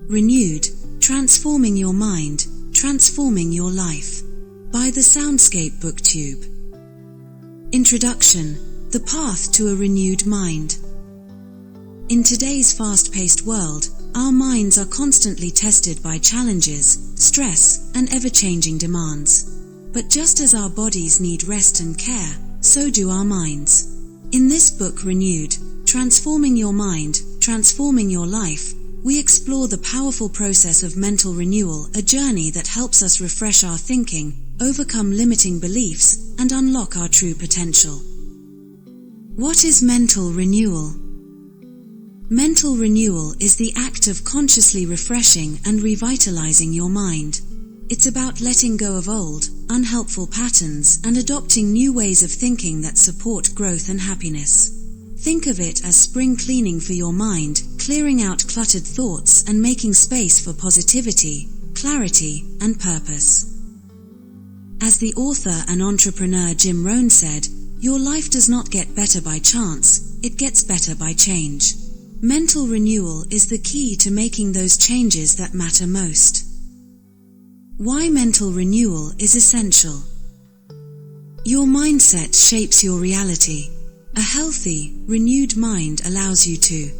Renewed, Transforming Your Mind, Transforming Your Life, by the Soundscape Booktube. Introduction: The Path to a Renewed Mind. In today's fast-paced world, our minds are constantly tested by challenges, stress, and ever-changing demands. But just as our bodies need rest and care, so do our minds. In this book, Renewed, Transforming Your Mind, Transforming Your Life, we explore the powerful process of mental renewal, a journey that helps us refresh our thinking, overcome limiting beliefs, and unlock our true potential. What is mental renewal? Mental renewal is the act of consciously refreshing and revitalizing your mind. It's about letting go of old, unhelpful patterns and adopting new ways of thinking that support growth and happiness. Think of it as spring cleaning for your mind, clearing out cluttered thoughts and making space for positivity, clarity, and purpose. As the author and entrepreneur Jim Rohn said, "Your life does not get better by chance, it gets better by change." Mental renewal is the key to making those changes that matter most. Why mental renewal is essential. Your mindset shapes your reality. A healthy, renewed mind allows you to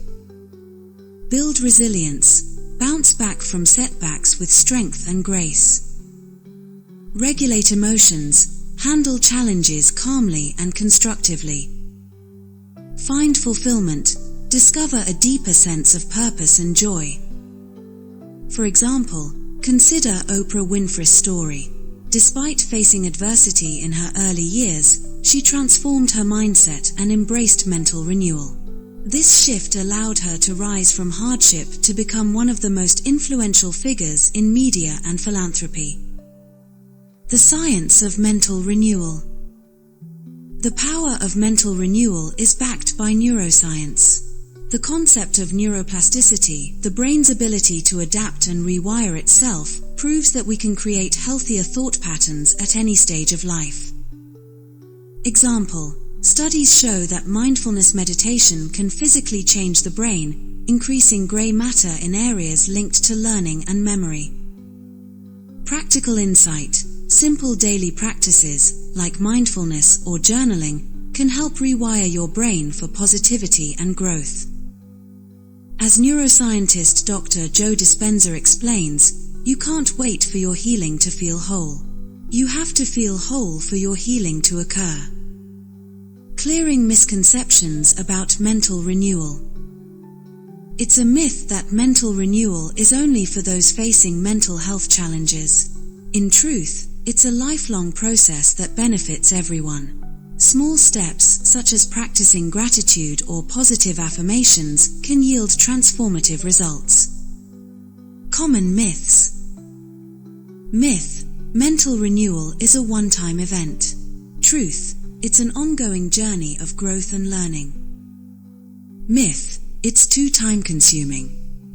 build resilience, bounce back from setbacks with strength and grace, regulate emotions, handle challenges calmly and constructively, find fulfillment, discover a deeper sense of purpose and joy. For example, consider Oprah Winfrey's story. Despite facing adversity in her early years, she transformed her mindset and embraced mental renewal. This shift allowed her to rise from hardship to become one of the most influential figures in media and philanthropy. The science of mental renewal. The power of mental renewal is backed by neuroscience. The concept of neuroplasticity, the brain's ability to adapt and rewire itself, proves that we can create healthier thought patterns at any stage of life. Example: studies show that mindfulness meditation can physically change the brain, increasing gray matter in areas linked to learning and memory. Practical insight: simple daily practices, like mindfulness or journaling, can help rewire your brain for positivity and growth. As neuroscientist Dr. Joe Dispenza explains, you can't wait for your healing to feel whole. You have to feel whole for your healing to occur. Clearing misconceptions about mental renewal. It's a myth that mental renewal is only for those facing mental health challenges. In truth, it's a lifelong process that benefits everyone. Small steps, such as practicing gratitude or positive affirmations, can yield transformative results. Common myths. Myth: mental renewal is a one-time event. Truth: it's an ongoing journey of growth and learning. Myth: it's too time-consuming.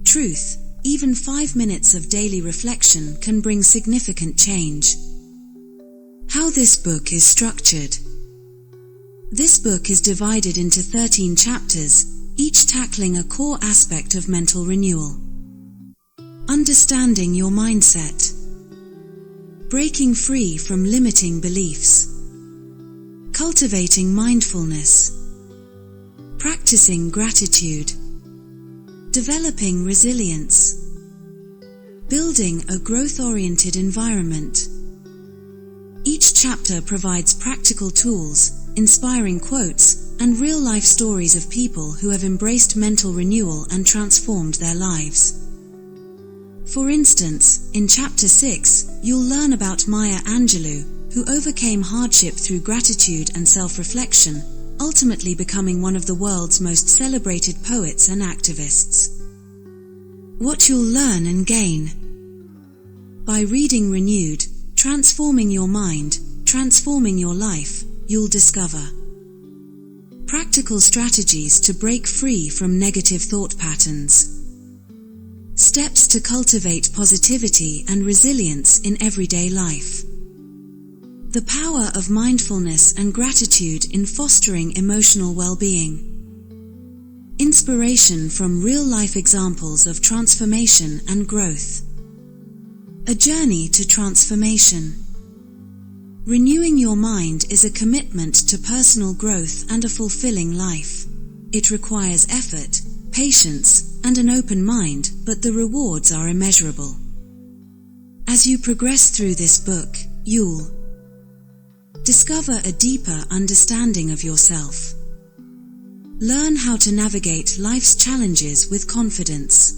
Truth: even 5 minutes of daily reflection can bring significant change. How this book is structured. This book is divided into 13 chapters, each tackling a core aspect of mental renewal. Understanding your mindset. Breaking free from limiting beliefs. Cultivating mindfulness. Practicing gratitude. Developing resilience. Building a growth-oriented environment. Each chapter provides practical tools, inspiring quotes, and real-life stories of people who have embraced mental renewal and transformed their lives. For instance, in Chapter 6, you'll learn about Maya Angelou, who overcame hardship through gratitude and self-reflection, ultimately becoming one of the world's most celebrated poets and activists. What you'll learn and gain. By reading Renewed, Transforming Your Mind, Transforming Your Life, you'll discover practical strategies to break free from negative thought patterns, steps to cultivate positivity and resilience in everyday life, the power of mindfulness and gratitude in fostering emotional well-being, Inspiration from real-life examples of transformation and growth. A journey to transformation. Renewing your mind is a commitment to personal growth and a fulfilling life. It requires effort, patience, and an open mind, but the rewards are immeasurable. As you progress through this book, you'll discover a deeper understanding of yourself. Learn how to navigate life's challenges with confidence.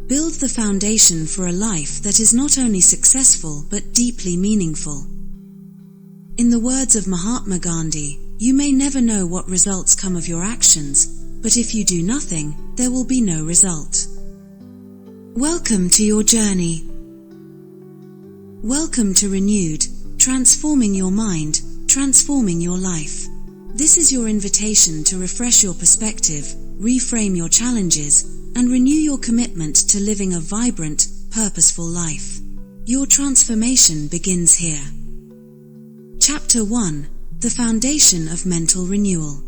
Build the foundation for a life that is not only successful but deeply meaningful. In the words of Mahatma Gandhi, you may never know what results come of your actions, but if you do nothing, there will be no result. Welcome to your journey. Welcome to Renewed, transforming your mind, transforming your life. This is your invitation to refresh your perspective, reframe your challenges, and renew your commitment to living a vibrant, purposeful life. Your transformation begins here. Chapter 1: The Foundation of Mental Renewal.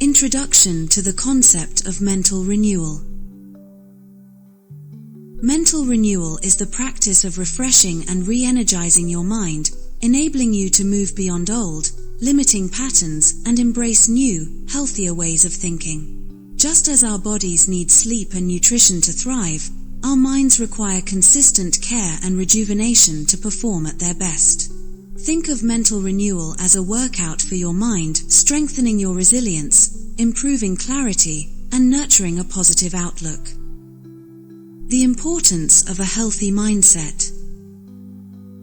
Introduction to the concept of mental renewal. Mental renewal is the practice of refreshing and re-energizing your mind, enabling you to move beyond old, limiting patterns and embrace new, healthier ways of thinking. Just as our bodies need sleep and nutrition to thrive, our minds require consistent care and rejuvenation to perform at their best. Think of mental renewal as a workout for your mind, strengthening your resilience, improving clarity, and nurturing a positive outlook. The importance of a healthy mindset.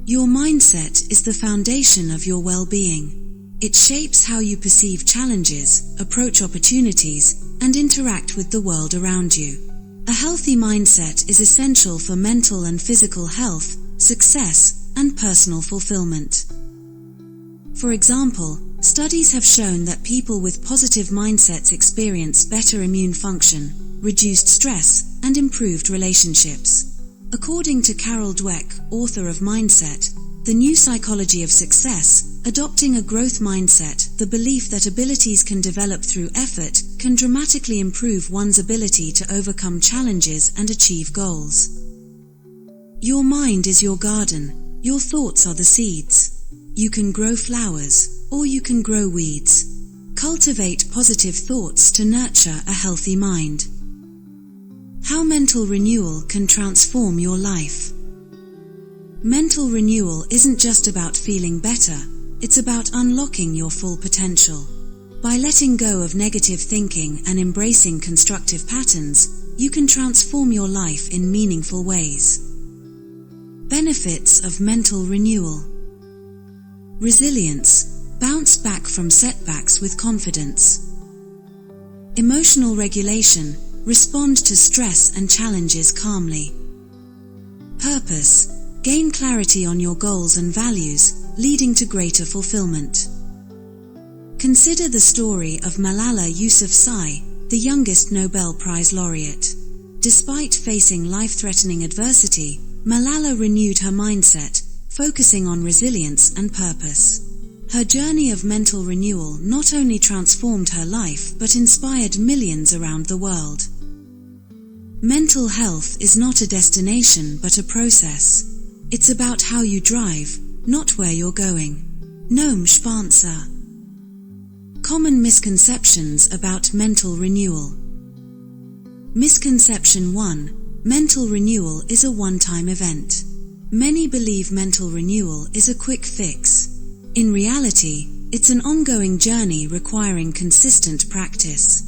Your mindset is the foundation of your well-being. It shapes how you perceive challenges, approach opportunities, and interact with the world around you. A healthy mindset is essential for mental and physical health, success, and personal fulfillment. For example, studies have shown that people with positive mindsets experience better immune function, reduced stress, and improved relationships. According to Carol Dweck, author of Mindset, The New Psychology of Success, adopting a growth mindset, the belief that abilities can develop through effort, can dramatically improve one's ability to overcome challenges and achieve goals. Your mind is your garden. Your thoughts are the seeds. You can grow flowers, or you can grow weeds. Cultivate positive thoughts to nurture a healthy mind. How mental renewal can transform your life. Mental renewal isn't just about feeling better, it's about unlocking your full potential. By letting go of negative thinking and embracing constructive patterns, you can transform your life in meaningful ways. Benefits of mental renewal. Resilience. Bounce back from setbacks with confidence. Emotional regulation. Respond to stress and challenges calmly. Purpose. Gain clarity on your goals and values, leading to greater fulfillment. Consider the story of Malala Yousafzai, the youngest Nobel Prize laureate. Despite facing life-threatening adversity, Malala renewed her mindset, focusing on resilience and purpose. Her journey of mental renewal not only transformed her life but inspired millions around the world. Mental health is not a destination but a process. It's about how you drive, not where you're going. Noam Spencer. Common misconceptions about mental renewal. Misconception 1. Mental renewal is a one-time event. Many believe mental renewal is a quick fix. In reality, it's an ongoing journey requiring consistent practice.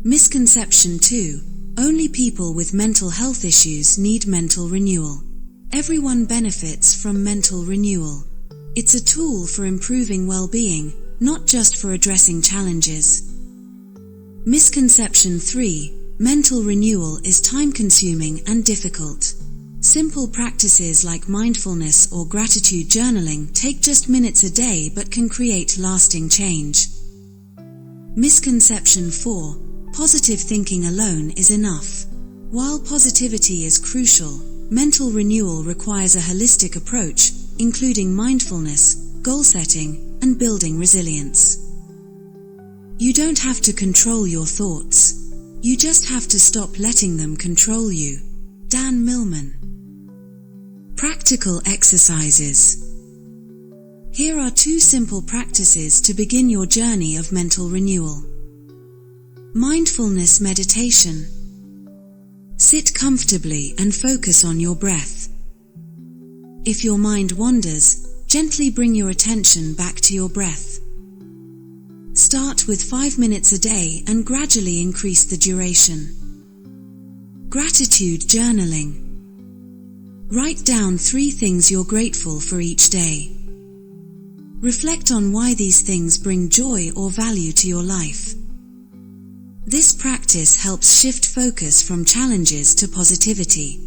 Misconception 2. Only people with mental health issues need mental renewal. Everyone benefits from mental renewal. It's a tool for improving well-being, not just for addressing challenges. Misconception 3. Mental renewal is time-consuming and difficult. Simple practices like mindfulness or gratitude journaling take just minutes a day but can create lasting change. Misconception 4. Positive thinking alone is enough. While positivity is crucial, mental renewal requires a holistic approach, including mindfulness, goal setting, and building resilience. You don't have to control your thoughts. You just have to stop letting them control you. Dan Millman. Practical exercises. Here are 2 simple practices to begin your journey of mental renewal. Mindfulness meditation. Sit comfortably and focus on your breath. If your mind wanders, gently bring your attention back to your breath. Start with 5 minutes a day and gradually increase the duration. Gratitude journaling. Write down 3 things you're grateful for each day. Reflect on why these things bring joy or value to your life. This practice helps shift focus from challenges to positivity.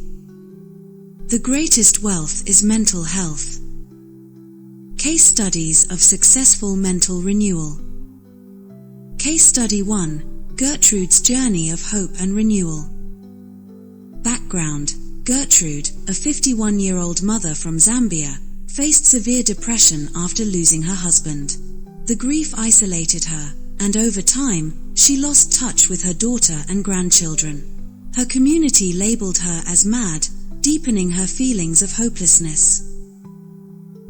The greatest wealth is mental health. Case studies of successful mental renewal. Case study 1, Gertrude's journey of hope and renewal. Background: Gertrude, a 51-year-old mother from Zambia, faced severe depression after losing her husband. The grief isolated her, and over time, she lost touch with her daughter and grandchildren. Her community labeled her as mad, deepening her feelings of hopelessness.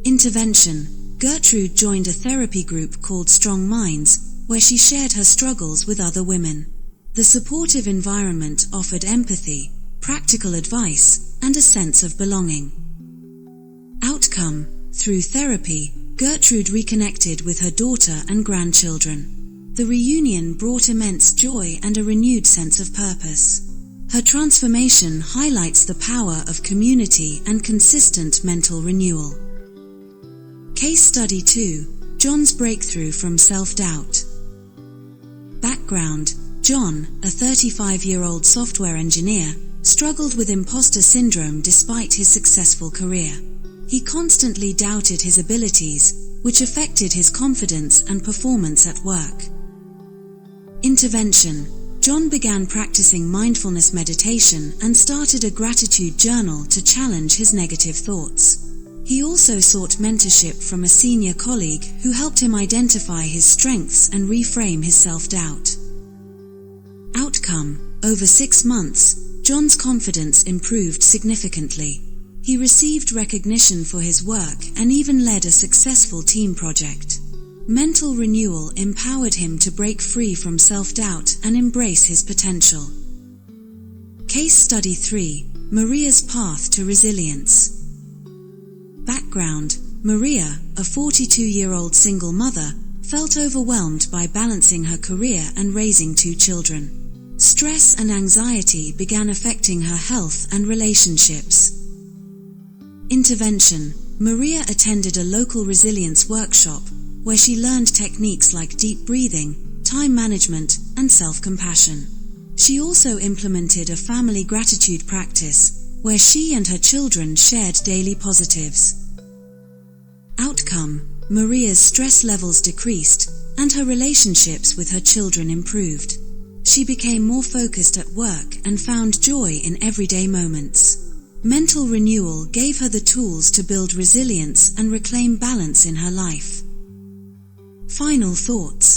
Intervention: Gertrude joined a therapy group called Strong Minds, where she shared her struggles with other women. The supportive environment offered empathy, practical advice, and a sense of belonging. Outcome: through therapy, Gertrude reconnected with her daughter and grandchildren. The reunion brought immense joy and a renewed sense of purpose. Her transformation highlights the power of community and consistent mental renewal. Case study 2, John's breakthrough from self-doubt. Background: John, a 35-year-old software engineer, struggled with imposter syndrome despite his successful career. He constantly doubted his abilities, which affected his confidence and performance at work. Intervention: John began practicing mindfulness meditation and started a gratitude journal to challenge his negative thoughts. He also sought mentorship from a senior colleague who helped him identify his strengths and reframe his self-doubt. Outcome: over 6 months, John's confidence improved significantly. He received recognition for his work and even led a successful team project. Mental renewal empowered him to break free from self-doubt and embrace his potential. Case study 3, Maria's path to resilience. Background: Maria, a 42-year-old single mother, felt overwhelmed by balancing her career and raising 2 children. Stress and anxiety began affecting her health and relationships. Intervention: Maria attended a local resilience workshop, where she learned techniques like deep breathing, time management, and self-compassion. She also implemented a family gratitude practice, where she and her children shared daily positives. Outcome: Maria's stress levels decreased, and her relationships with her children improved. She became more focused at work and found joy in everyday moments. Mental renewal gave her the tools to build resilience and reclaim balance in her life. Final thoughts.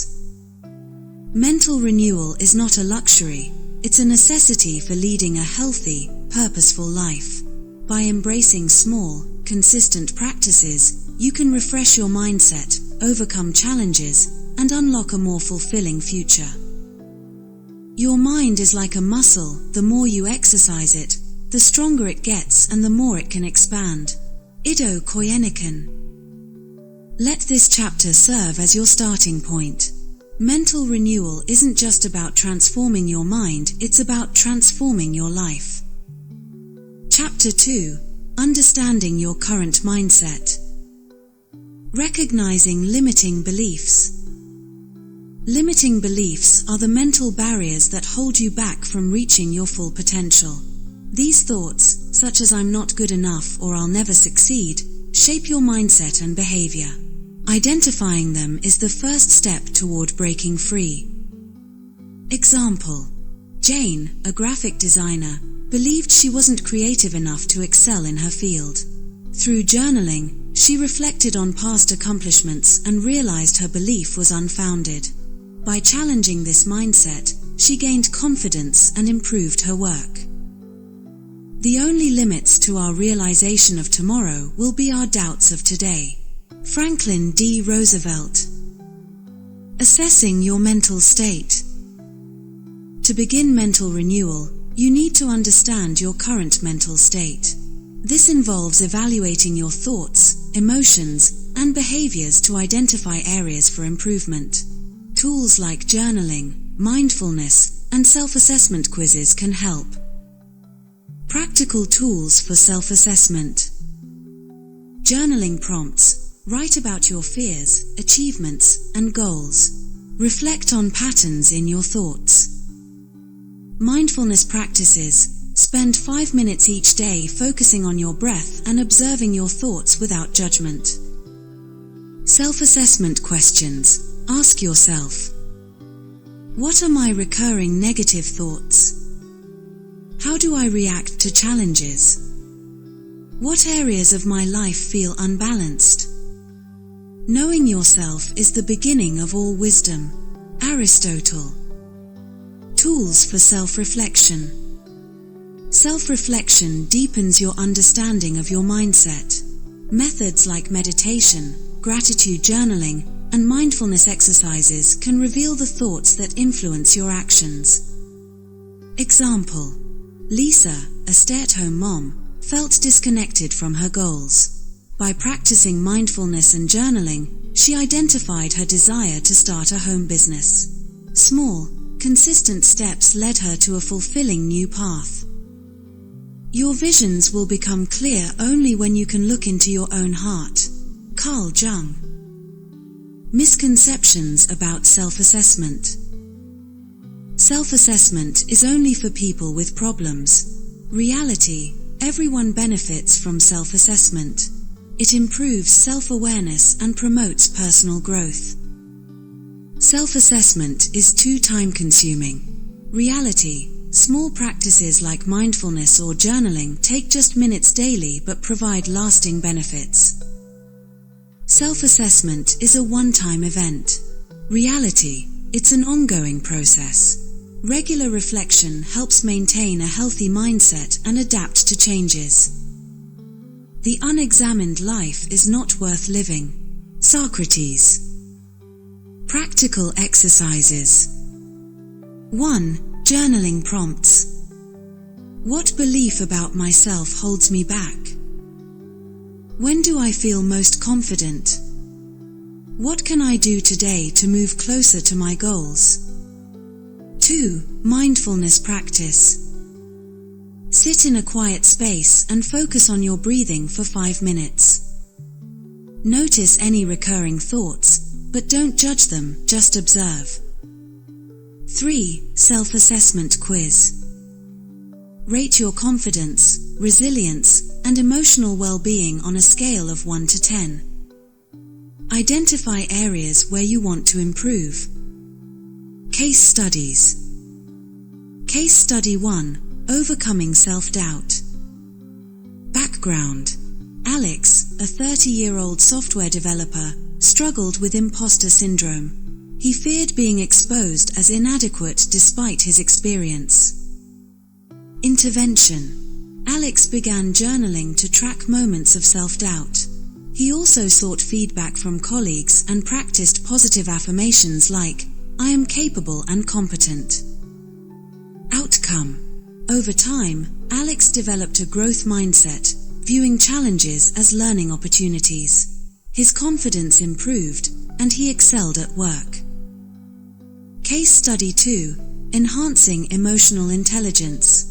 Mental renewal is not a luxury, it's a necessity for leading a healthy, purposeful life. By embracing small, consistent practices, you can refresh your mindset, overcome challenges, and unlock a more fulfilling future. Your mind is like a muscle. The more you exercise it, the stronger it gets and the more it can expand. Ido Koyenikan. Let this chapter serve as your starting point. Mental renewal isn't just about transforming your mind, it's about transforming your life. Chapter 2. Understanding your current mindset. Recognizing limiting beliefs. Limiting beliefs are the mental barriers that hold you back from reaching your full potential. These thoughts, such as "I'm not good enough" or "I'll never succeed," shape your mindset and behavior. Identifying them is the first step toward breaking free. Example: Jane, a graphic designer, believed she wasn't creative enough to excel in her field. Through journaling, she reflected on past accomplishments and realized her belief was unfounded. By challenging this mindset, she gained confidence and improved her work. The only limits to our realization of tomorrow will be our doubts of today. Franklin D. Roosevelt. Assessing your mental state. To begin mental renewal, you need to understand your current mental state. This involves evaluating your thoughts, emotions, and behaviors to identify areas for improvement. Tools like journaling, mindfulness, and self-assessment quizzes can help. Practical tools for self-assessment. Journaling prompts. Write about your fears, achievements, and goals. Reflect on patterns in your thoughts. Mindfulness practices. Spend 5 minutes each day focusing on your breath and observing your thoughts without judgment. Self-assessment questions. Ask yourself, what are my recurring negative thoughts? How do I react to challenges? What areas of my life feel unbalanced? Knowing yourself is the beginning of all wisdom. Aristotle. Tools for self-reflection. Self-reflection deepens your understanding of your mindset. Methods like meditation, gratitude journaling, and mindfulness exercises can reveal the thoughts that influence your actions. Example: Lisa, a stay-at-home mom, felt disconnected from her goals. By practicing mindfulness and journaling, she identified her desire to start a home business. Small, consistent steps led her to a fulfilling new path. Your visions will become clear only when you can look into your own heart. Carl Jung. Misconceptions about self-assessment. Self-assessment is only for people with problems. Reality: everyone benefits from self-assessment. It improves self-awareness and promotes personal growth. Self-assessment is too time-consuming. Reality: small practices like mindfulness or journaling take just minutes daily but provide lasting benefits. Self-assessment is a one-time event. Reality: it's an ongoing process. Regular reflection helps maintain a healthy mindset and adapt to changes. The unexamined life is not worth living. Socrates. Practical exercises. 1. Journaling prompts. What belief about myself holds me back? When do I feel most confident? What can I do today to move closer to my goals? 2. Mindfulness practice. Sit in a quiet space and focus on your breathing for 5 minutes. Notice any recurring thoughts, but don't judge them, just observe. 3. Self-assessment quiz. Rate your confidence, resilience, and emotional well-being on a scale of 1 to 10. Identify areas where you want to improve. Case studies. Case study 1. Overcoming self-doubt. Background: Alex, a 30-year-old software developer, struggled with imposter syndrome. He feared being exposed as inadequate despite his experience. Intervention: Alex began journaling to track moments of self-doubt. He also sought feedback from colleagues and practiced positive affirmations like, "I am capable and competent." Outcome: over time, Alex developed a growth mindset, viewing challenges as learning opportunities. His confidence improved, and he excelled at work. Case study 2. Enhancing emotional intelligence.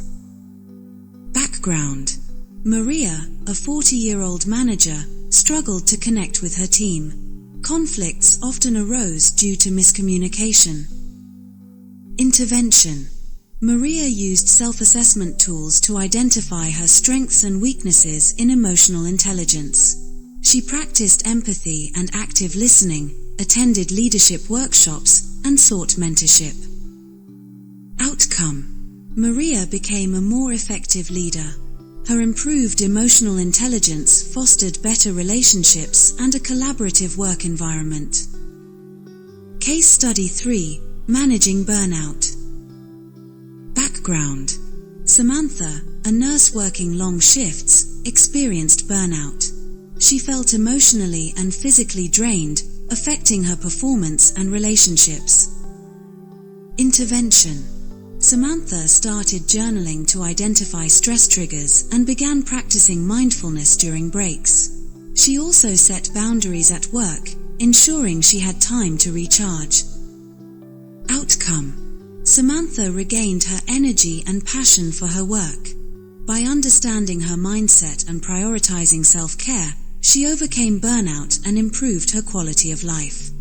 Background: Maria, a 40-year-old manager, struggled to connect with her team. Conflicts often arose due to miscommunication. Intervention: Maria used self-assessment tools to identify her strengths and weaknesses in emotional intelligence. She practiced empathy and active listening, attended leadership workshops, and sought mentorship. Outcome: Maria became a more effective leader. Her improved emotional intelligence fostered better relationships and a collaborative work environment. Case Study 3: Managing Burnout. Background: Samantha, a nurse working long shifts, experienced burnout. She felt emotionally and physically drained, affecting her performance and relationships. Intervention: Samantha started journaling to identify stress triggers and began practicing mindfulness during breaks. She also set boundaries at work, ensuring she had time to recharge. Outcome: Samantha regained her energy and passion for her work. By understanding her mindset and prioritizing self-care, she overcame burnout and improved her quality of life.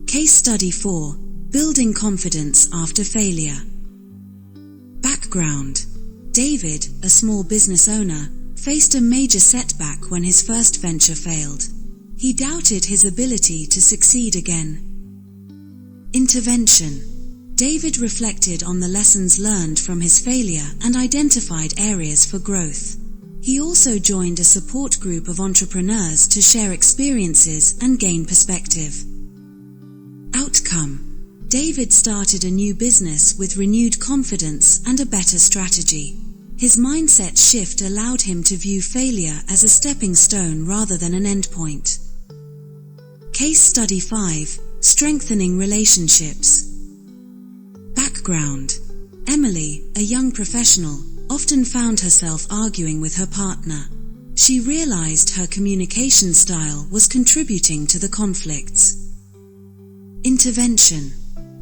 Case Study 4: Building Confidence After Failure. Background: David, a small business owner, faced a major setback when his first venture failed. He doubted his ability to succeed again. Intervention: David reflected on the lessons learned from his failure and identified areas for growth. He also joined a support group of entrepreneurs to share experiences and gain perspective. Outcome: David started a new business with renewed confidence and a better strategy. His mindset shift allowed him to view failure as a stepping stone rather than an endpoint. Case Study 5: Strengthening Relationships. Background: Emily, a young professional, often found herself arguing with her partner. She realized her communication style was contributing to the conflicts. Intervention: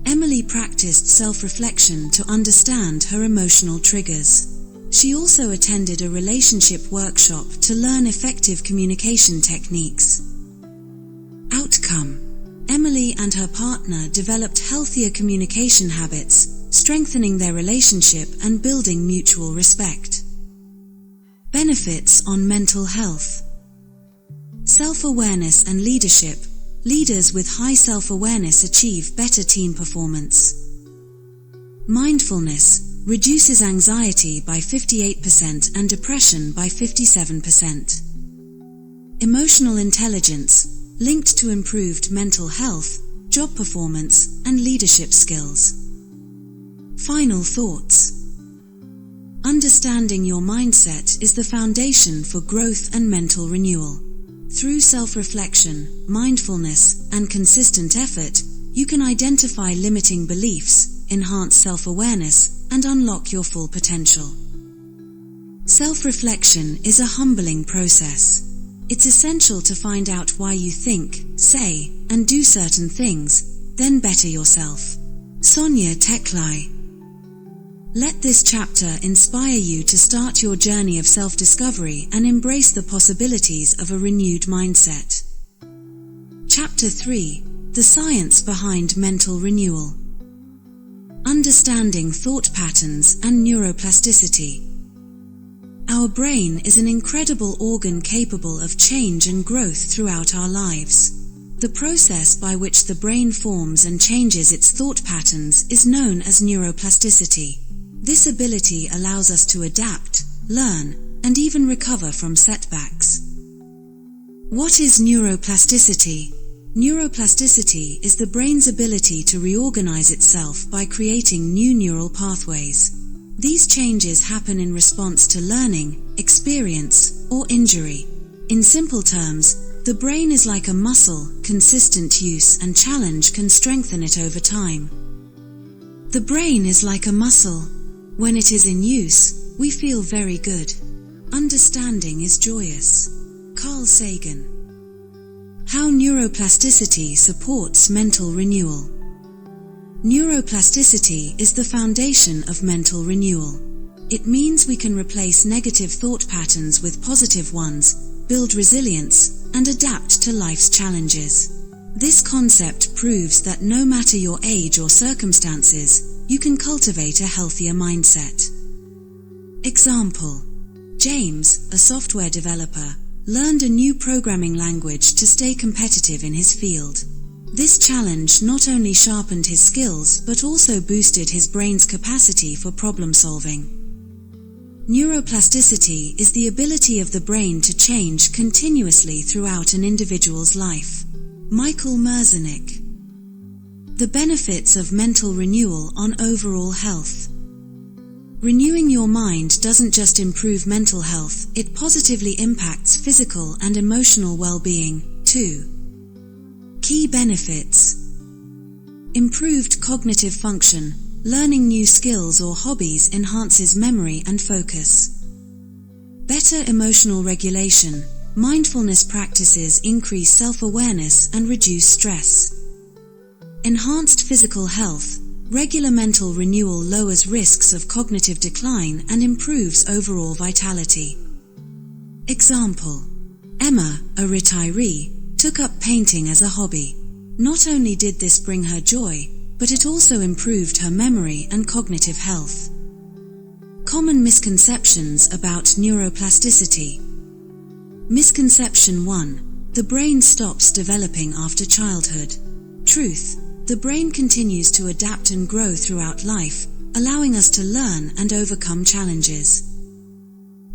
Emily practiced self-reflection to understand her emotional triggers. She also attended a relationship workshop to learn effective communication techniques. Outcome: Emily and her partner developed healthier communication habits, strengthening their relationship and building mutual respect. Benefits on mental health. Self-awareness and leadership. Leaders with high self-awareness achieve better team performance. Mindfulness reduces anxiety by 58% and depression by 57%. Emotional intelligence linked to improved mental health, job performance, and leadership skills. Final thoughts. Understanding your mindset is the foundation for growth and mental renewal. Through self-reflection, mindfulness, and consistent effort, you can identify limiting beliefs, enhance self-awareness, and unlock your full potential. Self-reflection is a humbling process. It's essential to find out why you think, say, and do certain things, then better yourself. Sonia Teklai. Let this chapter inspire you to start your journey of self-discovery and embrace the possibilities of a renewed mindset. Chapter 3: The Science Behind Mental Renewal. Understanding thought patterns and neuroplasticity. Our brain is an incredible organ capable of change and growth throughout our lives. The process by which the brain forms and changes its thought patterns is known as neuroplasticity. This ability allows us to adapt, learn, and even recover from setbacks. What is neuroplasticity? Neuroplasticity is the brain's ability to reorganize itself by creating new neural pathways. These changes happen in response to learning, experience, or injury. In simple terms, the brain is like a muscle. Consistent use and challenge can strengthen it over time. The brain is like a muscle. When it is in use, we feel very good. Understanding is joyous. Carl Sagan. How neuroplasticity supports mental renewal. Neuroplasticity is the foundation of mental renewal. It means we can replace negative thought patterns with positive ones, build resilience, and adapt to life's challenges. This concept proves that no matter your age or circumstances, you can cultivate a healthier mindset. Example: James, a software developer, learned a new programming language to stay competitive in his field. This challenge not only sharpened his skills but also boosted his brain's capacity for problem solving. Neuroplasticity is the ability of the brain to change continuously throughout an individual's life. Michael Merzenich. The benefits of mental renewal on overall health. Renewing your mind doesn't just improve mental health, it positively impacts physical and emotional well-being, too. Key benefits. Improved cognitive function. Learning new skills or hobbies enhances memory and focus. Better emotional regulation. Mindfulness practices increase self-awareness and reduce stress. Enhanced physical health. Regular mental renewal lowers risks of cognitive decline and improves overall vitality. Example: Emma, a retiree, took up painting as a hobby. Not only did this bring her joy, but it also improved her memory and cognitive health. Common misconceptions about neuroplasticity. Misconception 1. The brain stops developing after childhood. Truth: the brain continues to adapt and grow throughout life, allowing us to learn and overcome challenges.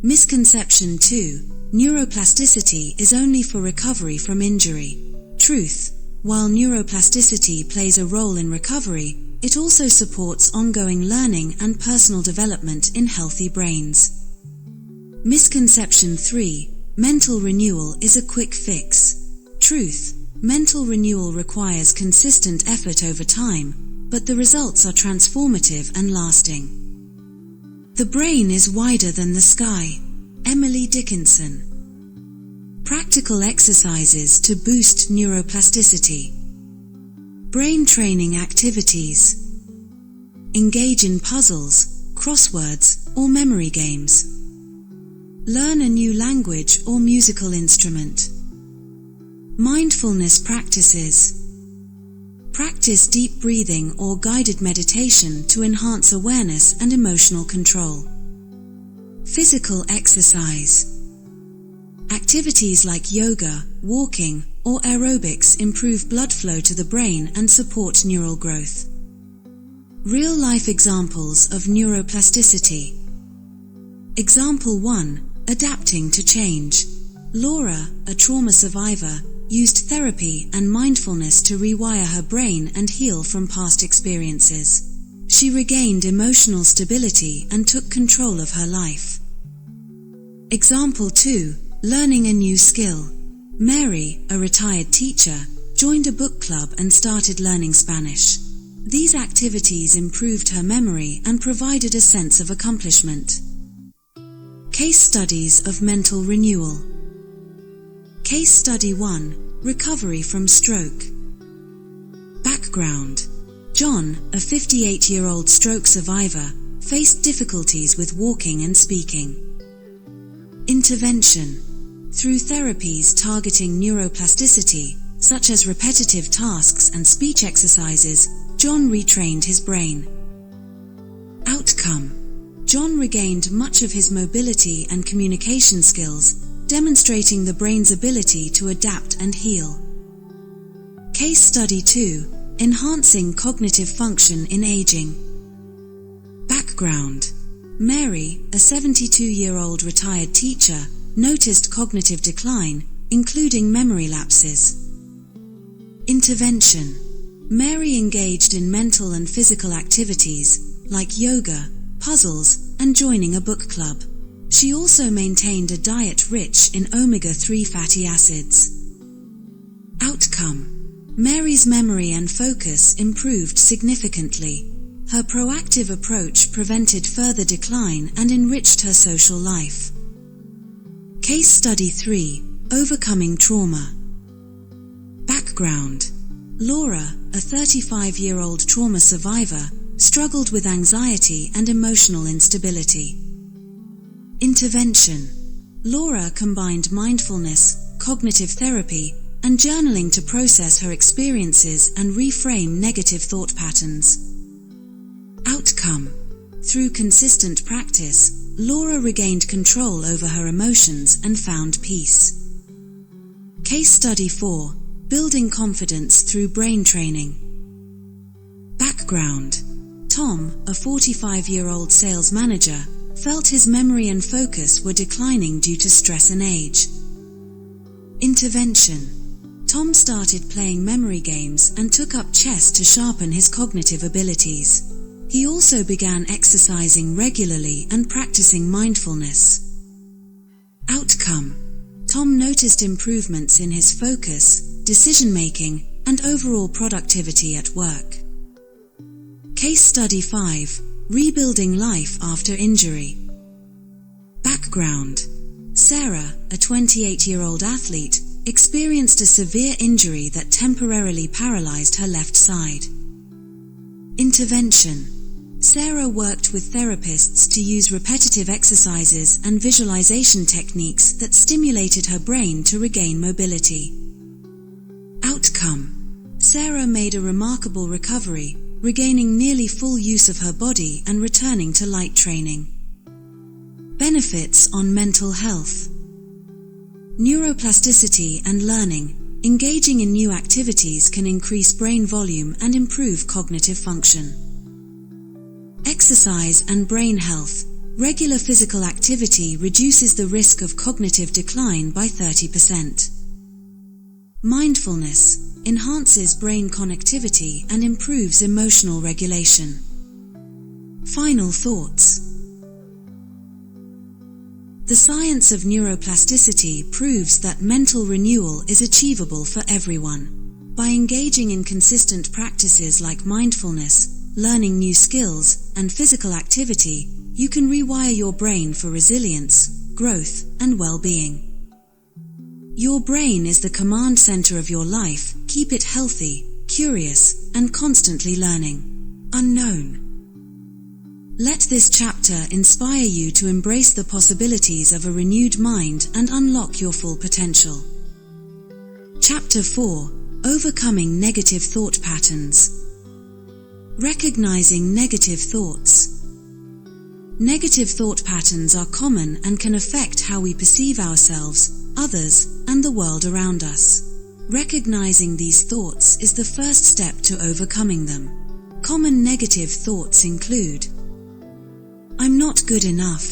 Misconception 2. Neuroplasticity is only for recovery from injury. Truth: while neuroplasticity plays a role in recovery, it also supports ongoing learning and personal development in healthy brains. Misconception 3. Mental renewal is a quick fix. Truth: mental renewal requires consistent effort over time, but the results are transformative and lasting. The brain is wider than the sky. Emily Dickinson. Practical exercises to boost neuroplasticity. Brain training activities. Engage in puzzles, crosswords, or memory games. Learn a new language or musical instrument. Mindfulness practices. Practice deep breathing or guided meditation to enhance awareness and emotional control. Physical exercise. Activities like yoga, walking, or aerobics improve blood flow to the brain and support neural growth. Real-life examples of neuroplasticity. Example 1. Adapting to change. Laura, a trauma survivor, used therapy and mindfulness to rewire her brain and heal from past experiences. She regained emotional stability and took control of her life. Example 2. Learning a new skill. Mary, a retired teacher, joined a book club and started learning Spanish. These activities improved her memory and provided a sense of accomplishment. Case studies of mental renewal. Case study 1. Recovery from stroke. Background: John, a 58-year-old stroke survivor, faced difficulties with walking and speaking. Intervention: through therapies targeting neuroplasticity, such as repetitive tasks and speech exercises, John retrained his brain. Outcome: John regained much of his mobility and communication skills, demonstrating the brain's ability to adapt and heal. Case study 2. Enhancing cognitive function in aging. Background: Mary, a 72-year-old retired teacher, noticed cognitive decline, including memory lapses. Intervention: Mary engaged in mental and physical activities, like yoga, puzzles, and joining a book club. She also maintained a diet rich in omega-3 fatty acids. Outcome: Mary's memory and focus improved significantly. Her proactive approach prevented further decline and enriched her social life. Case study 3. Overcoming trauma. Background: Laura, a 35-year-old trauma survivor, struggled with anxiety and emotional instability. Intervention: Laura combined mindfulness, cognitive therapy, and journaling to process her experiences and reframe negative thought patterns. Outcome: through consistent practice, Laura regained control over her emotions and found peace. Case study 4. Building confidence through brain training. Background: Tom, a 45-year-old sales manager, felt his memory and focus were declining due to stress and age. Intervention: Tom started playing memory games and took up chess to sharpen his cognitive abilities. He also began exercising regularly and practicing mindfulness. Outcome: Tom noticed improvements in his focus, decision-making, and overall productivity at work. Case Study 5: Rebuilding Life After Injury. Background: Sarah, a 28-year-old athlete, experienced a severe injury that temporarily paralyzed her left side. Intervention: Sarah worked with therapists to use repetitive exercises and visualization techniques that stimulated her brain to regain mobility. Outcome: Sarah made a remarkable recovery, regaining nearly full use of her body and returning to light training. Benefits on mental health: neuroplasticity and learning. Engaging in new activities can increase brain volume and improve cognitive function. Exercise and brain health. Regular physical activity reduces the risk of cognitive decline by 30%. Mindfulness enhances brain connectivity and improves emotional regulation. Final thoughts. The science of neuroplasticity proves that mental renewal is achievable for everyone. By engaging in consistent practices like mindfulness, learning new skills, and physical activity, you can rewire your brain for resilience, growth, and well-being. Your brain is the command center of your life. Keep it healthy, curious, and constantly learning. Unknown. Let this chapter inspire you to embrace the possibilities of a renewed mind and unlock your full potential. Chapter 4: Overcoming Negative Thought Patterns. Recognizing negative thoughts. Negative thought patterns are common and can affect how we perceive ourselves, others, and the world around us. Recognizing these thoughts is the first step to overcoming them. Common negative thoughts include: I'm not good enough.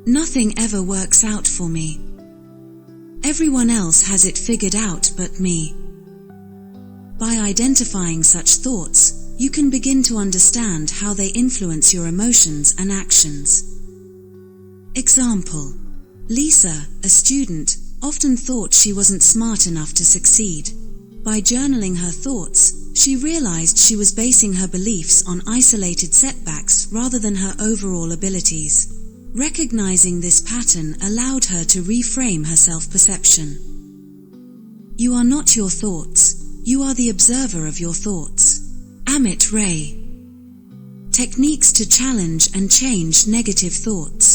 Nothing ever works out for me. Everyone else has it figured out but me. By identifying such thoughts, you can begin to understand how they influence your emotions and actions. Example: Lisa, a student, often thought she wasn't smart enough to succeed. By journaling her thoughts, she realized she was basing her beliefs on isolated setbacks rather than her overall abilities. Recognizing this pattern allowed her to reframe her self-perception. You are not your thoughts. You are the observer of your thoughts. Amit Ray. Techniques to challenge and change negative thoughts.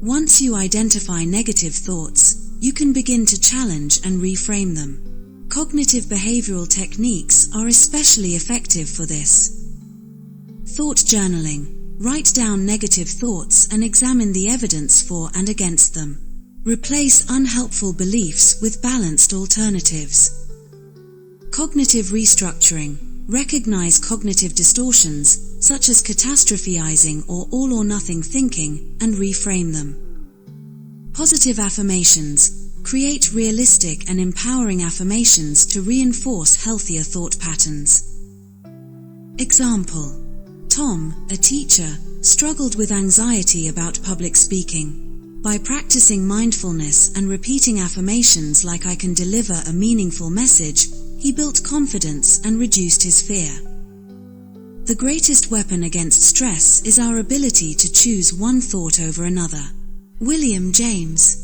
Once you identify negative thoughts, you can begin to challenge and reframe them. Cognitive behavioral techniques are especially effective for this. Thought journaling. Write down negative thoughts and examine the evidence for and against them. Replace unhelpful beliefs with balanced alternatives. Cognitive restructuring. Recognize cognitive distortions, such as catastrophizing or all-or-nothing thinking, and reframe them. Positive affirmations. Create realistic and empowering affirmations to reinforce healthier thought patterns. Example: Tom, a teacher, struggled with anxiety about public speaking. By practicing mindfulness and repeating affirmations like "I can deliver a meaningful message," he built confidence and reduced his fear. The greatest weapon against stress is our ability to choose one thought over another. William James.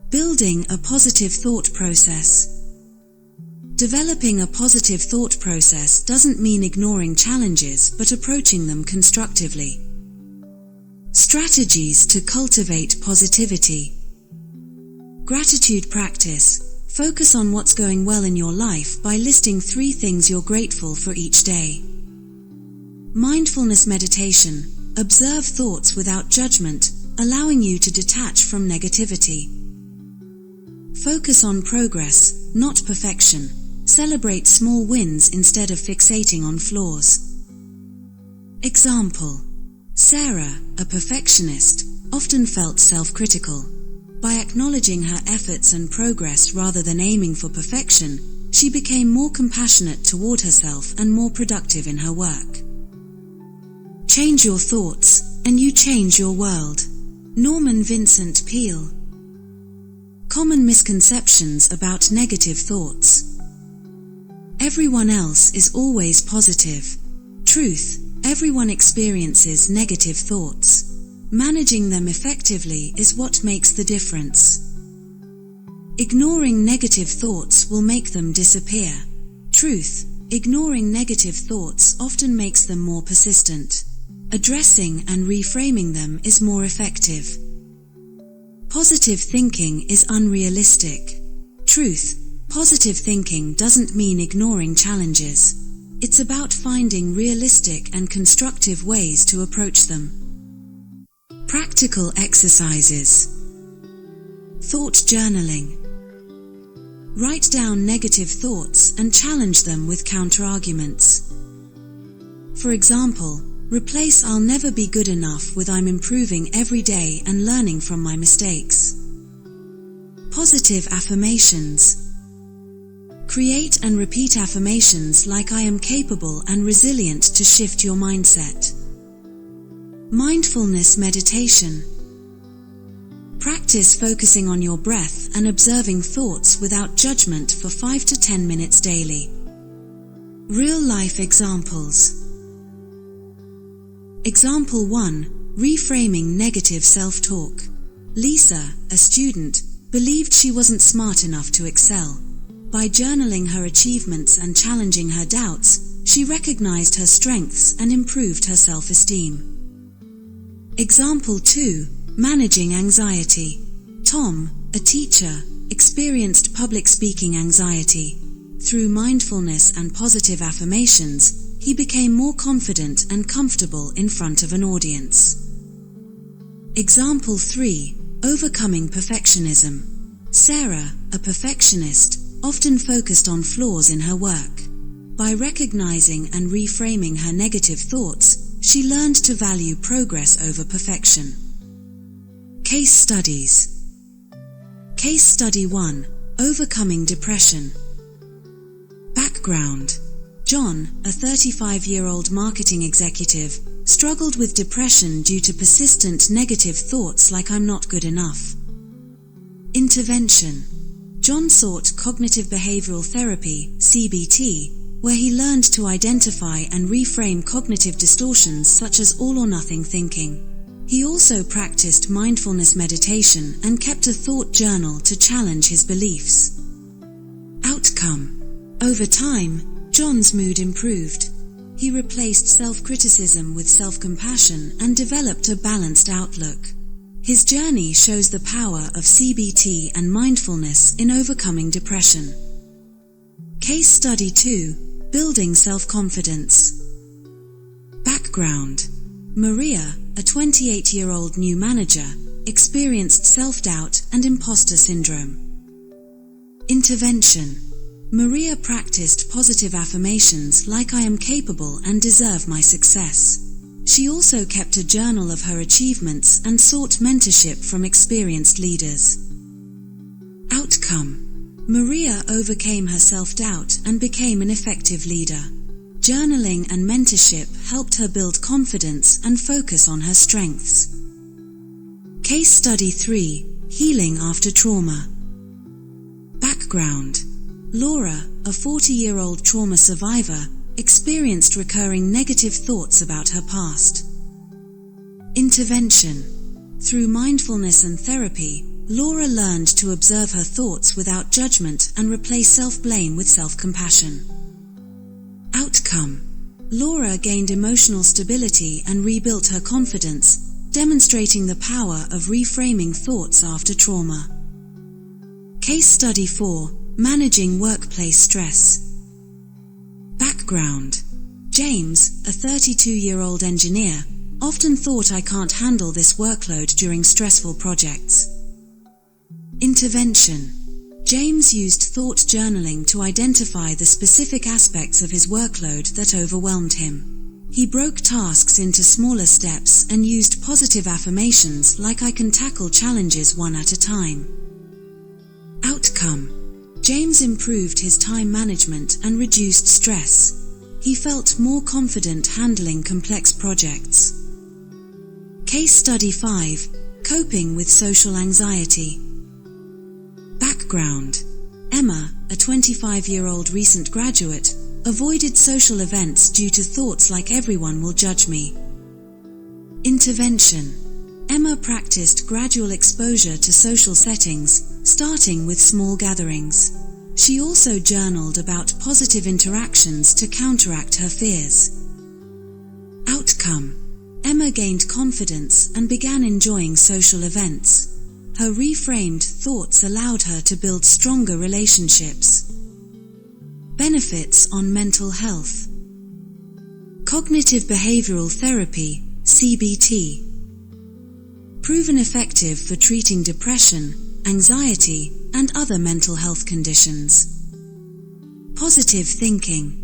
Building a positive thought process. Developing a positive thought process doesn't mean ignoring challenges but approaching them constructively. Strategies to cultivate positivity. Gratitude practice. Focus on what's going well in your life by listing 3 things you're grateful for each day. Mindfulness meditation. Observe thoughts without judgment, allowing you to detach from negativity. Focus on progress, not perfection. Celebrate small wins instead of fixating on flaws. Example: Sarah, a perfectionist, often felt self-critical. By acknowledging her efforts and progress rather than aiming for perfection, she became more compassionate toward herself and more productive in her work. Change your thoughts, and you change your world. Norman Vincent Peale. Common misconceptions about negative thoughts. Everyone else is always positive. Truth: everyone experiences negative thoughts. Managing them effectively is what makes the difference. Ignoring negative thoughts will make them disappear. Truth: ignoring negative thoughts often makes them more persistent. Addressing and reframing them is more effective. Positive thinking is unrealistic. Truth: positive thinking doesn't mean ignoring challenges. It's about finding realistic and constructive ways to approach them. Practical exercises. Thought journaling. Write down negative thoughts and challenge them with counterarguments. For example, replace "I'll never be good enough" with "I'm improving every day and learning from my mistakes." Positive affirmations. Create and repeat affirmations like "I am capable and resilient" to shift your mindset. Mindfulness meditation. Practice focusing on your breath and observing thoughts without judgment for 5 to 10 minutes daily. Real-life examples. Example 1. Reframing negative self-talk. Lisa, a student, believed she wasn't smart enough to excel. By journaling her achievements and challenging her doubts, she recognized her strengths and improved her self-esteem. Example 2. Managing anxiety. Tom, a teacher, experienced public speaking anxiety. Through mindfulness and positive affirmations, he became more confident and comfortable in front of an audience. Example 3. Overcoming perfectionism. Sarah, a perfectionist, often focused on flaws in her work. By recognizing and reframing her negative thoughts, she learned to value progress over perfection. Case studies. Case study 1. Overcoming depression. Background. John, a 35-year-old marketing executive, struggled with depression due to persistent negative thoughts like "I'm not good enough." Intervention. John sought cognitive behavioral therapy, CBT, where he learned to identify and reframe cognitive distortions such as all-or-nothing thinking. He also practiced mindfulness meditation and kept a thought journal to challenge his beliefs. Outcome. Over time, John's mood improved. He replaced self-criticism with self-compassion and developed a balanced outlook. His journey shows the power of CBT and mindfulness in overcoming depression. Case study 2. Building self-confidence. Background. Maria, a 28-year-old new manager, experienced self-doubt and imposter syndrome. Intervention. Maria practiced positive affirmations like "I am capable and deserve my success." She also kept a journal of her achievements and sought mentorship from experienced leaders. Outcome. Maria overcame her self-doubt and became an effective leader. Journaling and mentorship helped her build confidence and focus on her strengths. Case study 3. Healing after trauma. Background. Laura, a 40-year-old trauma survivor, experienced recurring negative thoughts about her past. Intervention. Through mindfulness and therapy, Laura learned to observe her thoughts without judgment and replace self-blame with self-compassion. Outcome. Laura gained emotional stability and rebuilt her confidence, demonstrating the power of reframing thoughts after trauma. Case study 4. Managing workplace stress. Background. James, a 32-year-old engineer, often thought "I can't handle this workload" during stressful projects. Intervention. James used thought journaling to identify the specific aspects of his workload that overwhelmed him. He broke tasks into smaller steps and used positive affirmations like "I can tackle challenges one at a time." Outcome: James improved his time management and reduced stress. He felt more confident handling complex projects. Case Study 5: Coping with Social Anxiety. Background: Emma, a 25-year-old recent graduate, avoided social events due to thoughts like "everyone will judge me." Intervention: Emma practiced gradual exposure to social settings, starting with small gatherings. She also journaled about positive interactions to counteract her fears. Outcome: Emma gained confidence and began enjoying social events. Her reframed thoughts allowed her to build stronger relationships. Benefits on mental health. Cognitive behavioral therapy, CBT. Proven effective for treating depression, anxiety, and other mental health conditions. Positive thinking.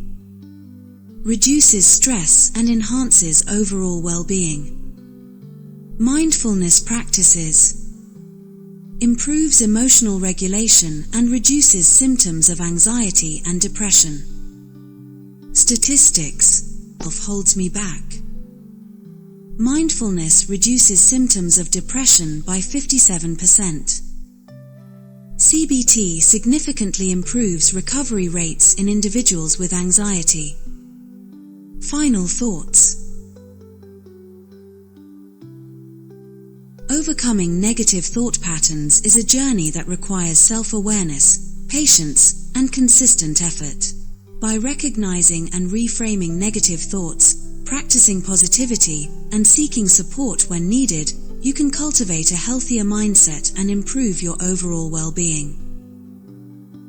Reduces stress and enhances overall well-being. Mindfulness practices. Improves emotional regulation and reduces symptoms of anxiety and depression. Statistics. Holds me back. Mindfulness reduces symptoms of depression by 57%. CBT significantly improves recovery rates in individuals with anxiety. Final thoughts. Overcoming negative thought patterns is a journey that requires self-awareness, patience, and consistent effort. By recognizing and reframing negative thoughts, practicing positivity, and seeking support when needed, you can cultivate a healthier mindset and improve your overall well-being.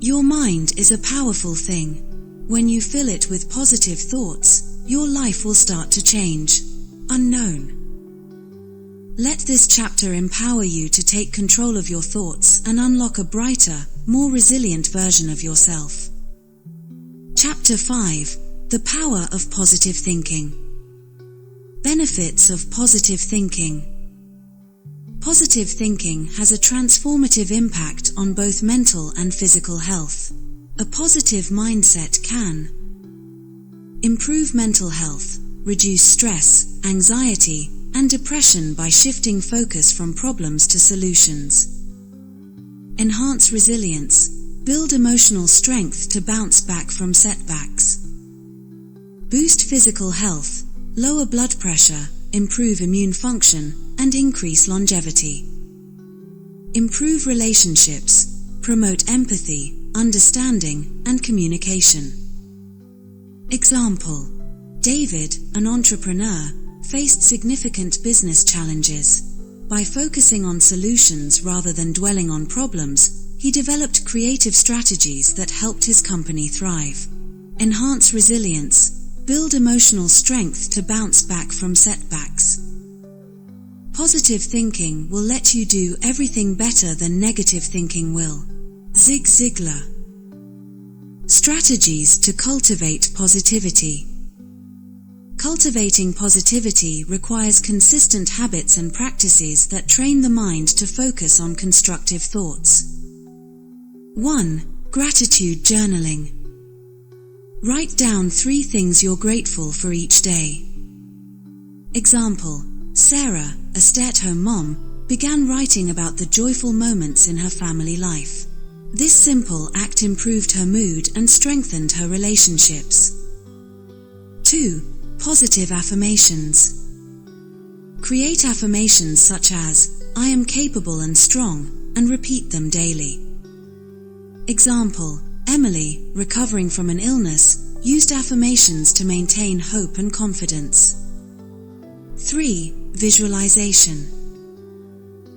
Your mind is a powerful thing. When you fill it with positive thoughts, your life will start to change. Unknown. Let this chapter empower you to take control of your thoughts and unlock a brighter, more resilient version of yourself. Chapter 5: The Power of Positive Thinking. Benefits of positive thinking. Positive thinking has a transformative impact on both mental and physical health. A positive mindset can improve mental health, reduce stress, anxiety, and depression by shifting focus from problems to solutions. Enhance resilience, build emotional strength to bounce back from setbacks. Boost physical health, lower blood pressure, improve immune function, and increase longevity. Improve relationships, promote empathy, understanding, and communication. Example: David, an entrepreneur, faced significant business challenges. By focusing on solutions rather than dwelling on problems, he developed creative strategies that helped his company thrive. Enhance resilience, build emotional strength to bounce back from setbacks. Positive thinking will let you do everything better than negative thinking will. Zig Ziglar. Strategies to cultivate positivity. Cultivating positivity requires consistent habits and practices that train the mind to focus on constructive thoughts. 1. Gratitude journaling. Write down 3 things you're grateful for each day. Example: Sarah, a stay-at-home mom, began writing about the joyful moments in her family life. This simple act improved her mood and strengthened her relationships. 2. Positive affirmations. Create affirmations such as, "I am capable and strong," and repeat them daily. Example: Emily, recovering from an illness, used affirmations to maintain hope and confidence. 3. Visualization.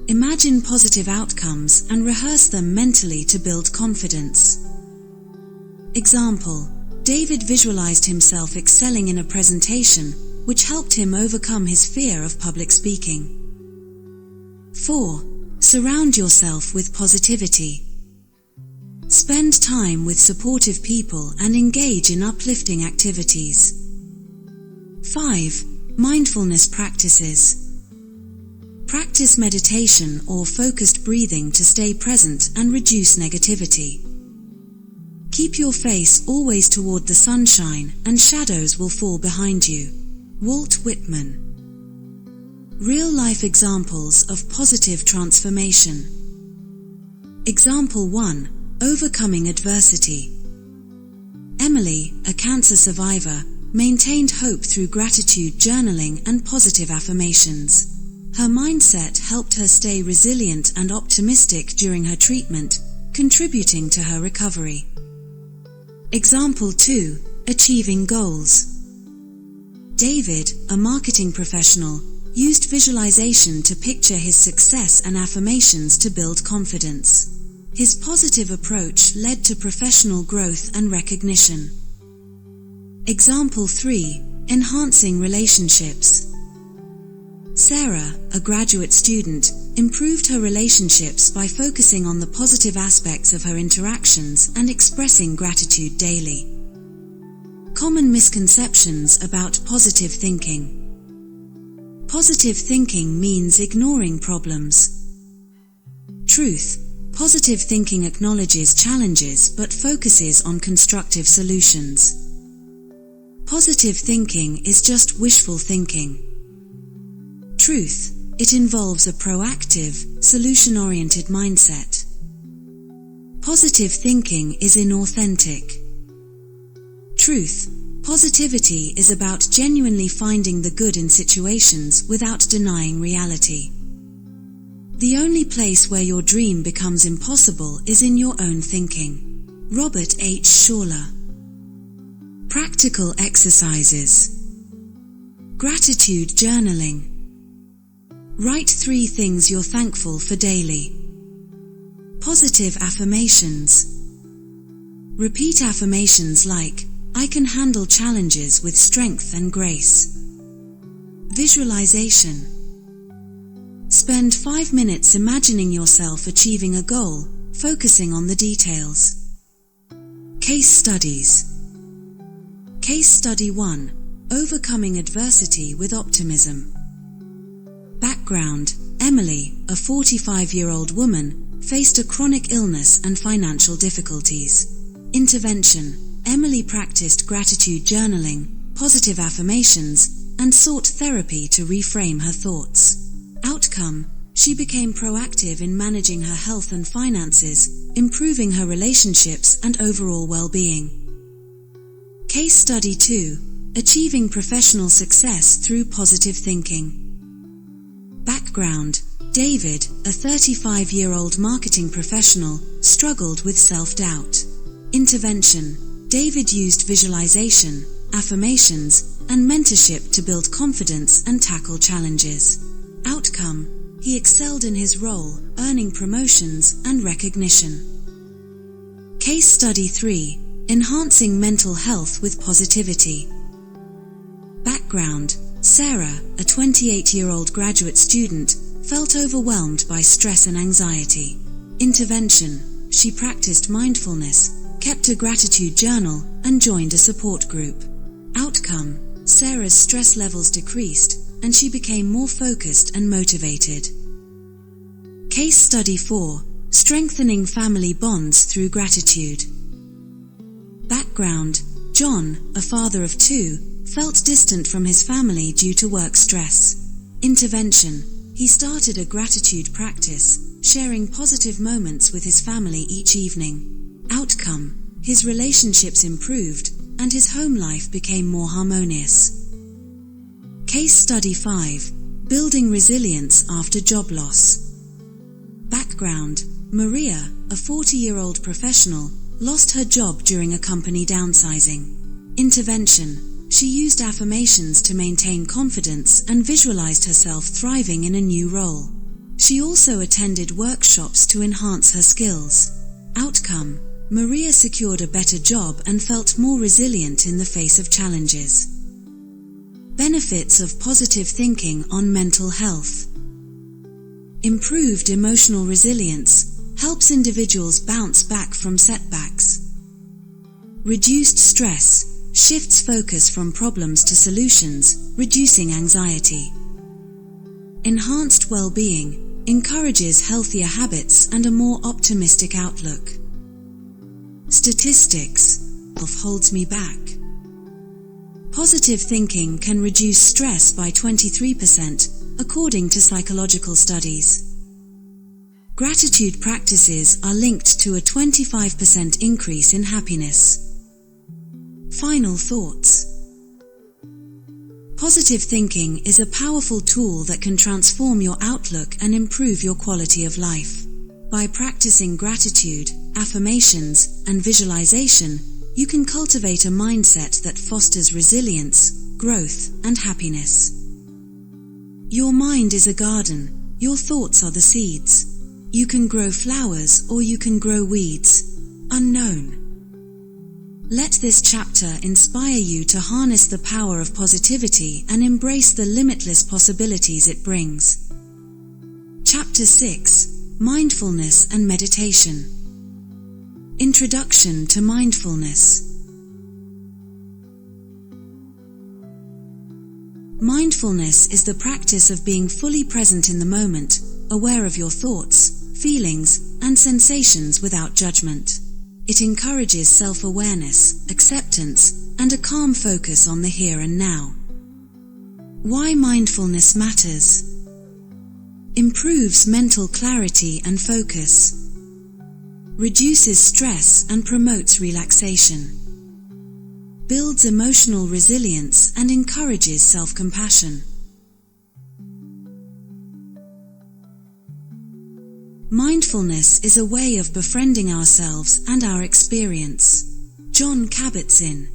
Imagine positive outcomes and rehearse them mentally to build confidence. Example: David visualized himself excelling in a presentation, which helped him overcome his fear of public speaking. 4. Surround yourself with positivity. Spend time with supportive people and engage in uplifting activities. 5. Mindfulness practices. Practice meditation or focused breathing to stay present and reduce negativity. Keep your face always toward the sunshine, and shadows will fall behind you. Walt Whitman. Real-life examples of positive transformation. Example 1. Overcoming adversity. Emily, a cancer survivor, maintained hope through gratitude journaling and positive affirmations. Her mindset helped her stay resilient and optimistic during her treatment, contributing to her recovery. Example 2. Achieving goals. David, a marketing professional, used visualization to picture his success and affirmations to build confidence. His positive approach led to professional growth and recognition. Example 3. Enhancing relationships. Sarah, a graduate student, improved her relationships by focusing on the positive aspects of her interactions and expressing gratitude daily. Common misconceptions about positive thinking. Positive thinking means ignoring problems. Truth. Positive thinking acknowledges challenges but focuses on constructive solutions. Positive thinking is just wishful thinking. Truth. It involves a proactive, solution-oriented mindset. Positive thinking is inauthentic. Truth. Positivity is about genuinely finding the good in situations without denying reality. The only place where your dream becomes impossible is in your own thinking. Robert H. Schuller. Practical exercises. Gratitude journaling. Write 3 things you're thankful for daily. Positive affirmations. Repeat affirmations like, I can handle challenges with strength and grace. Visualization. Spend 5 minutes imagining yourself achieving a goal, focusing on the details. Case studies. Case study 1. Overcoming adversity with optimism. Background: Emily, a 45-year-old woman, faced a chronic illness and financial difficulties. Intervention: Emily practiced gratitude journaling, positive affirmations, and sought therapy to reframe her thoughts. Outcome: she became proactive in managing her health and finances, improving her relationships and overall well-being. Case study 2. Achieving professional success through positive thinking. Background: David, a 35-year-old marketing professional, struggled with self-doubt. Intervention: David used visualization, affirmations, and mentorship to build confidence and tackle challenges. Outcome: he excelled in his role, earning promotions and recognition. Case study 3. Enhancing mental health with positivity. Background: Sarah, a 28-year-old graduate student, felt overwhelmed by stress and anxiety. Intervention: she practiced mindfulness, kept a gratitude journal, and joined a support group. Outcome: Sarah's stress levels decreased, and she became more focused and motivated. Case study 4. Strengthening family bonds through gratitude. Background: John, a father of 2, felt distant from his family due to work stress. Intervention: he started a gratitude practice, sharing positive moments with his family each evening. Outcome: his relationships improved, and his home life became more harmonious. Case study 5. Building resilience after job loss. Background: Maria, a 40-year-old professional, lost her job during a company downsizing. Intervention: she used affirmations to maintain confidence and visualized herself thriving in a new role. She also attended workshops to enhance her skills. Outcome: Maria secured a better job and felt more resilient in the face of challenges. Benefits of positive thinking on mental health. Improved emotional resilience helps individuals bounce back from setbacks. Reduced stress shifts focus from problems to solutions, reducing anxiety. Enhanced well-being encourages healthier habits and a more optimistic outlook. Statistics holds me back. Positive thinking can reduce stress by 23%, according to psychological studies. Gratitude practices are linked to a 25% increase in happiness. Final thoughts. Positive thinking is a powerful tool that can transform your outlook and improve your quality of life. By practicing gratitude, affirmations, and visualization, you can cultivate a mindset that fosters resilience, growth, and happiness. Your mind is a garden, your thoughts are the seeds. You can grow flowers or you can grow weeds. Unknown. Let this chapter inspire you to harness the power of positivity and embrace the limitless possibilities it brings. Chapter 6: Mindfulness and Meditation. Introduction to Mindfulness. Mindfulness is the practice of being fully present in the moment, aware of your thoughts, feelings, and sensations without judgment. It encourages self-awareness, acceptance, and a calm focus on the here and now. Why mindfulness matters. Improves mental clarity and focus. Reduces stress and promotes relaxation. Builds emotional resilience and encourages self-compassion. Mindfulness is a way of befriending ourselves and our experience. Jon Kabat-Zinn.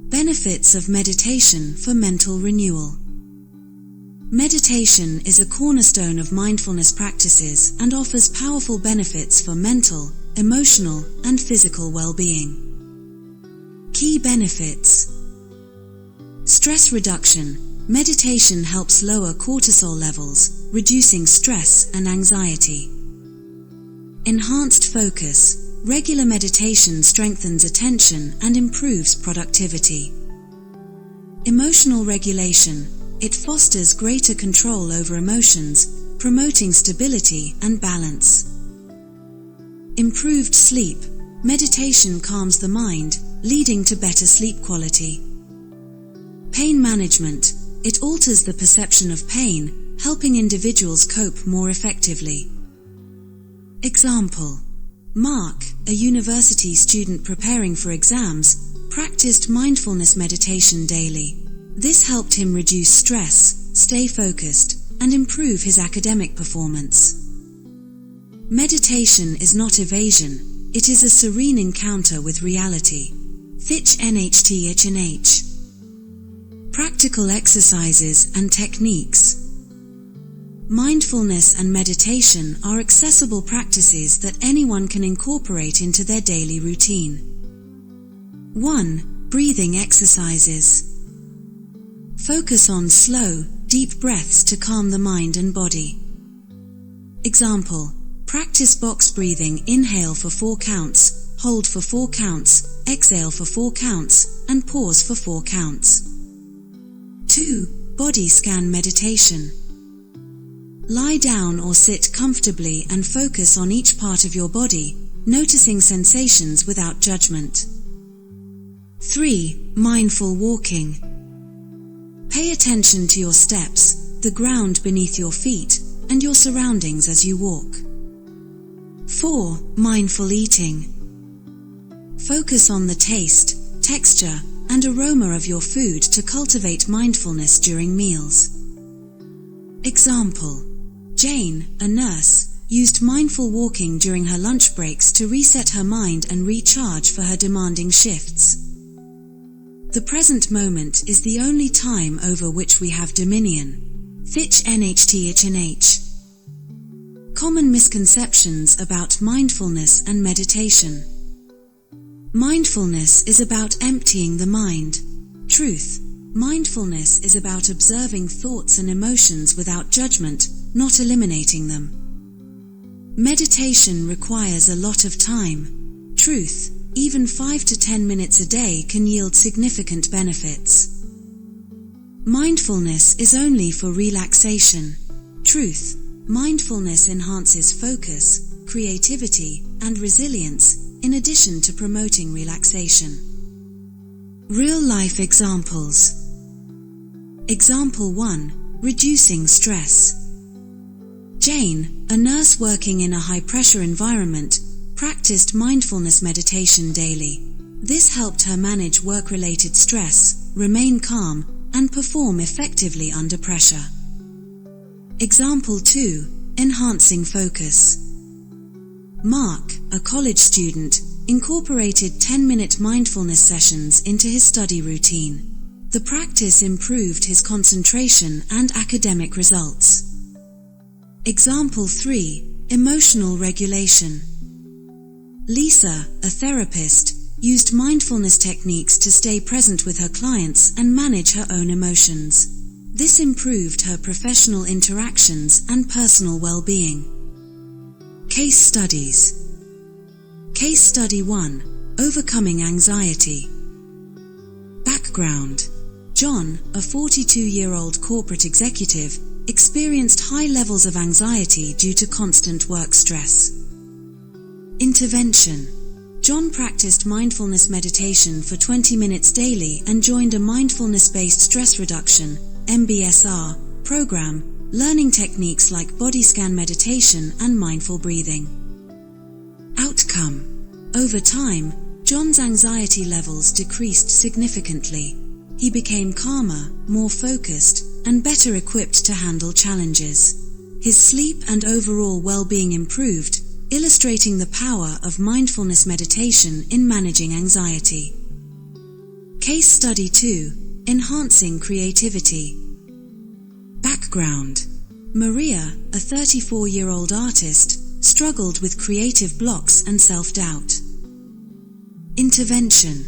Benefits of meditation for mental renewal. Meditation is a cornerstone of mindfulness practices and offers powerful benefits for mental, emotional, and physical well-being. Key benefits. Stress reduction. Meditation helps lower cortisol levels, reducing stress and anxiety. Enhanced focus. Regular meditation strengthens attention and improves productivity. Emotional regulation. It fosters greater control over emotions, promoting stability and balance. Improved sleep. Meditation calms the mind, leading to better sleep quality. Pain management. It alters the perception of pain, helping individuals cope more effectively. Example. Mark, a university student preparing for exams, practiced mindfulness meditation daily. This helped him reduce stress, stay focused, and improve his academic performance. Meditation is not evasion, it is a serene encounter with reality. Thich Nhat Hanh. Practical exercises and techniques. Mindfulness and meditation are accessible practices that anyone can incorporate into their daily routine. 1. Breathing exercises. Focus on slow, deep breaths to calm the mind and body. Example. Practice box breathing. Inhale for 4 counts, hold for 4 counts, exhale for 4 counts, and pause for 4 counts. 2. Body scan meditation. Lie down or sit comfortably and focus on each part of your body, noticing sensations without judgment. 3. Mindful walking. Pay attention to your steps, the ground beneath your feet, and your surroundings as you walk. 4. Mindful eating. Focus on the taste, texture, and aroma of your food to cultivate mindfulness during meals. Example. Jane, a nurse, used mindful walking during her lunch breaks to reset her mind and recharge for her demanding shifts. The present moment is the only time over which we have dominion. Thich Nhat Hanh. Common misconceptions about mindfulness and meditation. Mindfulness is about emptying the mind. Truth. Mindfulness is about observing thoughts and emotions without judgment, not eliminating them. Meditation requires a lot of time. Truth, even 5 to 10 minutes a day can yield significant benefits. Mindfulness is only for relaxation. Truth, mindfulness enhances focus, creativity, and resilience, in addition to promoting relaxation. Real-life examples. Example 1. Reducing stress. Jane, a nurse working in a high-pressure environment, practiced mindfulness meditation daily. This helped her manage work-related stress, remain calm, and perform effectively under pressure. Example 2. Enhancing focus. Mark, a college student, incorporated 10-minute mindfulness sessions into his study routine. The practice improved his concentration and academic results. Example 3. Emotional regulation. Lisa, a therapist, used mindfulness techniques to stay present with her clients and manage her own emotions. This improved her professional interactions and personal well-being. Case studies. Case study 1. Overcoming anxiety. Background. John, a 42-year-old corporate executive, experienced high levels of anxiety due to constant work stress. Intervention. John practiced mindfulness meditation for 20 minutes daily and joined a mindfulness-based stress reduction (MBSR) program, learning techniques like body scan meditation and mindful breathing. Outcome. Over time, John's anxiety levels decreased significantly. He became calmer, more focused, and better equipped to handle challenges. His sleep and overall well-being improved, illustrating the power of mindfulness meditation in managing anxiety. Case study 2. Enhancing creativity. Background. Maria, a 34-year-old artist, struggled with creative blocks and self-doubt. Intervention.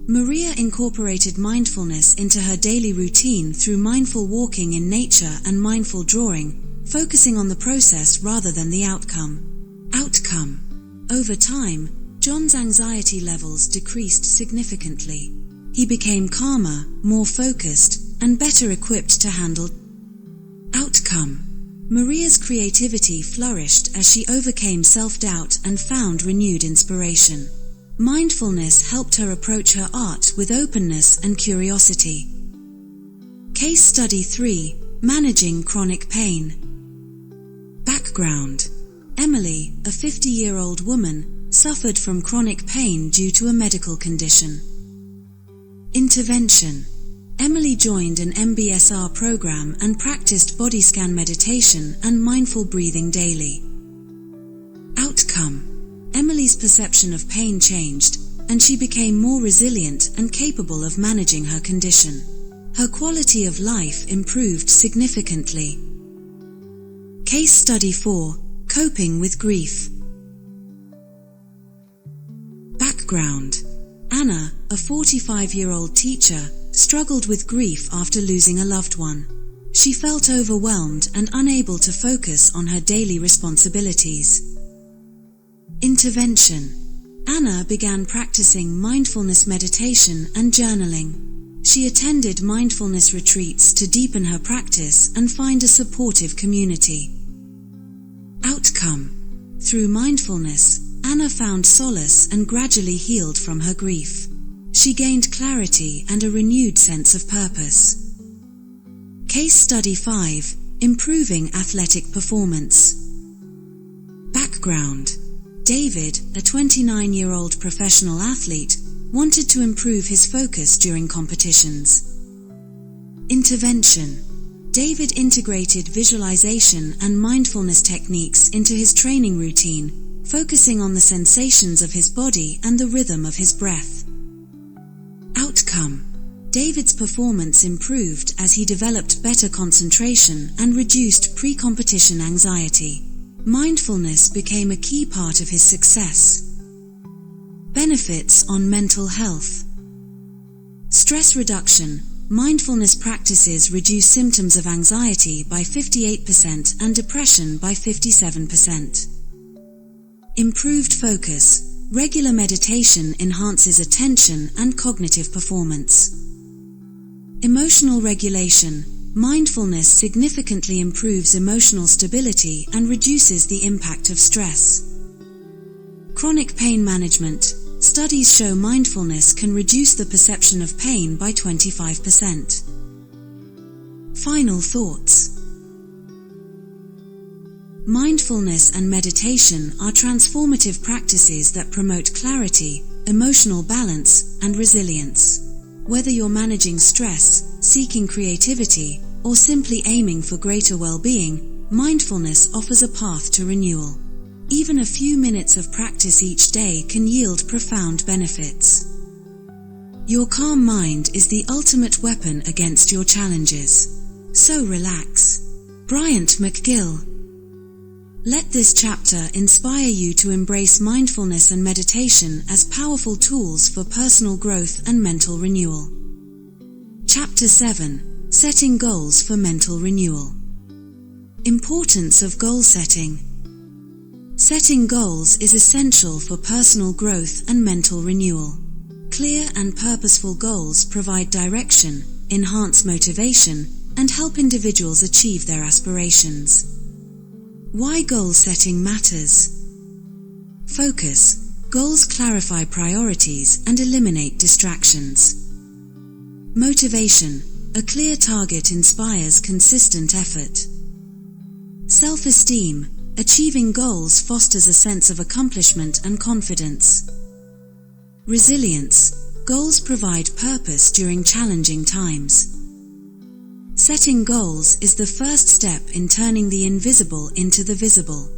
Maria incorporated mindfulness into her daily routine through mindful walking in nature and mindful drawing, focusing on the process rather than the outcome. Outcome. Over time, John's anxiety levels decreased significantly. He became calmer, more focused, and better equipped to handle. Outcome. Maria's creativity flourished as she overcame self-doubt and found renewed inspiration. Mindfulness helped her approach her art with openness and curiosity. Case study 3. Managing chronic pain. Background. Emily, a 50-year-old woman, suffered from chronic pain due to a medical condition. Intervention. Emily joined an MBSR program and practiced body scan meditation and mindful breathing daily. Outcome. Emily's perception of pain changed, and she became more resilient and capable of managing her condition. Her quality of life improved significantly. Case study 4. Coping with grief. Background. Anna, a 45-year-old teacher, struggled with grief after losing a loved one. She felt overwhelmed and unable to focus on her daily responsibilities. Intervention. Anna began practicing mindfulness meditation and journaling. She attended mindfulness retreats to deepen her practice and find a supportive community. Outcome. Through mindfulness, Anna found solace and gradually healed from her grief. She gained clarity and a renewed sense of purpose. Case study 5. Improving athletic performance. Background. David, a 29-year-old professional athlete, wanted to improve his focus during competitions. Intervention. David integrated visualization and mindfulness techniques into his training routine, focusing on the sensations of his body and the rhythm of his breath. Outcome. David's performance improved as he developed better concentration and reduced pre-competition anxiety. Mindfulness became a key part of his success. Benefits on mental health. Stress reduction. Mindfulness practices reduce symptoms of anxiety by 58% and depression by 57%. Improved focus. Regular meditation enhances attention and cognitive performance. Emotional regulation. Mindfulness significantly improves emotional stability and reduces the impact of stress. Chronic pain management. Studies show mindfulness can reduce the perception of pain by 25%. Final thoughts. Mindfulness and meditation are transformative practices that promote clarity, emotional balance, and resilience. Whether you're managing stress, seeking creativity, or simply aiming for greater well-being, mindfulness offers a path to renewal. Even a few minutes of practice each day can yield profound benefits. Your calm mind is the ultimate weapon against your challenges. So relax. Bryant McGill. Let this chapter inspire you to embrace mindfulness and meditation as powerful tools for personal growth and mental renewal. Chapter 7. Setting Goals for Mental Renewal. Importance of goal setting. Setting goals is essential for personal growth and mental renewal. Clear and purposeful goals provide direction, enhance motivation, and help individuals achieve their aspirations. Why goal setting matters. Focus. Goals clarify priorities and eliminate distractions. Motivation. A clear target inspires consistent effort. Self-esteem. Achieving goals fosters a sense of accomplishment and confidence. Resilience. Goals provide purpose during challenging times. Setting goals is the first step in turning the invisible into the visible.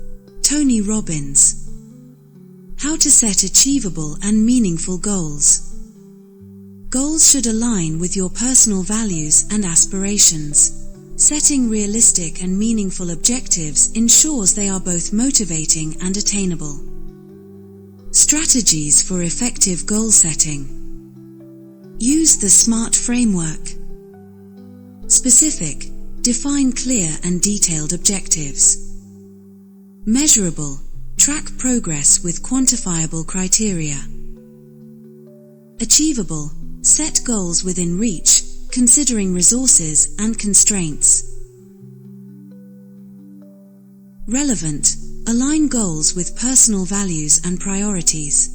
Tony Robbins. How to set achievable and meaningful goals. Goals should align with your personal values and aspirations. Setting realistic and meaningful objectives ensures they are both motivating and attainable. Strategies for effective goal setting. Use the SMART framework. Specific. Define clear and detailed objectives. Measurable. Track progress with quantifiable criteria. Achievable. Set goals within reach, considering resources and constraints. Relevant. Align goals with personal values and priorities.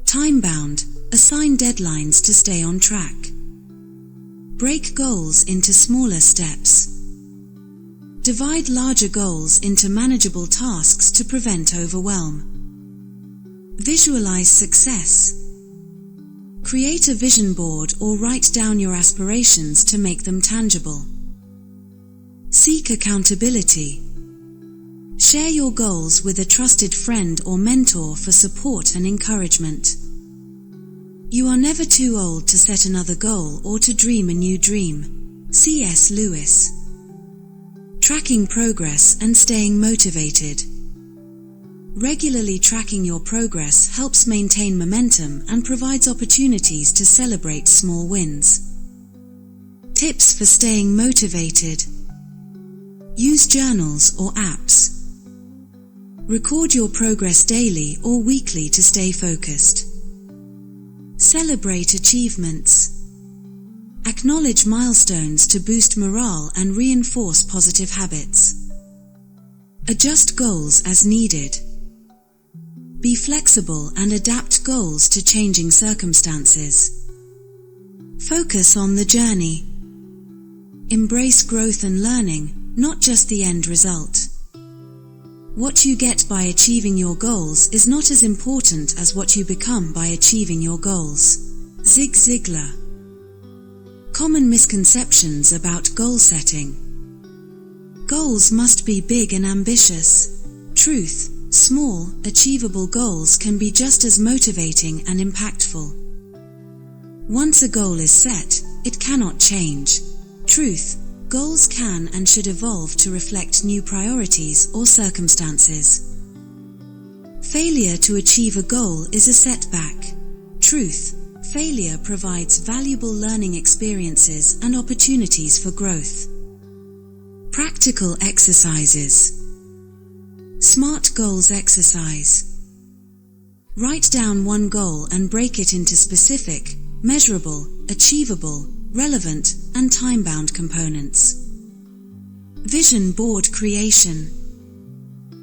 Time-bound. Assign deadlines to stay on track. Break goals into smaller steps. Divide larger goals into manageable tasks to prevent overwhelm. Visualize success. Create a vision board or write down your aspirations to make them tangible. Seek accountability. Share your goals with a trusted friend or mentor for support and encouragement. You are never too old to set another goal or to dream a new dream. C.S. Lewis. Tracking progress and staying motivated. Regularly tracking your progress helps maintain momentum and provides opportunities to celebrate small wins. Tips for staying motivated. Use journals or apps. Record your progress daily or weekly to stay focused. Celebrate achievements. Acknowledge milestones to boost morale and reinforce positive habits. Adjust goals as needed. Be flexible and adapt goals to changing circumstances. Focus on the journey. Embrace growth and learning, not just the end result. What you get by achieving your goals is not as important as what you become by achieving your goals. Zig Ziglar. Common misconceptions about goal setting. Goals must be big and ambitious. Truth. Small, achievable goals can be just as motivating and impactful. Once a goal is set, it cannot change. Truth. Goals can and should evolve to reflect new priorities or circumstances. Failure to achieve a goal is a setback. Truth. Failure provides valuable learning experiences and opportunities for growth. Practical exercises. SMART Goals Exercise. Write down one goal and break it into specific, measurable, achievable, relevant, and time-bound components. Vision board creation.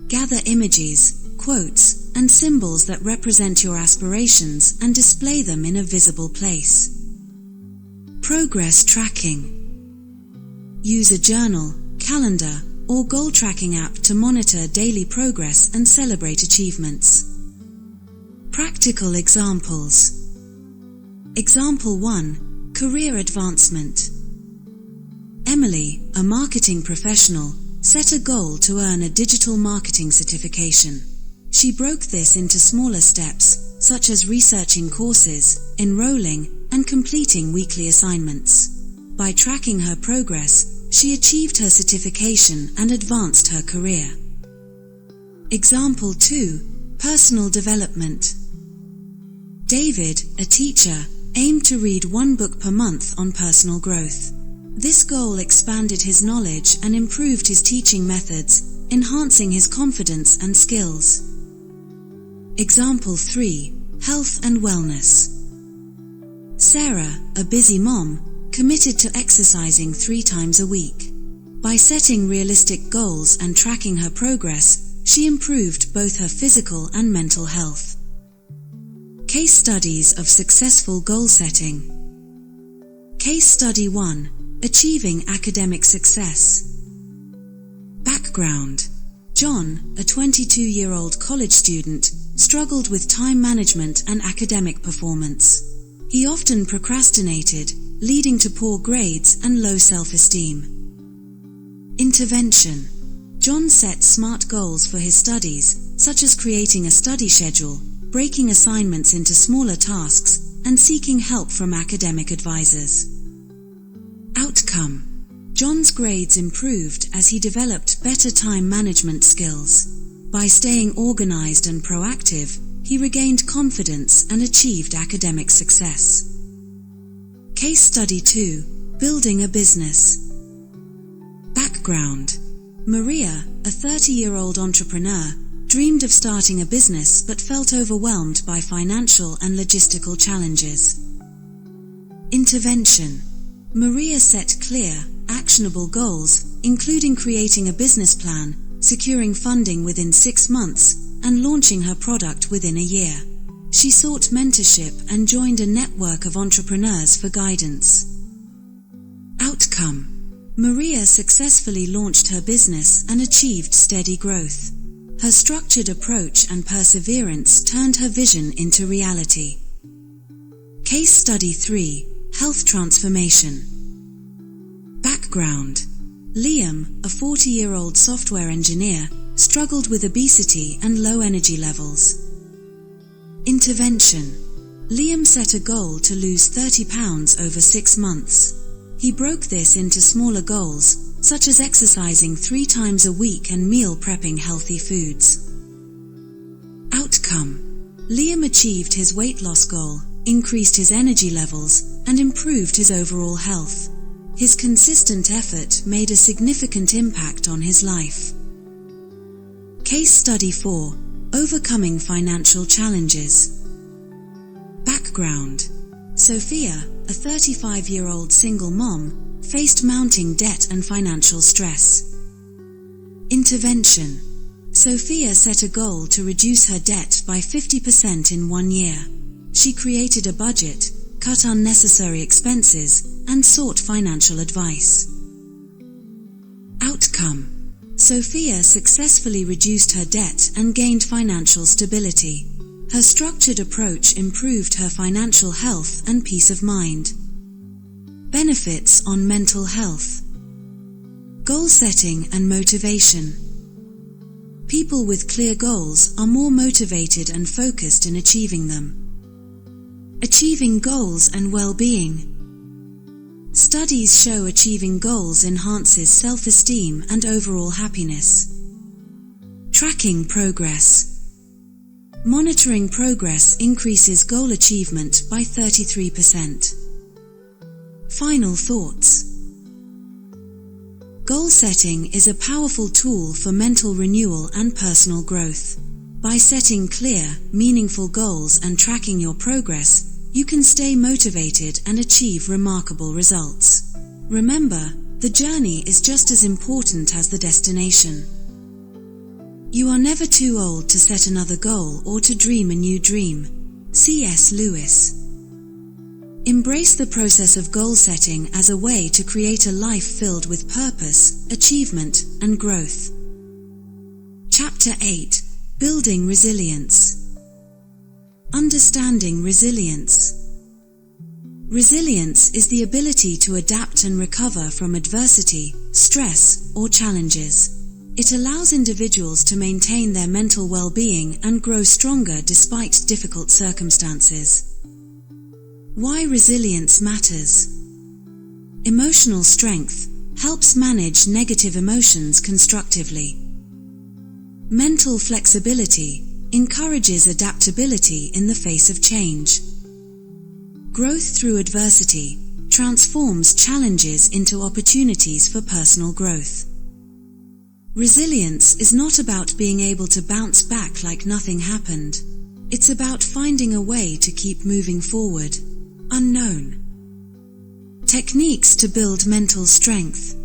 Gather images, quotes, and symbols that represent your aspirations and display them in a visible place. Progress tracking. Use a journal, calendar, or goal tracking app to monitor daily progress and celebrate achievements. Practical examples. Example 1. Career advancement. Emily, a marketing professional, set a goal to earn a digital marketing certification. She broke this into smaller steps, such as researching courses, enrolling, and completing weekly assignments. By tracking her progress, she achieved her certification and advanced her career. Example 2. Personal development. David, a teacher, aimed to read one book per month on personal growth. This goal expanded his knowledge and improved his teaching methods, enhancing his confidence and skills. Example 3. Health and wellness. Sarah, a busy mom, committed to exercising 3 times a week. By setting realistic goals and tracking her progress, she improved both her physical and mental health. Case studies of successful goal setting. Case study 1. Achieving academic success. Background. John, a 22-year-old college student, struggled with time management and academic performance. He often procrastinated, leading to poor grades and low self-esteem. Intervention. John set SMART goals for his studies, such as creating a study schedule, breaking assignments into smaller tasks, and seeking help from academic advisors. Outcome. John's grades improved as he developed better time management skills. By staying organized and proactive, he regained confidence and achieved academic success. Case study 2. Building a business. Background. Maria, a 30-year-old entrepreneur, dreamed of starting a business but felt overwhelmed by financial and logistical challenges. Intervention. Maria set clear, actionable goals, including creating a business plan, securing funding within 6 months, and launching her product within a year. She sought mentorship and joined a network of entrepreneurs for guidance. Outcome. Maria successfully launched her business and achieved steady growth. Her structured approach and perseverance turned her vision into reality. Case study 3. Health transformation. Background. Liam, a 40-year-old software engineer, struggled with obesity and low energy levels. Intervention. Liam set a goal to lose 30 pounds over 6 months. He broke this into smaller goals, such as exercising 3 times a week and meal prepping healthy foods. Outcome. Liam achieved his weight loss goal, increased his energy levels, and improved his overall health. His consistent effort made a significant impact on his life. Case study 4. Overcoming financial challenges. Background. Sophia, a 35-year-old single mom, faced mounting debt and financial stress. Intervention. Sophia set a goal to reduce her debt by 50% in 1 year. She created a budget, cut unnecessary expenses, and sought financial advice. Outcome. Sophia successfully reduced her debt and gained financial stability. Her structured approach improved her financial health and peace of mind. Benefits on mental health. Goal setting and motivation. People with clear goals are more motivated and focused in achieving them. Achieving goals and well-being. Studies show achieving goals enhances self-esteem and overall happiness. Tracking progress. Monitoring progress increases goal achievement by 33%. Final thoughts. Goal setting is a powerful tool for mental renewal and personal growth. By setting clear, meaningful goals and tracking your progress, you can stay motivated and achieve remarkable results. Remember, the journey is just as important as the destination. You are never too old to set another goal or to dream a new dream. C.S. Lewis. Embrace the process of goal setting as a way to create a life filled with purpose, achievement, and growth. Chapter 8: Building Resilience. Understanding resilience. Resilience is the ability to adapt and recover from adversity, stress, or challenges. It allows individuals to maintain their mental well-being and grow stronger despite difficult circumstances. Why resilience matters. Emotional strength helps manage negative emotions constructively. Mental flexibility encourages adaptability in the face of change. Growth through adversity transforms challenges into opportunities for personal growth. Resilience is not about being able to bounce back like nothing happened. It's about finding a way to keep moving forward. Unknown. Techniques to build mental strength.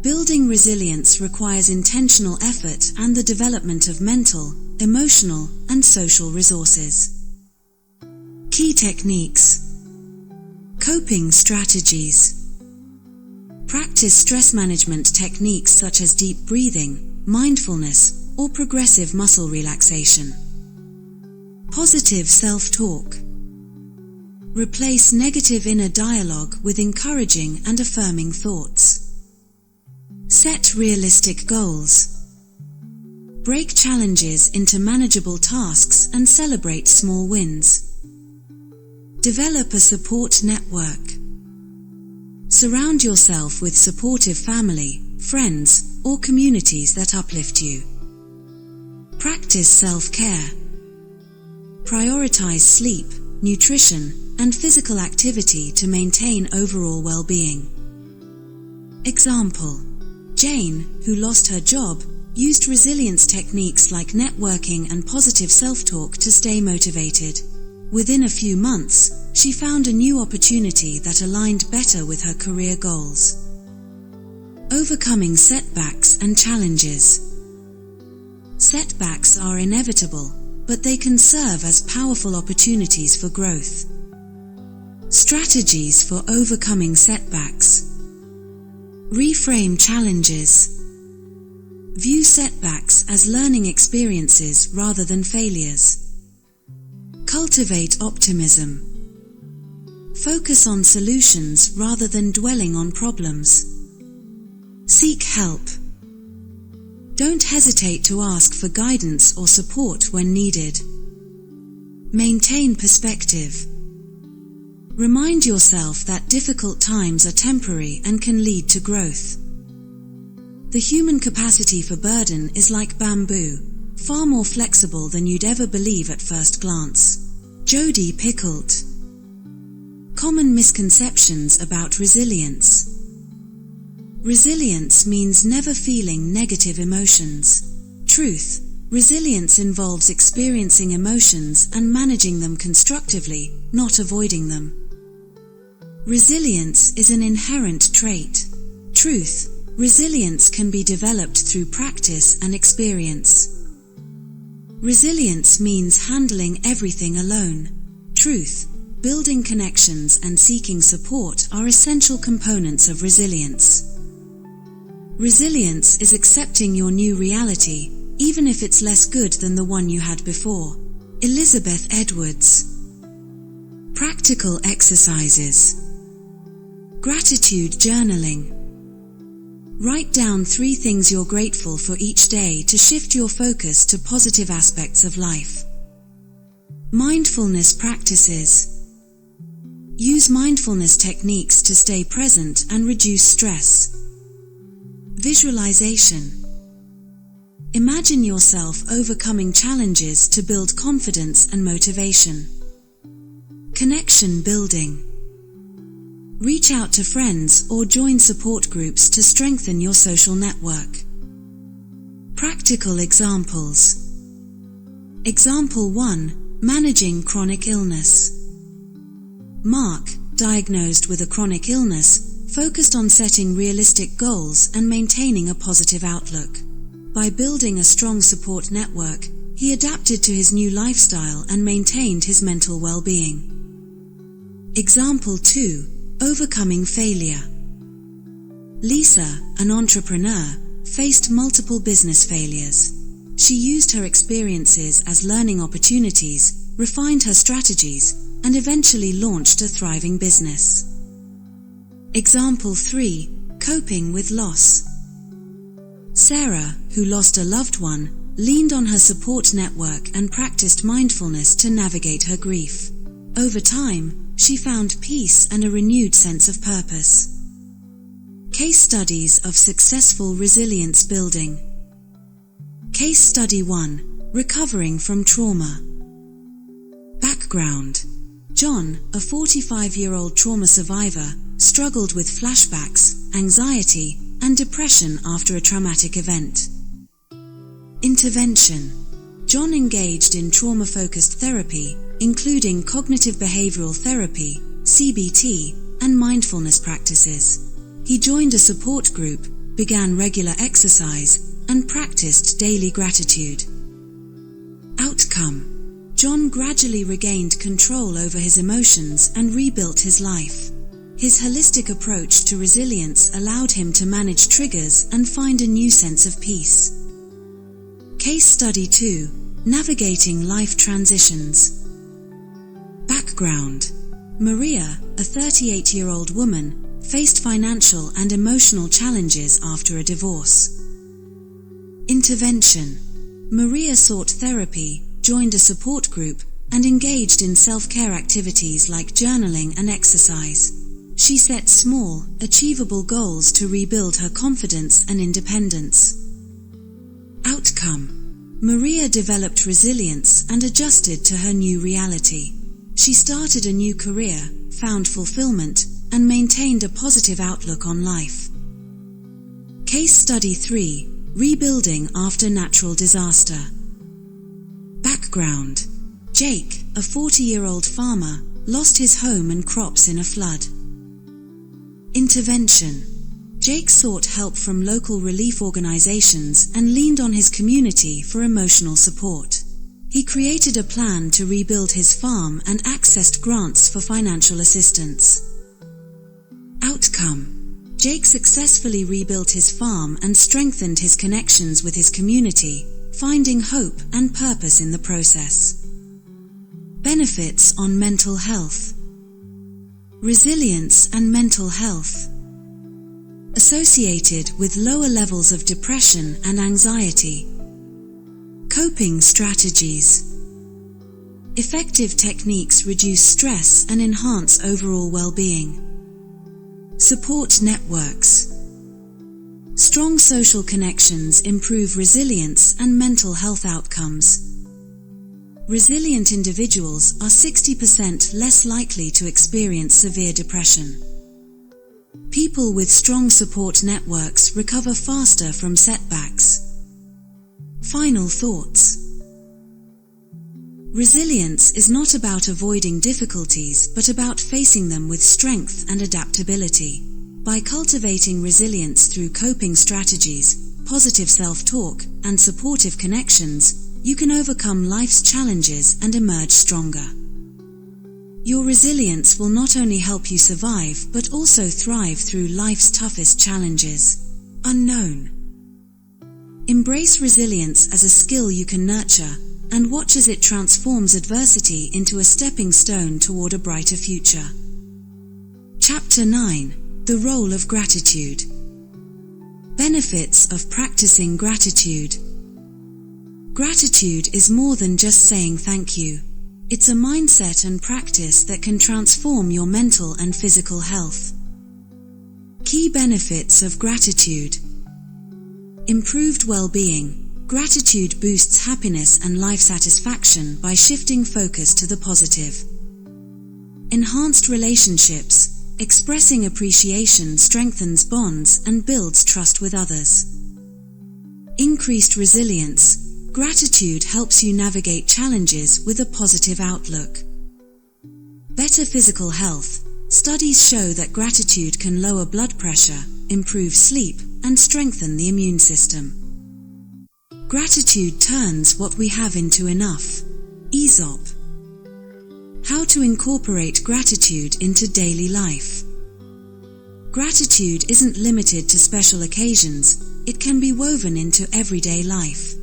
Building resilience requires intentional effort and the development of mental, emotional, and social resources. Key techniques. Coping strategies. Practice stress management techniques such as deep breathing, mindfulness, or progressive muscle relaxation. Positive self-talk. Replace negative inner dialogue with encouraging and affirming thoughts. Set realistic goals. Break challenges into manageable tasks and celebrate small wins. Develop a support network. Surround yourself with supportive family, friends, or communities that uplift you. Practice self-care. Prioritize sleep, nutrition, and physical activity to maintain overall well-being. Example: Jane, who lost her job, used resilience techniques like networking and positive self-talk to stay motivated. Within a few months, she found a new opportunity that aligned better with her career goals. Overcoming setbacks and challenges. Setbacks are inevitable, but they can serve as powerful opportunities for growth. Strategies for overcoming setbacks. Reframe challenges. View setbacks as learning experiences rather than failures. Cultivate optimism. Focus on solutions rather than dwelling on problems. Seek help. Don't hesitate to ask for guidance or support when needed. Maintain perspective. Remind yourself that difficult times are temporary and can lead to growth. The human capacity for burden is like bamboo, far more flexible than you'd ever believe at first glance. Jodi Picoult. Common misconceptions about resilience. Resilience means never feeling negative emotions. Truth: resilience involves experiencing emotions and managing them constructively, not avoiding them. Resilience is an inherent trait. Truth: resilience can be developed through practice and experience. Resilience means handling everything alone. Truth: building connections and seeking support are essential components of resilience. Resilience is accepting your new reality, even if it's less good than the one you had before. Elizabeth Edwards. Practical exercises. Gratitude journaling. Write down 3 things you're grateful for each day to shift your focus to positive aspects of life. Mindfulness practices. Use mindfulness techniques to stay present and reduce stress. Visualization. Imagine yourself overcoming challenges to build confidence and motivation. Connection building. Reach out to friends or join support groups to strengthen your social network. Practical examples. Example 1. Managing chronic illness. Mark, diagnosed with a chronic illness, focused on setting realistic goals and maintaining a positive outlook. By building a strong support network, he adapted to his new lifestyle and maintained his mental well-being. Example 2. Overcoming failure. Lisa, an entrepreneur, faced multiple business failures. She used her experiences as learning opportunities, refined her strategies, and eventually launched a thriving business. Example 3. Coping with loss. Sarah, who lost a loved one, leaned on her support network and practiced mindfulness to navigate her grief. Over time, she found peace and a renewed sense of purpose. Case studies of successful resilience building. Case study 1. Recovering from trauma. Background. John, a 45-year-old trauma survivor, struggled with flashbacks, anxiety, and depression after a traumatic event. Intervention. John engaged in trauma-focused therapy, including cognitive behavioral therapy, CBT, and mindfulness practices. He joined a support group, began regular exercise, and practiced daily gratitude. Outcome. John gradually regained control over his emotions and rebuilt his life. His holistic approach to resilience allowed him to manage triggers and find a new sense of peace. Case study 2. Navigating life transitions. Background. Maria, a 38-year-old woman, faced financial and emotional challenges after a divorce. Intervention. Maria sought therapy, joined a support group, and engaged in self-care activities like journaling and exercise. She set small, achievable goals to rebuild her confidence and independence. Outcome. Maria developed resilience and adjusted to her new reality. She started a new career, found fulfillment, and maintained a positive outlook on life. Case study 3. Rebuilding after natural disaster. Background. Jake, a 40-year-old farmer, lost his home and crops in a flood. Intervention. Jake sought help from local relief organizations and leaned on his community for emotional support. He created a plan to rebuild his farm and accessed grants for financial assistance. Outcome. Jake successfully rebuilt his farm and strengthened his connections with his community, finding hope and purpose in the process. Benefits on mental health. Resilience and mental health. Associated with lower levels of depression and anxiety. Coping strategies. Effective techniques reduce stress and enhance overall well-being. Support networks. Strong social connections improve resilience and mental health outcomes. Resilient individuals are 60% less likely to experience severe depression. People with strong support networks recover faster from setbacks. Final thoughts. Resilience is not about avoiding difficulties but about facing them with strength and adaptability. By cultivating resilience through coping strategies, positive self-talk, and supportive connections, you can overcome life's challenges and emerge stronger. Your resilience will not only help you survive but also thrive through life's toughest challenges. Unknown. Embrace resilience as a skill you can nurture, and watch as it transforms adversity into a stepping stone toward a brighter future. Chapter 9. The Role of Gratitude. Benefits of practicing gratitude. Gratitude is more than just saying thank you. It's a mindset and practice that can transform your mental and physical health. Key benefits of gratitude. Improved well-being. Gratitude boosts happiness and life satisfaction by shifting focus to the positive. Enhanced relationships. Expressing appreciation strengthens bonds and builds trust with others. Increased resilience. Gratitude helps you navigate challenges with a positive outlook. Better physical health. Studies show that gratitude can lower blood pressure, improve sleep, and strengthen the immune system. Gratitude turns what we have into enough. Aesop. How to incorporate gratitude into daily life. Gratitude isn't limited to special occasions, it can be woven into everyday life.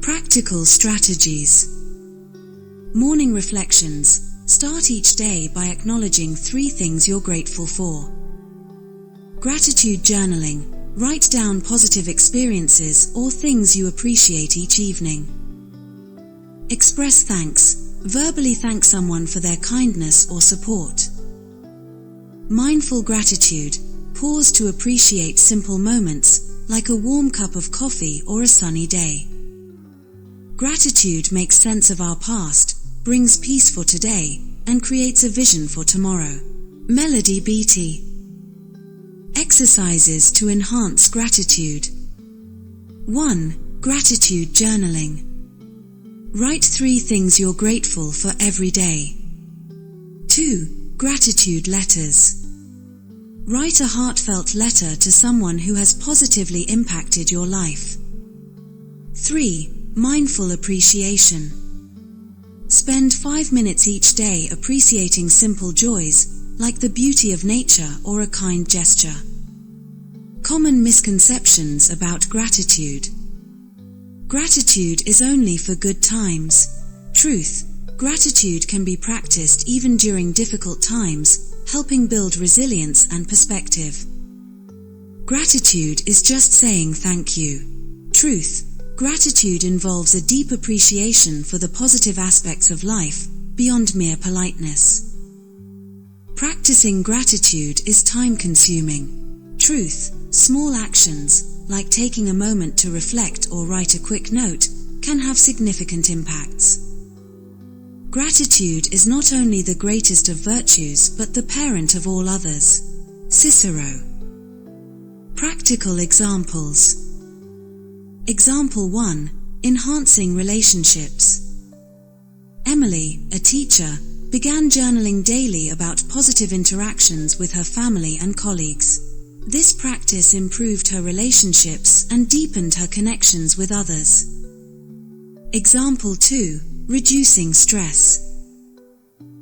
Practical strategies. Morning reflections. Start each day by acknowledging 3 things you're grateful for. Gratitude journaling. Write down positive experiences or things you appreciate each evening. Express thanks. Verbally thank someone for their kindness or support. Mindful gratitude. Pause to appreciate simple moments, like a warm cup of coffee or a sunny day. Gratitude makes sense of our past, brings peace for today, and creates a vision for tomorrow. Melody Beatty. Exercises to enhance gratitude. 1. Gratitude journaling. Write 3 things you're grateful for every day. 2. Gratitude letters. Write a heartfelt letter to someone who has positively impacted your life. 3. Mindful appreciation. Spend 5 minutes each day appreciating simple joys, like the beauty of nature or a kind gesture. Common misconceptions about gratitude. Gratitude is only for good times. Truth. Gratitude can be practiced even during difficult times, helping build resilience and perspective. Gratitude is just saying thank you. Truth. Gratitude involves a deep appreciation for the positive aspects of life, beyond mere politeness. Practicing gratitude is time-consuming. Truth. Small actions, like taking a moment to reflect or write a quick note, can have significant impacts. Gratitude is not only the greatest of virtues but the parent of all others. Cicero. Practical examples. Example 1. Enhancing relationships. Emily, a teacher, began journaling daily about positive interactions with her family and colleagues. This practice improved her relationships and deepened her connections with others. Example 2. Reducing stress.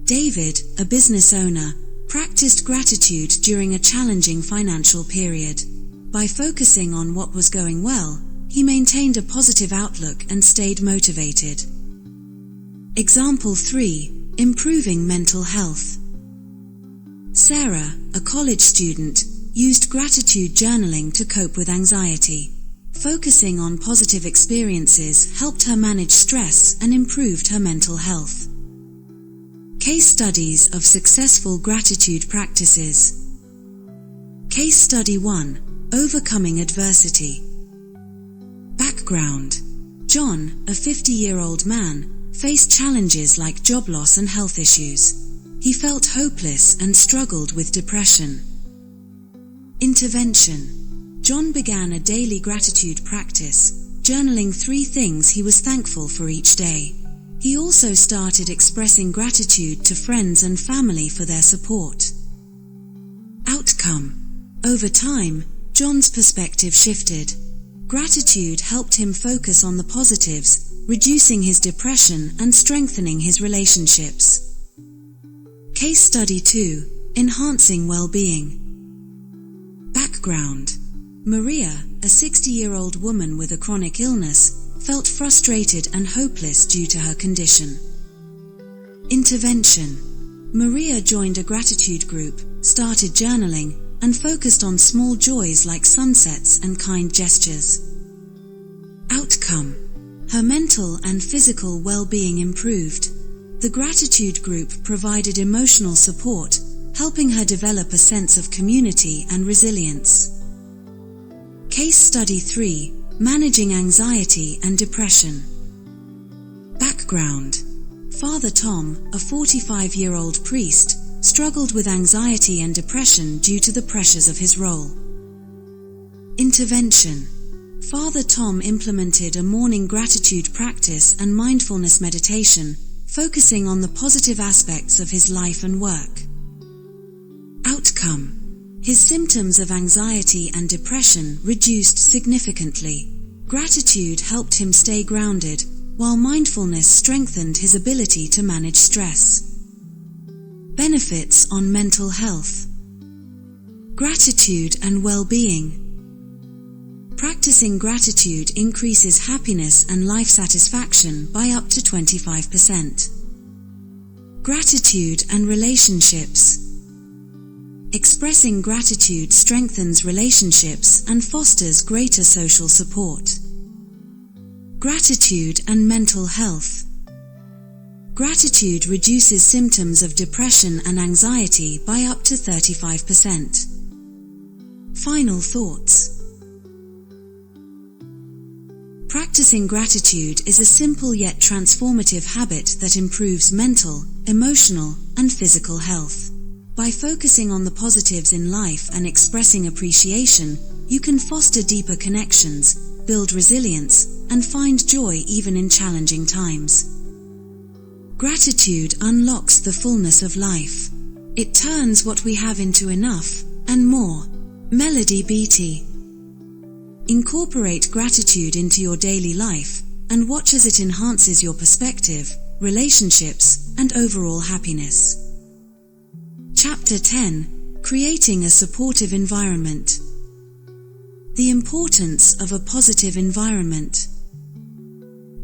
David, a business owner, practiced gratitude during a challenging financial period. By focusing on what was going well, he maintained a positive outlook and stayed motivated. Example 3. Improving mental health. Sarah, a college student, used gratitude journaling to cope with anxiety. Focusing on positive experiences helped her manage stress and improved her mental health. Case studies of successful gratitude practices. Case study 1. Overcoming adversity. Background. John, a 50-year-old man, faced challenges like job loss and health issues. He felt hopeless and struggled with depression. Intervention. John began a daily gratitude practice, journaling 3 things he was thankful for each day. He also started expressing gratitude to friends and family for their support. Outcome. Over time, John's perspective shifted. Gratitude helped him focus on the positives, reducing his depression and strengthening his relationships. Case study 2. Enhancing well-being. Background. Maria, a 60-year-old woman with a chronic illness, felt frustrated and hopeless due to her condition. Intervention. Maria joined a gratitude group, started journaling, and focused on small joys like sunsets and kind gestures. Outcome. Her mental and physical well-being improved. The gratitude group provided emotional support, helping her develop a sense of community and resilience. Case study 3. Managing anxiety and depression. Background. Father Tom, a 45-year-old priest, struggled with anxiety and depression due to the pressures of his role. Intervention. Father Tom implemented a morning gratitude practice and mindfulness meditation, focusing on the positive aspects of his life and work. Outcome: his symptoms of anxiety and depression reduced significantly. Gratitude helped him stay grounded, while mindfulness strengthened his ability to manage stress. Benefits on mental health. Gratitude and well-being. Practicing gratitude increases happiness and life satisfaction by up to 25%. Gratitude and relationships. Expressing gratitude strengthens relationships and fosters greater social support. Gratitude and mental health. Gratitude reduces symptoms of depression and anxiety by up to 35%. Final thoughts. Practicing gratitude is a simple yet transformative habit that improves mental, emotional, and physical health. By focusing on the positives in life and expressing appreciation, you can foster deeper connections, build resilience, and find joy even in challenging times. Gratitude unlocks the fullness of life. It turns what we have into enough, and more. Melody Beatty. Incorporate gratitude into your daily life, and watch as it enhances your perspective, relationships, and overall happiness. Chapter 10: Creating a supportive environment. The importance of a positive environment.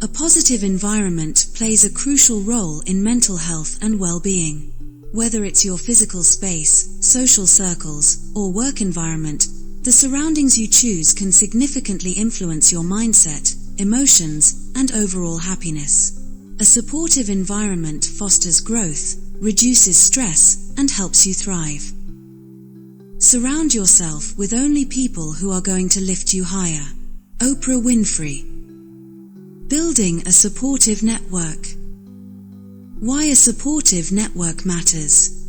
A positive environment plays a crucial role in mental health and well-being. Whether it's your physical space, social circles, or work environment, the surroundings you choose can significantly influence your mindset, emotions, and overall happiness. A supportive environment fosters growth, reduces stress, and helps you thrive. Surround yourself with only people who are going to lift you higher. Oprah Winfrey. Building a supportive network. Why a supportive network matters.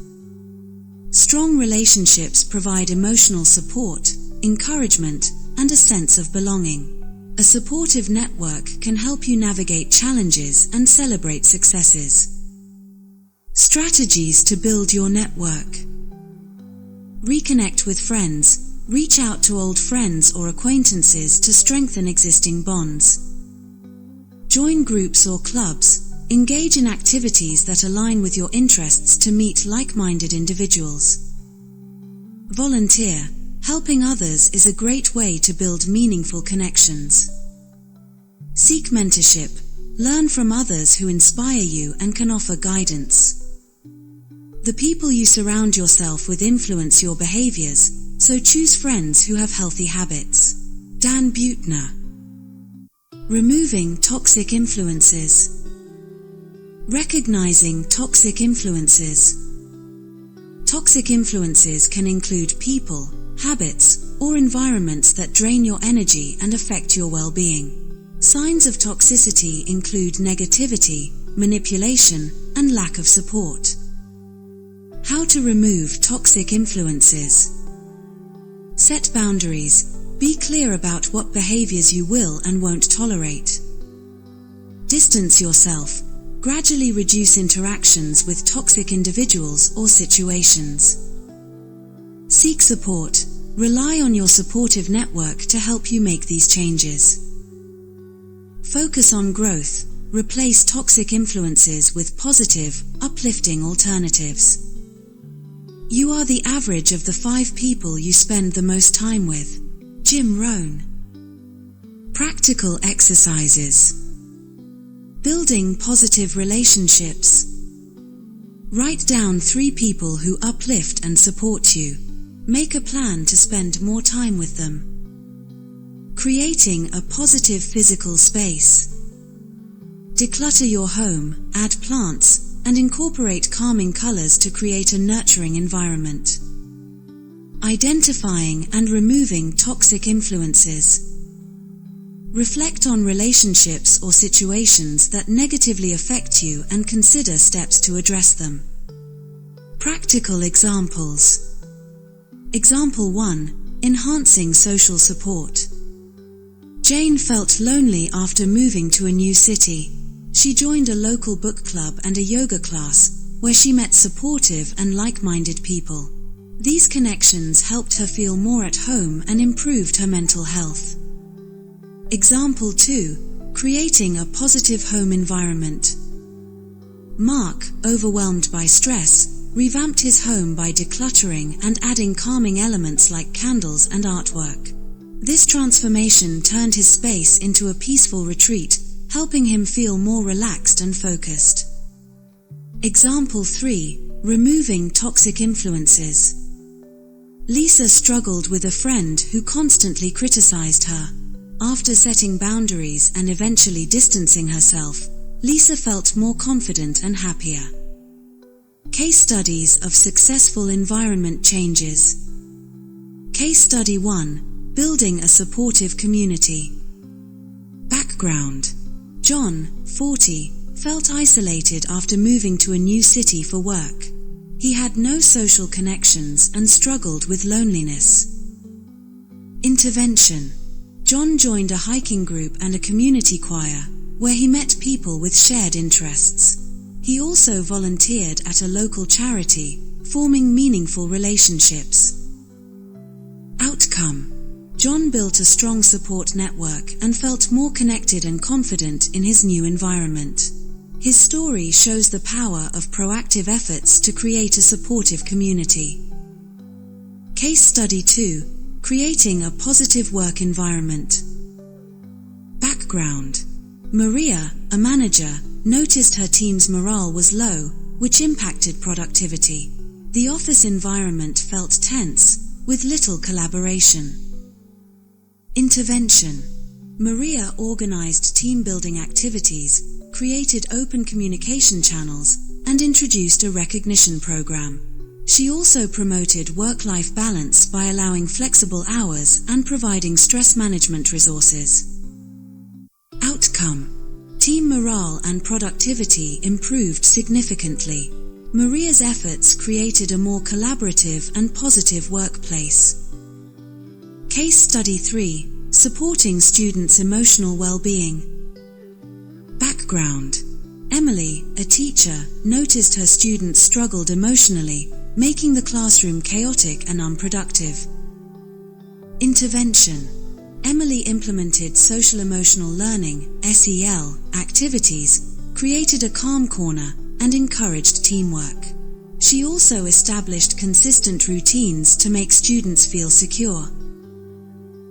Strong relationships provide emotional support, encouragement, and a sense of belonging. A supportive network can help you navigate challenges and celebrate successes. Strategies to build your network. Reconnect with friends. Reach out to old friends or acquaintances to strengthen existing bonds. Join groups or clubs. Engage in activities that align with your interests to meet like-minded individuals. Volunteer. Helping others is a great way to build meaningful connections. Seek mentorship. Learn from others who inspire you and can offer guidance. The people you surround yourself with influence your behaviors, so choose friends who have healthy habits. Dan Buettner. Removing toxic influences. Recognizing toxic influences. Toxic influences can include people, habits, or environments that drain your energy and affect your well-being. Signs of toxicity include negativity, manipulation, and lack of support. How to remove toxic influences. Set boundaries. Be clear about what behaviors you will and won't tolerate. Distance yourself. Gradually reduce interactions with toxic individuals or situations. Seek support. Rely on your supportive network to help you make these changes. Focus on growth. Replace toxic influences with positive, uplifting alternatives. You are the average of the 5 people you spend the most time with. Jim Rohn. Practical exercises. Building positive relationships. Write down 3 people who uplift and support you. Make a plan to spend more time with them. Creating a positive physical space. Declutter your home, add plants, and incorporate calming colors to create a nurturing environment. Identifying and removing toxic influences. Reflect on relationships or situations that negatively affect you and consider steps to address them. Practical examples. Example 1. Enhancing social support. Jane felt lonely after moving to a new city. She joined a local book club and a yoga class, where she met supportive and like-minded people. These connections helped her feel more at home and improved her mental health. Example 2. Creating a positive home environment. Mark, overwhelmed by stress, revamped his home by decluttering and adding calming elements like candles and artwork. This transformation turned his space into a peaceful retreat, helping him feel more relaxed and focused. Example 3. Removing toxic influences. Lisa struggled with a friend who constantly criticized her. After setting boundaries and eventually distancing herself, Lisa felt more confident and happier. Case studies of successful environment changes. Case study 1. Building a supportive community. Background. John, 40, felt isolated after moving to a new city for work. He had no social connections and struggled with loneliness. Intervention. John joined a hiking group and a community choir, where he met people with shared interests. He also volunteered at a local charity, forming meaningful relationships. Outcome. John built a strong support network and felt more connected and confident in his new environment. His story shows the power of proactive efforts to create a supportive community. Case study 2. Creating a positive work environment. Background. Maria, a manager, noticed her team's morale was low, which impacted productivity. The office environment felt tense, with little collaboration. Intervention. Maria organized team-building activities, created open communication channels, and introduced a recognition program. She also promoted work-life balance by allowing flexible hours and providing stress management resources. Outcome. Team morale and productivity improved significantly. Maria's efforts created a more collaborative and positive workplace. Case study 3. Supporting students' emotional well-being. Background. Emily, a teacher, noticed her students struggled emotionally, making the classroom chaotic and unproductive. Intervention. Emily implemented social-emotional learning (SEL) activities, created a calm corner, and encouraged teamwork. She also established consistent routines to make students feel secure.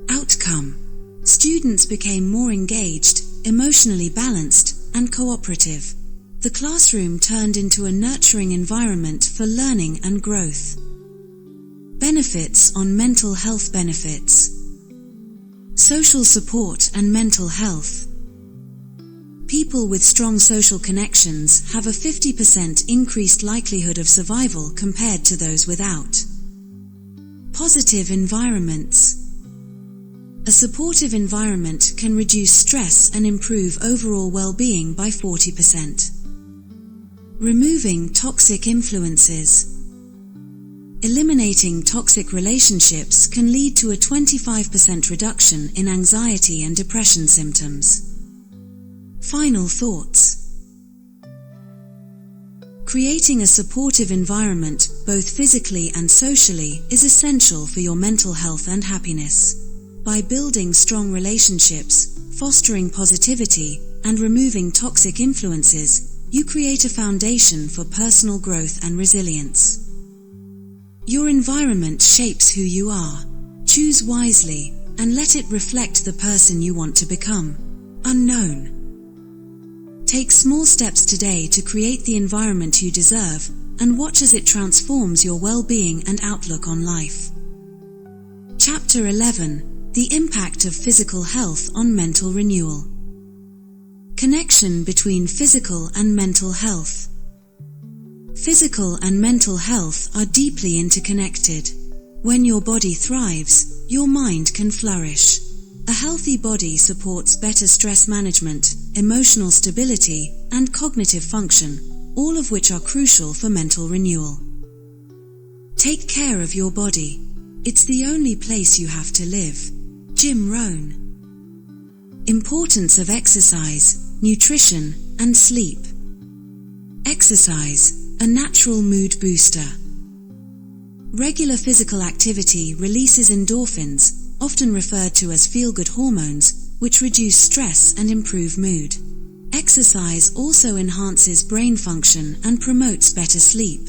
Outcome. Students became more engaged, emotionally balanced, and cooperative. The classroom turned into a nurturing environment for learning and growth. Benefits on mental health. Benefits. Social support and mental health. People with strong social connections have a 50% increased likelihood of survival compared to those without. Positive environments. A supportive environment can reduce stress and improve overall well-being by 40%. Removing toxic influences. Eliminating toxic relationships can lead to a 25% reduction in anxiety and depression symptoms. Final thoughts. Creating a supportive environment, both physically and socially, is essential for your mental health and happiness. By building strong relationships, fostering positivity, and removing toxic influences, you create a foundation for personal growth and resilience. Your environment shapes who you are. Choose wisely, and let it reflect the person you want to become. Unknown. Take small steps today to create the environment you deserve, and watch as it transforms your well-being and outlook on life. Chapter 11. The impact of physical health on mental renewal. Connection between physical and mental health. Physical and mental health are deeply interconnected. When your body thrives, your mind can flourish. A healthy body supports better stress management, emotional stability, and cognitive function, all of which are crucial for mental renewal. Take care of your body. It's the only place you have to live. Jim Rohn. Importance of exercise, nutrition, and sleep. Exercise, a natural mood booster. Regular physical activity releases endorphins, often referred to as feel-good hormones, which reduce stress and improve mood. Exercise also enhances brain function and promotes better sleep.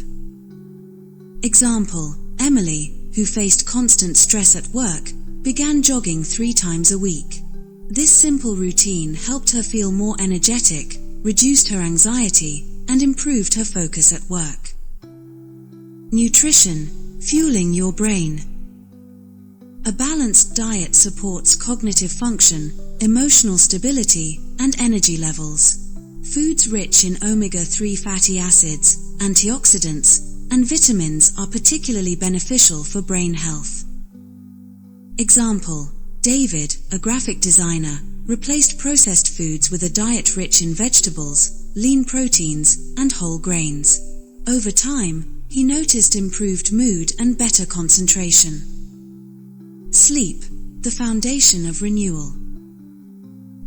Example: Emily, who faced constant stress at work, began jogging 3 times a week. This simple routine helped her feel more energetic, reduced her anxiety, and improved her focus at work. Nutrition, fueling your brain. A balanced diet supports cognitive function, emotional stability, and energy levels. Foods rich in omega-3 fatty acids, antioxidants, and vitamins are particularly beneficial for brain health. Example: David, a graphic designer, replaced processed foods with a diet rich in vegetables, lean proteins, and whole grains. Over time, he noticed improved mood and better concentration. Sleep, the foundation of renewal.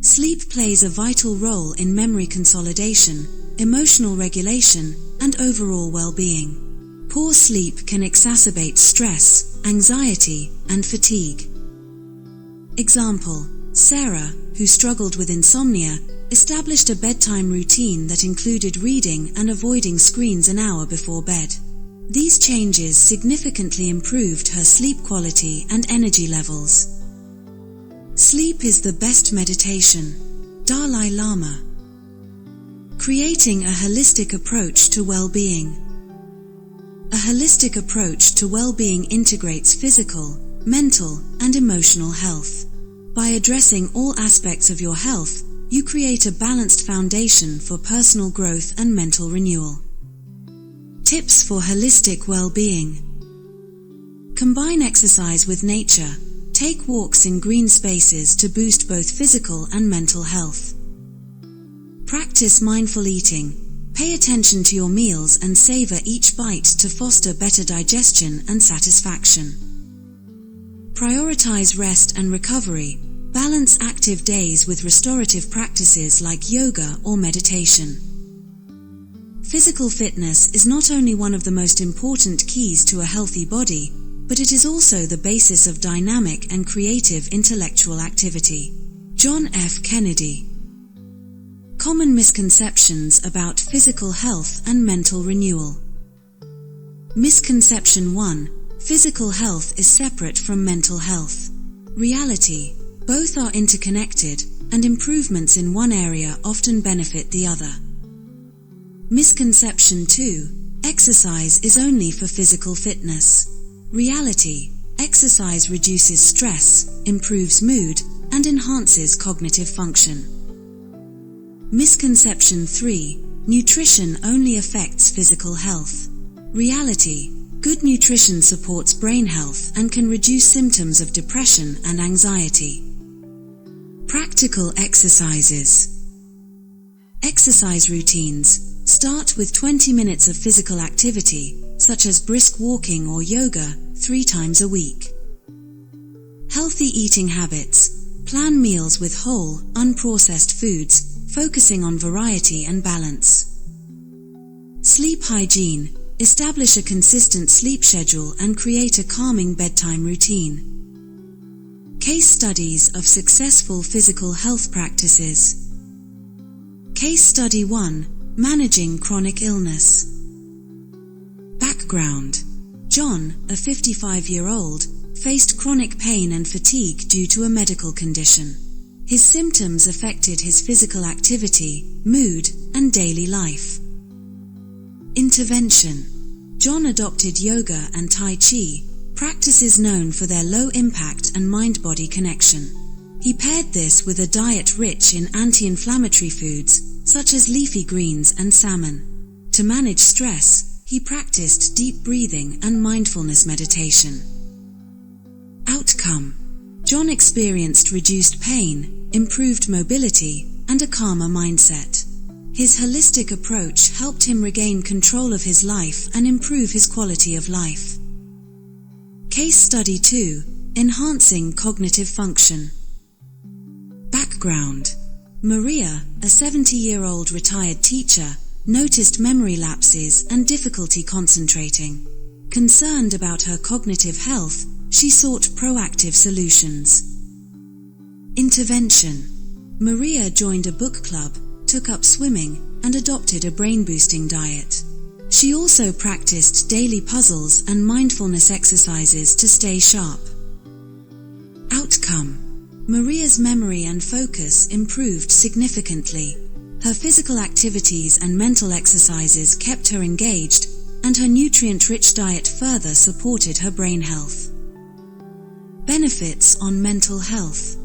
Sleep plays a vital role in memory consolidation, emotional regulation, and overall well-being. Poor sleep can exacerbate stress, anxiety, and fatigue. Example: Sarah, who struggled with insomnia, established a bedtime routine that included reading and avoiding screens an hour before bed. These changes significantly improved her sleep quality and energy levels. Sleep is the best meditation. Dalai Lama. Creating a holistic approach to well-being. A holistic approach to well-being integrates physical, mental, and emotional health. By addressing all aspects of your health, you create a balanced foundation for personal growth and mental renewal. Tips for holistic well-being. Combine exercise with nature. Take walks in green spaces to boost both physical and mental health. Practice mindful eating. Pay attention to your meals and savor each bite to foster better digestion and satisfaction. Prioritize rest and recovery. Balance active days with restorative practices like yoga or meditation. Physical fitness is not only one of the most important keys to a healthy body, but it is also the basis of dynamic and creative intellectual activity. John F. Kennedy. Common misconceptions about physical health and mental renewal. Misconception 1. Physical health is separate from mental health. Reality: both are interconnected, and improvements in one area often benefit the other. Misconception 2. Exercise is only for physical fitness. Reality: exercise reduces stress, improves mood, and enhances cognitive function. Misconception 3. Nutrition only affects physical health. Reality: good nutrition supports brain health and can reduce symptoms of depression and anxiety. Practical exercises. Exercise routines. Start with 20 minutes of physical activity, such as brisk walking or yoga, 3 times a week. Healthy eating habits. Plan meals with whole, unprocessed foods, focusing on variety and balance. Sleep hygiene. Establish a consistent sleep schedule and create a calming bedtime routine. Case studies of successful physical health practices. Case study 1. Managing chronic illness. Background: John, a 55-year-old, faced chronic pain and fatigue due to a medical condition. His symptoms affected his physical activity, mood, and daily life. Intervention: John adopted yoga and Tai Chi, practices known for their low impact and mind-body connection. He paired this with a diet rich in anti-inflammatory foods, such as leafy greens and salmon. To manage stress, he practiced deep breathing and mindfulness meditation. Outcome: John experienced reduced pain, improved mobility, and a calmer mindset. His holistic approach helped him regain control of his life and improve his quality of life. Case study 2. Enhancing cognitive function. Background: Maria, a 70-year-old retired teacher, noticed memory lapses and difficulty concentrating. Concerned about her cognitive health, she sought proactive solutions. Intervention: Maria joined a book club, took up swimming, and adopted a brain-boosting diet. She also practiced daily puzzles and mindfulness exercises to stay sharp. Outcome: Maria's memory and focus improved significantly. Her physical activities and mental exercises kept her engaged, and her nutrient-rich diet further supported her brain health. Benefits on mental health: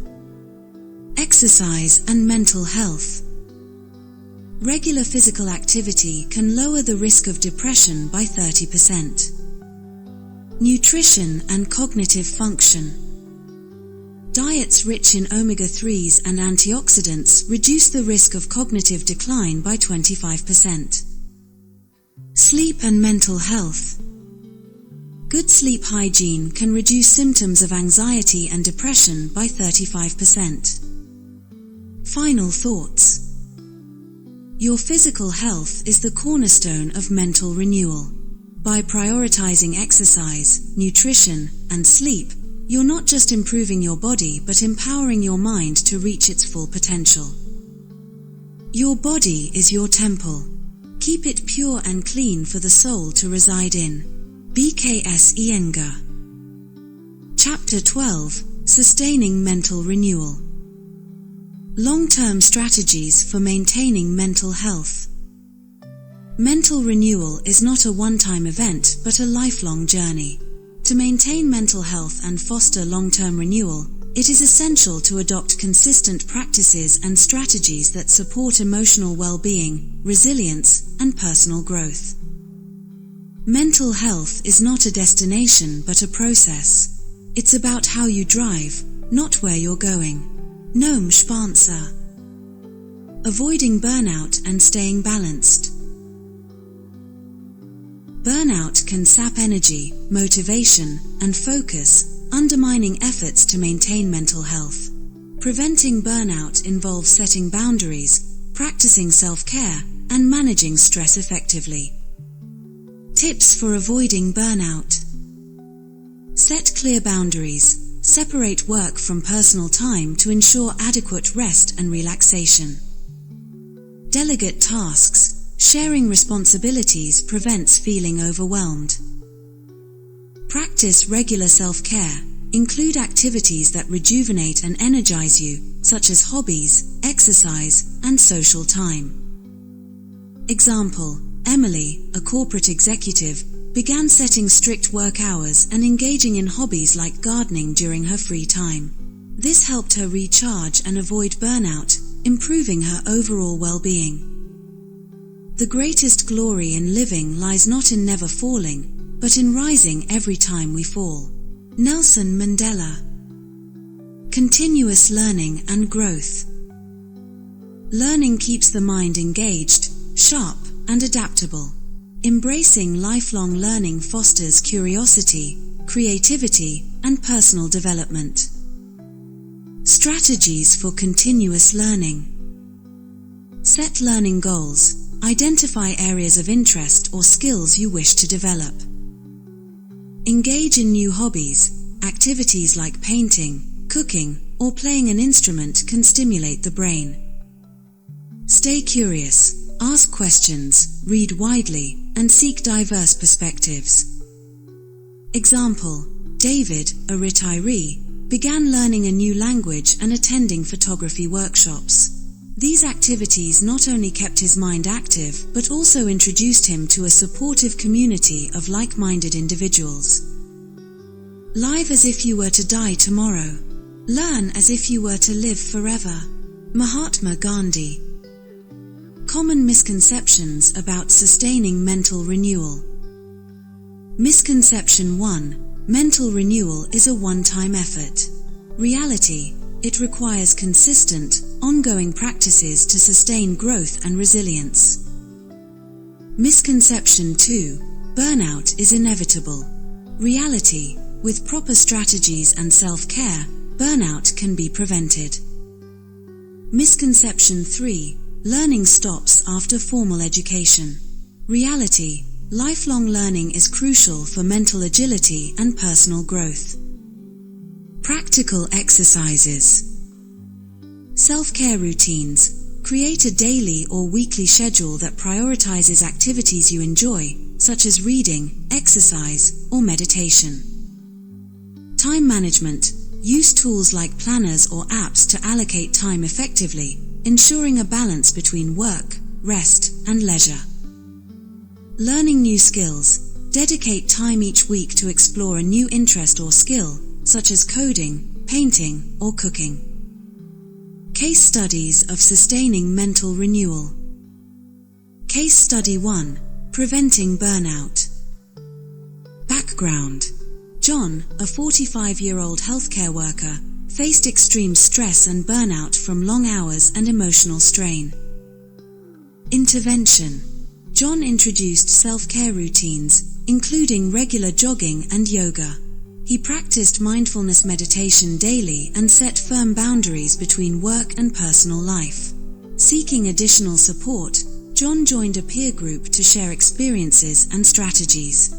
exercise and mental health. Regular physical activity can lower the risk of depression by 30%. Nutrition and cognitive function. Diets rich in omega-3s and antioxidants reduce the risk of cognitive decline by 25%. Sleep and mental health. Good sleep hygiene can reduce symptoms of anxiety and depression by 35%. Final thoughts. Your physical health is the cornerstone of mental renewal. By prioritizing exercise, nutrition, and sleep, you're not just improving your body but empowering your mind to reach its full potential. Your body is your temple. Keep it pure and clean for the soul to reside in. BKS Iyengar. Chapter 12: Sustaining Mental Renewal. Long-term strategies for maintaining mental health. Mental renewal is not a one-time event but a lifelong journey. To maintain mental health and foster long-term renewal, it is essential to adopt consistent practices and strategies that support emotional well-being, resilience, and personal growth. Mental health is not a destination but a process. It's about how you drive, not where you're going. Noam Spencer. Avoiding burnout and staying balanced. Burnout can sap energy, motivation, and focus, undermining efforts to maintain mental health. Preventing burnout involves setting boundaries, practicing self-care, and managing stress effectively. Tips for avoiding burnout. Set clear boundaries. Separate work from personal time to ensure adequate rest and relaxation. Delegate tasks. Sharing responsibilities prevents feeling overwhelmed. Practice regular self-care. Include activities that rejuvenate and energize you, such as hobbies, exercise, and social time. Example: Emily, a corporate executive, began setting strict work hours and engaging in hobbies like gardening during her free time. This helped her recharge and avoid burnout, improving her overall well-being. The greatest glory in living lies not in never falling, but in rising every time we fall. Nelson Mandela. Continuous learning and growth. Learning keeps the mind engaged, sharp, and adaptable. Embracing lifelong learning fosters curiosity, creativity, and personal development. Strategies for continuous learning. Set learning goals. Identify areas of interest or skills you wish to develop. Engage in new hobbies. Activities like painting, cooking, or playing an instrument can stimulate the brain. Stay curious. Ask questions, read widely, and seek diverse perspectives. Example: David, a retiree, began learning a new language and attending photography workshops. These activities not only kept his mind active but also introduced him to a supportive community of like-minded individuals. Live as if you were to die tomorrow. Learn as if you were to live forever. Mahatma Gandhi. Common misconceptions about sustaining mental renewal. Misconception 1. Mental renewal is a one-time effort. Reality: it requires consistent, ongoing practices to sustain growth and resilience. Misconception 2. Burnout is inevitable. Reality: with proper strategies and self-care, burnout can be prevented. Misconception 3. Learning stops after formal education. Reality. Lifelong learning is crucial for mental agility and personal growth. Practical exercises. Self-care routines. Create a daily or weekly schedule that prioritizes activities you enjoy, such as reading, exercise, or meditation. Time management. Use tools like planners or apps to allocate time effectively, ensuring a balance between work, rest, and leisure. Learning new skills. Dedicate time each week to explore a new interest or skill, such as coding, painting, or cooking. Case studies of sustaining mental renewal. Case study 1. Preventing burnout. Background. John, a 45-year-old healthcare worker, faced extreme stress and burnout from long hours and emotional strain. Intervention. John introduced self-care routines, including regular jogging and yoga. He practiced mindfulness meditation daily and set firm boundaries between work and personal life. Seeking additional support, John joined a peer group to share experiences and strategies.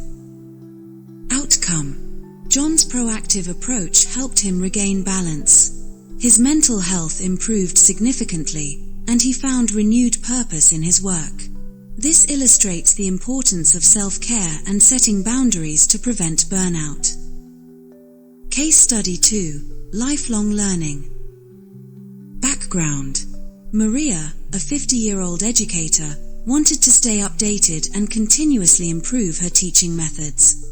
Outcome. John's proactive approach helped him regain balance. His mental health improved significantly, and he found renewed purpose in his work. This illustrates the importance of self-care and setting boundaries to prevent burnout. Case study 2. Lifelong learning. Background. Maria, a 50-year-old educator, wanted to stay updated and continuously improve her teaching methods.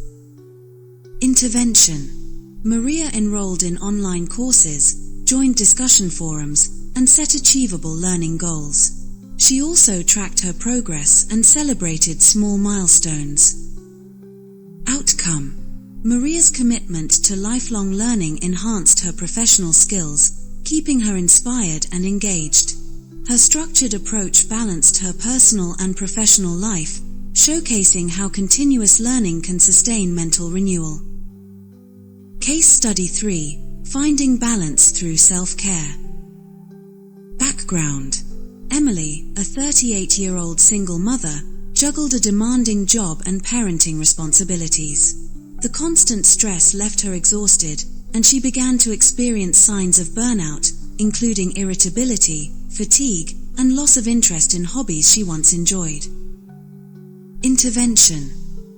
Intervention. Maria enrolled in online courses, joined discussion forums, and set achievable learning goals. She also tracked her progress and celebrated small milestones. Outcome. Maria's commitment to lifelong learning enhanced her professional skills, keeping her inspired and engaged. Her structured approach balanced her personal and professional life, showcasing how continuous learning can sustain mental renewal. Case study 3. Finding balance through self-care. Background. Emily, a 38-year-old single mother, juggled a demanding job and parenting responsibilities. The constant stress left her exhausted, and she began to experience signs of burnout, including irritability, fatigue, and loss of interest in hobbies she once enjoyed. Intervention.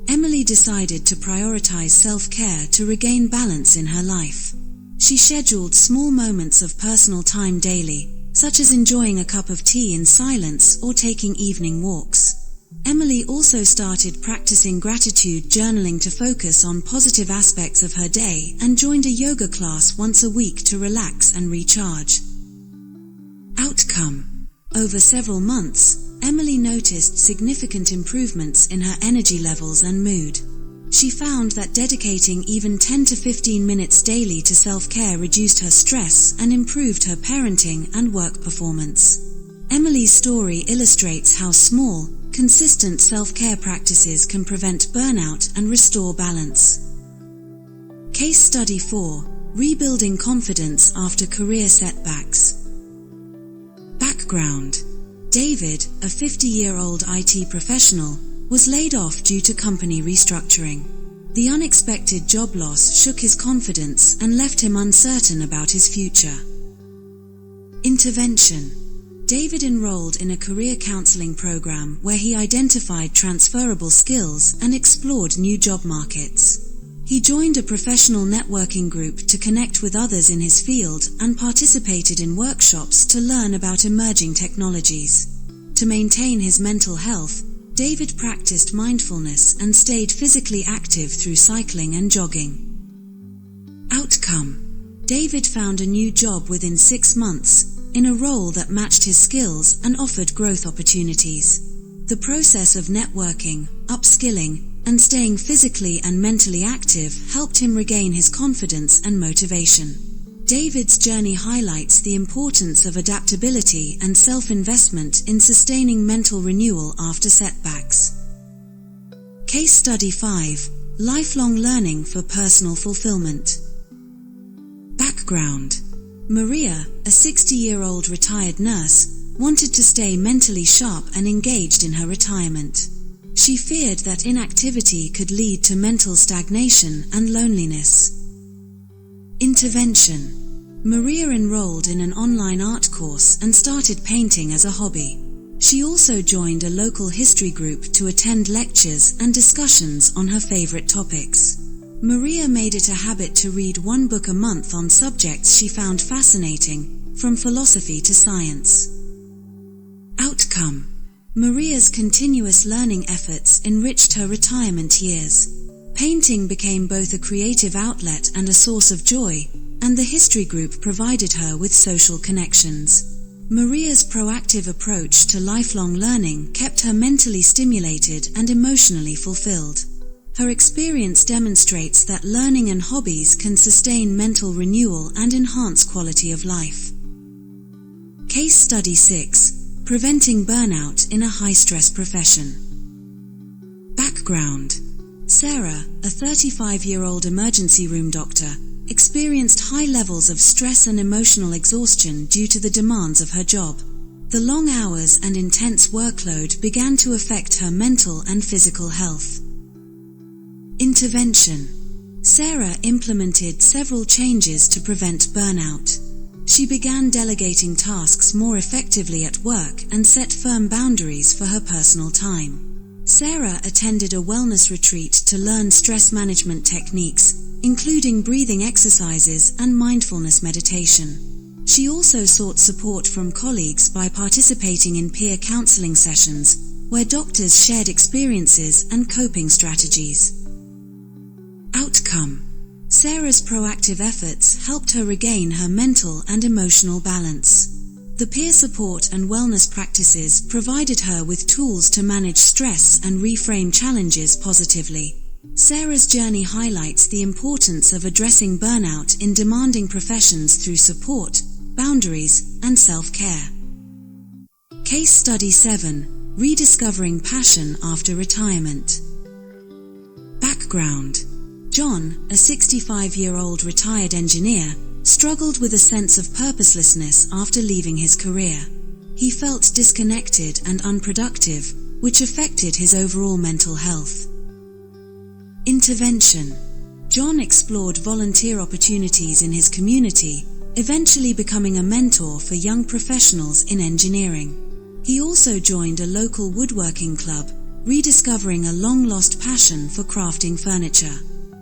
Emily decided to prioritize self-care to regain balance in her life. She scheduled small moments of personal time daily, such as enjoying a cup of tea in silence or taking evening walks. Emily also started practicing gratitude journaling to focus on positive aspects of her day and joined a yoga class once a week to relax and recharge. Outcome. Over several months, Emily noticed significant improvements in her energy levels and mood. She found that dedicating even 10 to 15 minutes daily to self-care reduced her stress and improved her parenting and work performance. Emily's story illustrates how small, consistent self-care practices can prevent burnout and restore balance. Case study 4. Rebuilding confidence after career setbacks. Background. David, a 50-year-old IT professional, was laid off due to company restructuring. The unexpected job loss shook his confidence and left him uncertain about his future. Intervention. David enrolled in a career counseling program where he identified transferable skills and explored new job markets. He joined a professional networking group to connect with others in his field and participated in workshops to learn about emerging technologies. To maintain his mental health, David practiced mindfulness and stayed physically active through cycling and jogging. Outcome. David found a new job within 6 months, in a role that matched his skills and offered growth opportunities. The process of networking, upskilling, and staying physically and mentally active helped him regain his confidence and motivation. David's journey highlights the importance of adaptability and self-investment in sustaining mental renewal after setbacks. Case study 5. Lifelong learning for personal fulfillment. Background. Maria, a 60-year-old retired nurse, wanted to stay mentally sharp and engaged in her retirement. She feared that inactivity could lead to mental stagnation and loneliness. Intervention. Maria enrolled in an online art course and started painting as a hobby. She also joined a local history group to attend lectures and discussions on her favorite topics. Maria made it a habit to read one book a month on subjects she found fascinating, from philosophy to science. Outcome. Maria's continuous learning efforts enriched her retirement years. Painting became both a creative outlet and a source of joy, and the history group provided her with social connections. Maria's proactive approach to lifelong learning kept her mentally stimulated and emotionally fulfilled. Her experience demonstrates that learning and hobbies can sustain mental renewal and enhance quality of life. Case Study 6: Preventing Burnout in a High-Stress Profession. Background. Sarah, a 35-year-old emergency room doctor, experienced high levels of stress and emotional exhaustion due to the demands of her job. The long hours and intense workload began to affect her mental and physical health. Intervention. Sarah implemented several changes to prevent burnout. She began delegating tasks more effectively at work and set firm boundaries for her personal time. Sarah attended a wellness retreat to learn stress management techniques, including breathing exercises and mindfulness meditation. She also sought support from colleagues by participating in peer counseling sessions, where doctors shared experiences and coping strategies. Outcome. Sarah's proactive efforts helped her regain her mental and emotional balance. The peer support and wellness practices provided her with tools to manage stress and reframe challenges positively. Sarah's journey highlights the importance of addressing burnout in demanding professions through support, boundaries, and self-care. Case Study 7: Rediscovering Passion After Retirement. Background. John, a 65-year-old retired engineer, struggled with a sense of purposelessness after leaving his career. He felt disconnected and unproductive, which affected his overall mental health. Intervention. John explored volunteer opportunities in his community, eventually becoming a mentor for young professionals in engineering. He also joined a local woodworking club, rediscovering a long-lost passion for crafting furniture.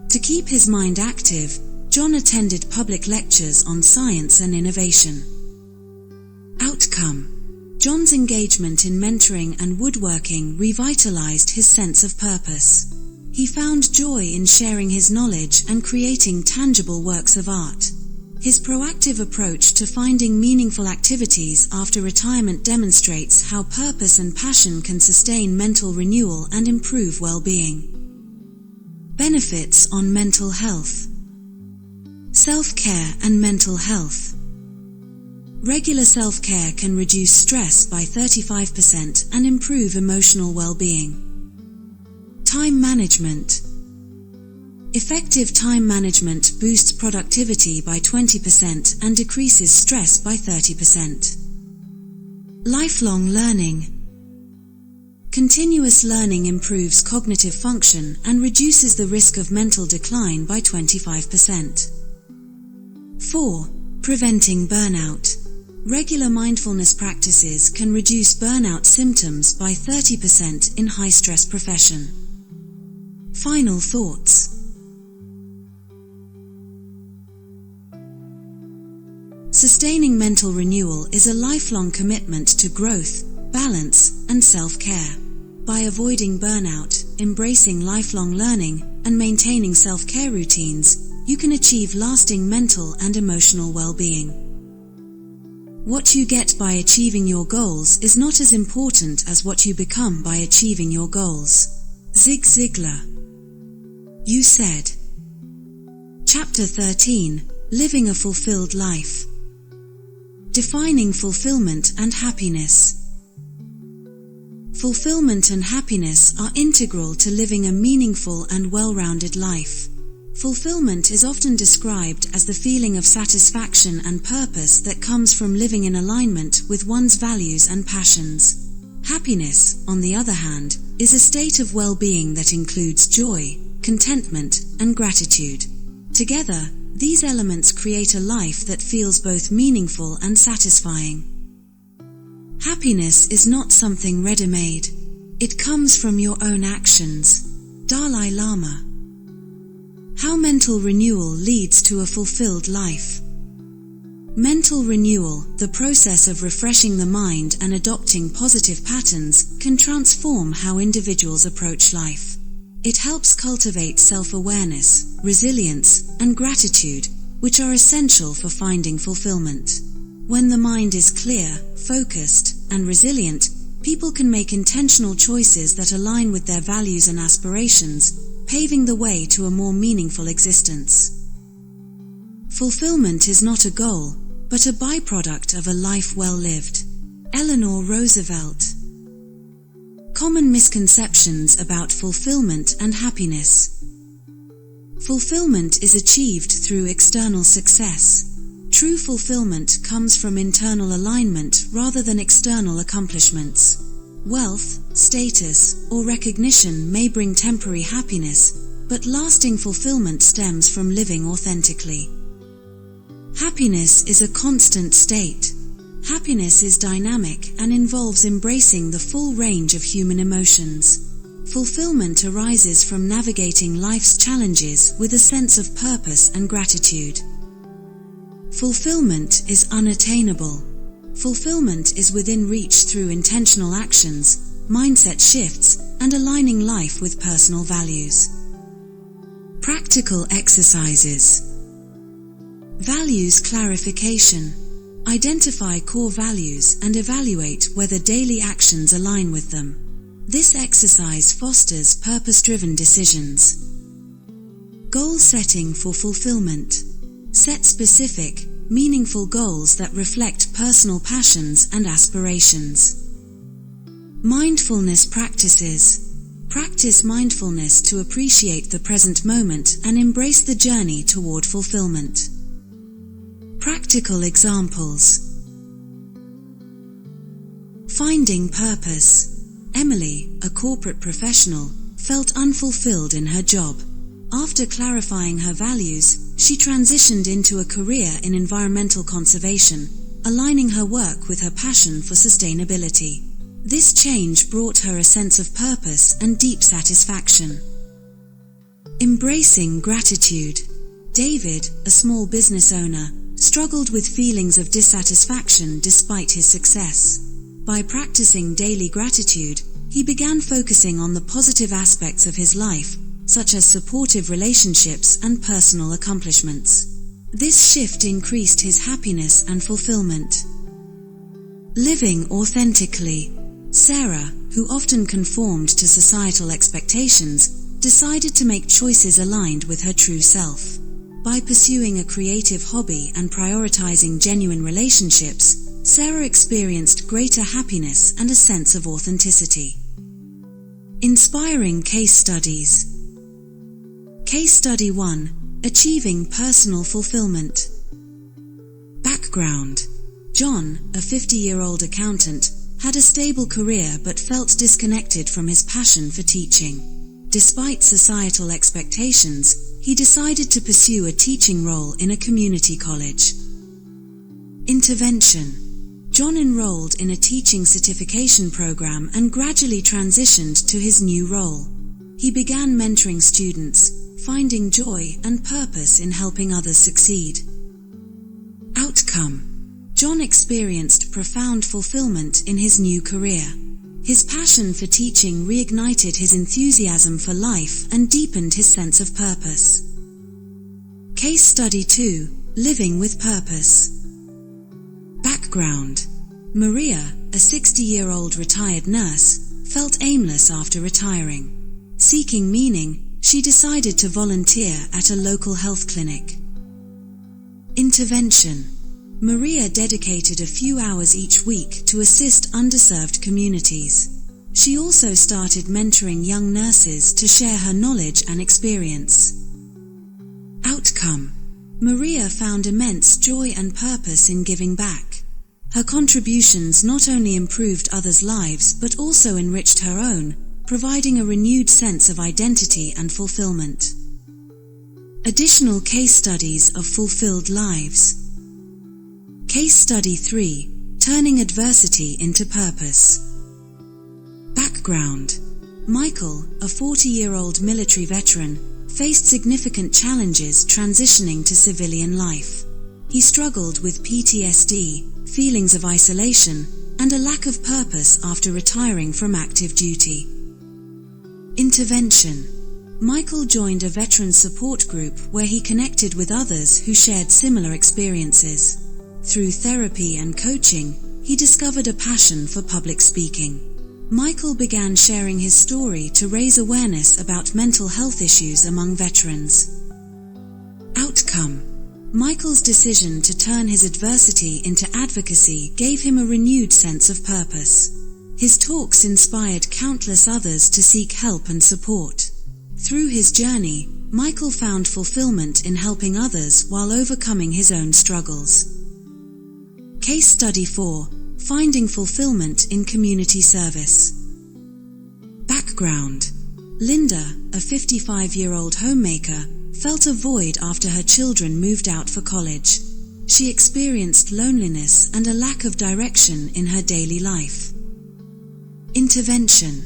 To keep his mind active, John attended public lectures on science and innovation. Outcome. John's engagement in mentoring and woodworking revitalized his sense of purpose. He found joy in sharing his knowledge and creating tangible works of art. His proactive approach to finding meaningful activities after retirement demonstrates how purpose and passion can sustain mental renewal and improve well-being. Benefits on mental health. Self-care and mental health. Regular self-care can reduce stress by 35% and improve emotional well-being. Time management. Effective time management boosts productivity by 20% and decreases stress by 30%. Lifelong learning. Continuous learning improves cognitive function and reduces the risk of mental decline by 25%. 4. Preventing burnout. Regular mindfulness practices can reduce burnout symptoms by 30% in high-stress profession. Final thoughts. Sustaining mental renewal is a lifelong commitment to growth, balance, and self-care. By avoiding burnout, embracing lifelong learning, and maintaining self-care routines, you can achieve lasting mental and emotional well-being. What you get by achieving your goals is not as important as what you become by achieving your goals. Zig Ziglar. You said. Chapter 13: Living a Fulfilled Life. Defining fulfillment and happiness. Fulfillment and happiness are integral to living a meaningful and well-rounded life. Fulfillment is often described as the feeling of satisfaction and purpose that comes from living in alignment with one's values and passions. Happiness, on the other hand, is a state of well-being that includes joy, contentment, and gratitude. Together, these elements create a life that feels both meaningful and satisfying. Happiness is not something ready-made. It comes from your own actions. Dalai Lama. How mental renewal leads to a fulfilled life. Mental renewal, the process of refreshing the mind and adopting positive patterns, can transform how individuals approach life. It helps cultivate self-awareness, resilience, and gratitude, which are essential for finding fulfillment. When the mind is clear, focused, and resilient, people can make intentional choices that align with their values and aspirations, paving the way to a more meaningful existence. Fulfillment is not a goal, but a byproduct of a life well lived. Eleanor Roosevelt. Common misconceptions about fulfillment and happiness. Fulfillment is achieved through external success. True fulfillment comes from internal alignment rather than external accomplishments. Wealth, status, or recognition may bring temporary happiness, but lasting fulfillment stems from living authentically. Happiness is a constant state. Happiness is dynamic and involves embracing the full range of human emotions. Fulfillment arises from navigating life's challenges with a sense of purpose and gratitude. Fulfillment is unattainable. Fulfillment is within reach through intentional actions, mindset shifts, and aligning life with personal values. Practical exercises. Values clarification. Identify core values and evaluate whether daily actions align with them. This exercise fosters purpose-driven decisions. Goal setting for fulfillment. Set specific, meaningful goals that reflect personal passions and aspirations. Mindfulness practices. Practice mindfulness to appreciate the present moment and embrace the journey toward fulfillment. Practical examples. Finding purpose. Emily, a corporate professional, felt unfulfilled in her job. After clarifying her values, she transitioned into a career in environmental conservation, aligning her work with her passion for sustainability. This change brought her a sense of purpose and deep satisfaction. Embracing gratitude. David, a small business owner, struggled with feelings of dissatisfaction despite his success. By practicing daily gratitude, he began focusing on the positive aspects of his life, such as supportive relationships and personal accomplishments. This shift increased his happiness and fulfillment. Living authentically. Sarah, who often conformed to societal expectations, decided to make choices aligned with her true self. By pursuing a creative hobby and prioritizing genuine relationships, Sarah experienced greater happiness and a sense of authenticity. Inspiring case studies. Case Study 1. Achieving Personal Fulfillment. Background. John, a 50-year-old accountant, had a stable career but felt disconnected from his passion for teaching. Despite societal expectations, he decided to pursue a teaching role in a community college. Intervention. John enrolled in a teaching certification program and gradually transitioned to his new role. He began mentoring students, finding joy and purpose in helping others succeed. Outcome. John experienced profound fulfillment in his new career. His passion for teaching reignited his enthusiasm for life and deepened his sense of purpose. Case Study 2. Living with Purpose. Background. Maria, a 60-year-old retired nurse, felt aimless after retiring. Seeking meaning, she decided to volunteer at a local health clinic. Intervention. Maria dedicated a few hours each week to assist underserved communities. She also started mentoring young nurses to share her knowledge and experience. Outcome: Maria found immense joy and purpose in giving back. Her contributions not only improved others' lives but also enriched her own, providing a renewed sense of identity and fulfillment. Additional case studies of fulfilled lives. Case Study 3: Turning Adversity into Purpose. Background: Michael, a 40-year-old military veteran, faced significant challenges transitioning to civilian life. He struggled with PTSD, feelings of isolation, and a lack of purpose after retiring from active duty. Intervention: Michael joined a veteran support group where he connected with others who shared similar experiences. Through therapy and coaching, he discovered a passion for public speaking. Michael began sharing his story to raise awareness about mental health issues among veterans. Outcome: Michael's decision to turn his adversity into advocacy gave him a renewed sense of purpose. His talks inspired countless others to seek help and support. Through his journey, Michael found fulfillment in helping others while overcoming his own struggles. Case Study 4: Finding Fulfillment in Community Service. Background: Linda, a 55-year-old homemaker, felt a void after her children moved out for college. She experienced loneliness and a lack of direction in her daily life. Intervention: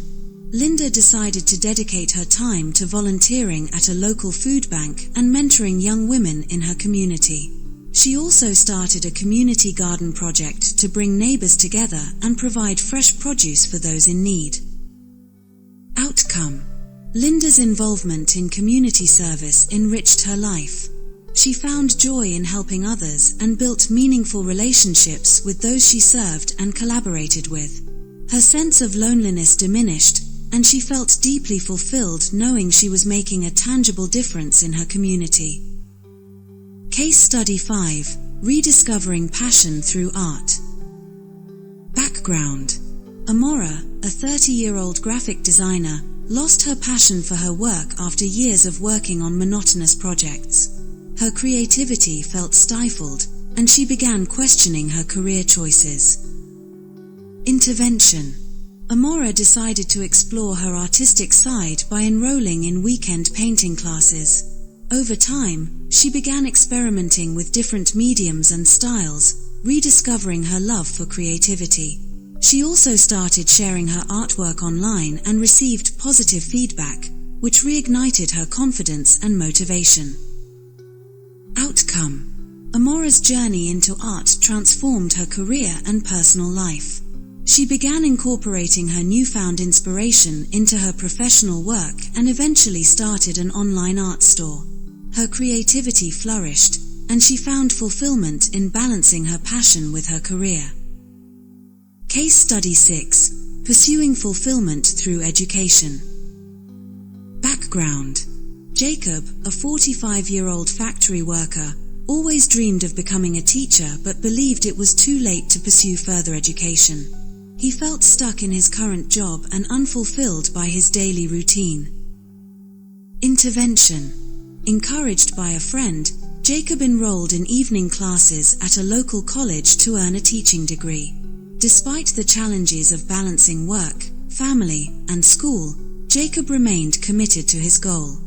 Linda decided to dedicate her time to volunteering at a local food bank and mentoring young women in her community. She also started a community garden project to bring neighbors together and provide fresh produce for those in need. Outcome: Linda's involvement in community service enriched her life. She found joy in helping others and built meaningful relationships with those she served and collaborated with. Her sense of loneliness diminished, and she felt deeply fulfilled knowing she was making a tangible difference in her community. Case Study 5: Rediscovering Passion Through Art. Background: Amora, a 30-year-old graphic designer, lost her passion for her work after years of working on monotonous projects. Her creativity felt stifled, and she began questioning her career choices. Intervention: Amora decided to explore her artistic side by enrolling in weekend painting classes. Over time, she began experimenting with different mediums and styles, rediscovering her love for creativity. She also started sharing her artwork online and received positive feedback, which reignited her confidence and motivation. Outcome: Amora's journey into art transformed her career and personal life. She began incorporating her newfound inspiration into her professional work and eventually started an online art store. Her creativity flourished, and she found fulfillment in balancing her passion with her career. Case Study 6: Pursuing Fulfillment Through Education. Background: Jacob, a 45-year-old factory worker, always dreamed of becoming a teacher but believed it was too late to pursue further education. He felt stuck in his current job and unfulfilled by his daily routine. Intervention: Encouraged by a friend, Jacob enrolled in evening classes at a local college to earn a teaching degree. Despite the challenges of balancing work, family, and school, Jacob remained committed to his goal.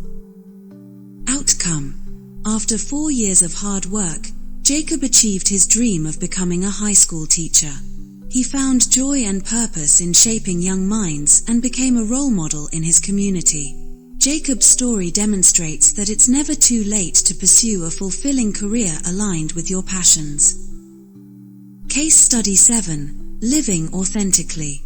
Outcome: After 4 years of hard work, Jacob achieved his dream of becoming a high school teacher. He found joy and purpose in shaping young minds and became a role model in his community. Jacob's story demonstrates that it's never too late to pursue a fulfilling career aligned with your passions. Case Study 7: Living Authentically.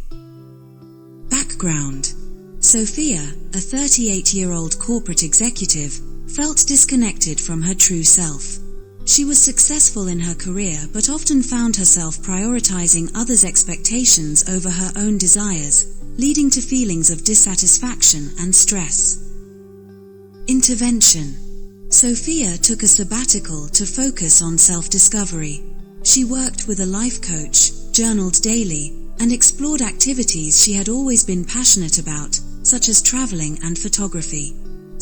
Background: Sophia, a 38-year-old corporate executive, felt disconnected from her true self. She was successful in her career but often found herself prioritizing others' expectations over her own desires, leading to feelings of dissatisfaction and stress. Intervention: Sophia took a sabbatical to focus on self-discovery. She worked with a life coach, journaled daily, and explored activities she had always been passionate about, such as traveling and photography.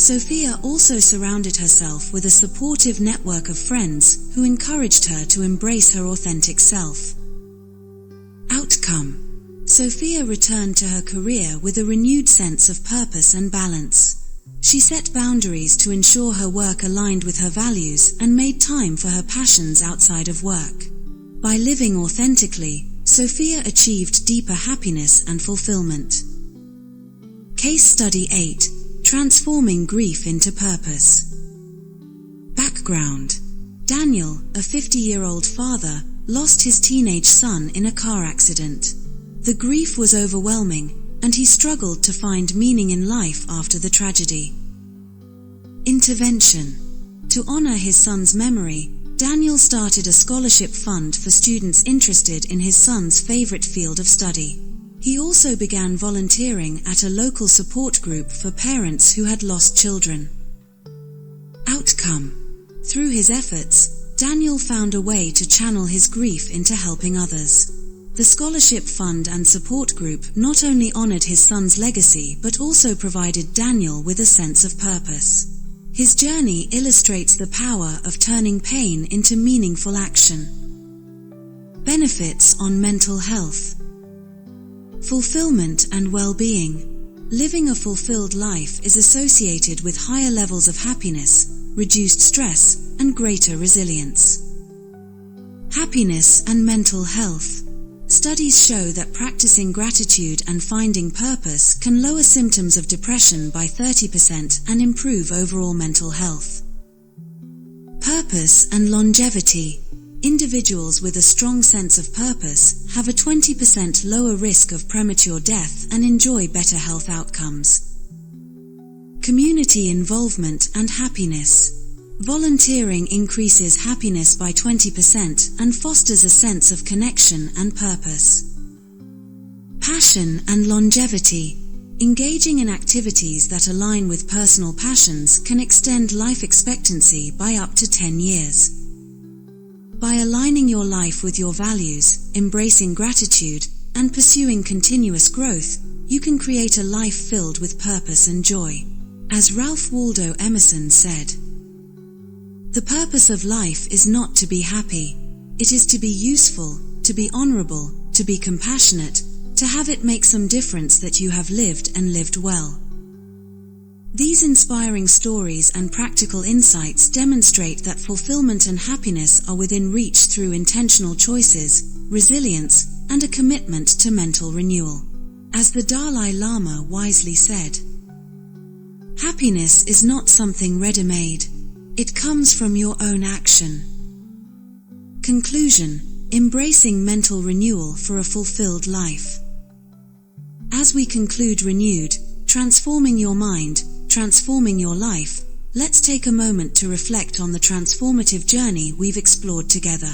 Sophia also surrounded herself with a supportive network of friends who encouraged her to embrace her authentic self. Outcome: Sophia returned to her career with a renewed sense of purpose and balance. She set boundaries to ensure her work aligned with her values and made time for her passions outside of work. By living authentically, Sophia achieved deeper happiness and fulfillment. Case Study 8: Transforming Grief into Purpose. Background: Daniel, a 50-year-old father, lost his teenage son in a car accident. The grief was overwhelming, and he struggled to find meaning in life after the tragedy. Intervention: To honor his son's memory, Daniel started a scholarship fund for students interested in his son's favorite field of study. He also began volunteering at a local support group for parents who had lost children. Outcome: Through his efforts, Daniel found a way to channel his grief into helping others. The scholarship fund and support group not only honored his son's legacy but also provided Daniel with a sense of purpose. His journey illustrates the power of turning pain into meaningful action. Benefits on mental health. Fulfillment and well-being. Living a fulfilled life is associated with higher levels of happiness, reduced stress, and greater resilience. Happiness and mental health. Studies show that practicing gratitude and finding purpose can lower symptoms of depression by 30% and improve overall mental health. Purpose and longevity. Individuals with a strong sense of purpose have a 20% lower risk of premature death and enjoy better health outcomes. Community involvement and happiness. Volunteering increases happiness by 20% and fosters a sense of connection and purpose. Passion and longevity. Engaging in activities that align with personal passions can extend life expectancy by up to 10 years. By aligning your life with your values, embracing gratitude, and pursuing continuous growth, you can create a life filled with purpose and joy. As Ralph Waldo Emerson said, "The purpose of life is not to be happy. It is to be useful, to be honorable, to be compassionate, to have it make some difference that you have lived and lived well." These inspiring stories and practical insights demonstrate that fulfillment and happiness are within reach through intentional choices, resilience, and a commitment to mental renewal. As the Dalai Lama wisely said, "Happiness is not something ready-made. It comes from your own action." Conclusion: Embracing mental renewal for a fulfilled life. As we conclude Renewed, Transforming Your Mind, Transforming Your Life, let's take a moment to reflect on the transformative journey we've explored together.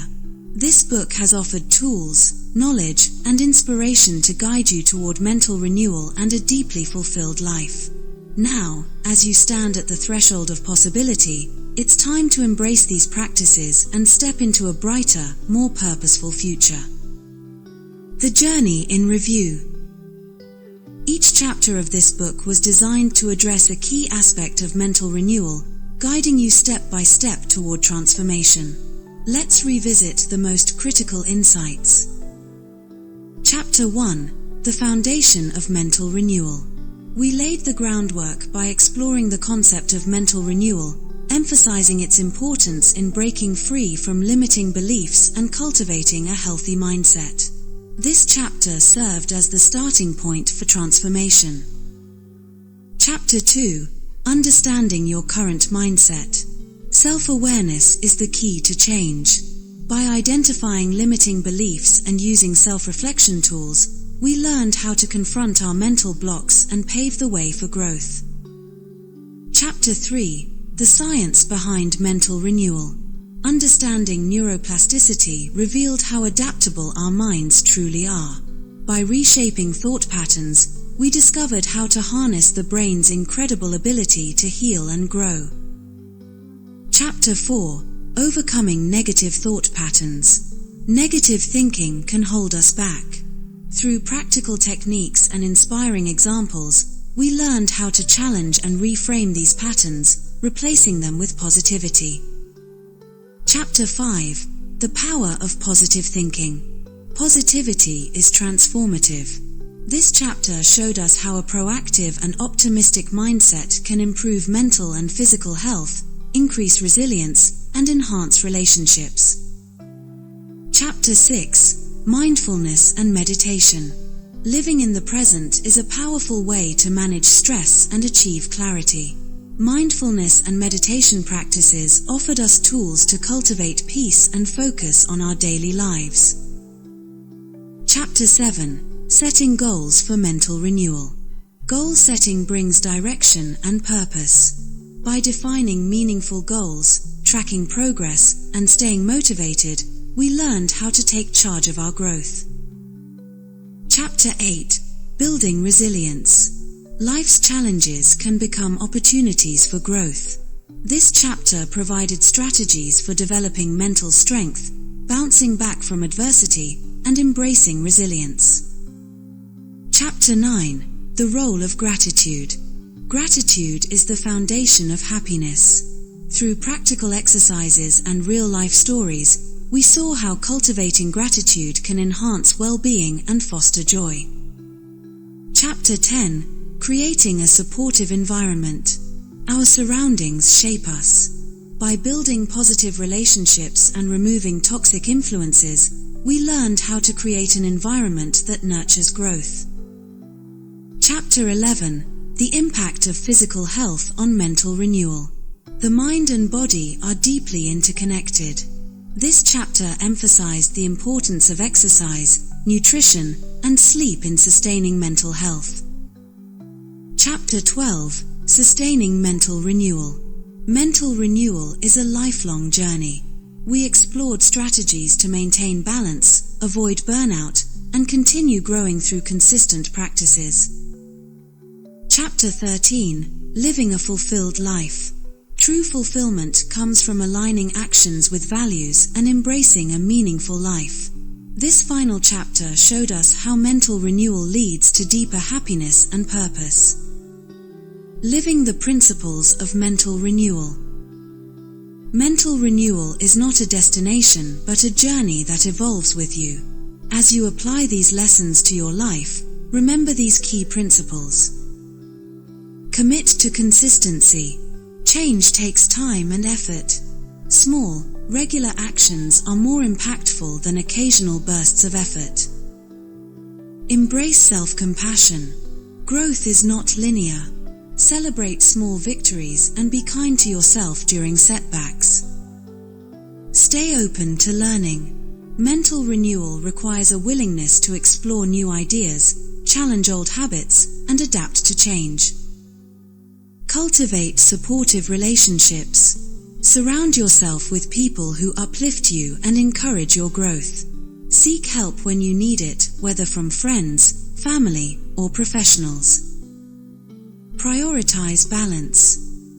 This book has offered tools, knowledge, and inspiration to guide you toward mental renewal and a deeply fulfilled life. Now, as you stand at the threshold of possibility, it's time to embrace these practices and step into a brighter, more purposeful future. The Journey in Review. Each chapter of this book was designed to address a key aspect of mental renewal, guiding you step by step toward transformation. Let's revisit the most critical insights. Chapter 1: The Foundation of Mental Renewal. We laid the groundwork by exploring the concept of mental renewal, emphasizing its importance in breaking free from limiting beliefs and cultivating a healthy mindset. This chapter served as the starting point for transformation. Chapter 2: Understanding Your Current Mindset. Self-awareness is the key to change. By identifying limiting beliefs and using self-reflection tools, we learned how to confront our mental blocks and pave the way for growth. Chapter 3: The Science Behind Mental Renewal. Understanding neuroplasticity revealed how adaptable our minds truly are. By reshaping thought patterns, we discovered how to harness the brain's incredible ability to heal and grow. Chapter 4: Overcoming Negative Thought Patterns. Negative thinking can hold us back. Through practical techniques and inspiring examples, we learned how to challenge and reframe these patterns, replacing them with positivity. Chapter 5: The Power of Positive Thinking. Positivity is transformative. This chapter showed us how a proactive and optimistic mindset can improve mental and physical health, increase resilience, and enhance relationships. Chapter 6: Mindfulness and Meditation. Living in the present is a powerful way to manage stress and achieve clarity. Mindfulness and meditation practices offered us tools to cultivate peace and focus on our daily lives. Chapter 7: Setting Goals for Mental Renewal. Goal setting brings direction and purpose. By defining meaningful goals, tracking progress, and staying motivated, we learned how to take charge of our growth. Chapter 8: Building Resilience. Life's challenges can become opportunities for growth. This chapter provided strategies for developing mental strength, bouncing back from adversity, and embracing resilience. Chapter 9: The Role of Gratitude. Gratitude is the foundation of happiness. Through practical exercises and real-life stories, we saw how cultivating gratitude can enhance well-being and foster joy. Chapter 10: Creating a Supportive Environment. Our surroundings shape us. By building positive relationships and removing toxic influences, we learned how to create an environment that nurtures growth. Chapter 11: The Impact of Physical Health on Mental Renewal. The mind and body are deeply interconnected. This chapter emphasized the importance of exercise, nutrition, and sleep in sustaining mental health. Chapter 12: Sustaining Mental Renewal. Mental renewal is a lifelong journey. We explored strategies to maintain balance, avoid burnout, and continue growing through consistent practices. Chapter 13: Living a Fulfilled Life. True fulfillment comes from aligning actions with values and embracing a meaningful life. This final chapter showed us how mental renewal leads to deeper happiness and purpose. Living the Principles of Mental Renewal. Mental renewal is not a destination but a journey that evolves with you. As you apply these lessons to your life, remember these key principles. Commit to consistency. Change takes time and effort. Small, regular actions are more impactful than occasional bursts of effort. Embrace self-compassion. Growth is not linear. Celebrate small victories and be kind to yourself during setbacks. Stay open to learning. Mental renewal requires a willingness to explore new ideas, challenge old habits, and adapt to change. Cultivate supportive relationships. Surround yourself with people who uplift you and encourage your growth. Seek help when you need it, whether from friends, family, or professionals. Prioritize balance.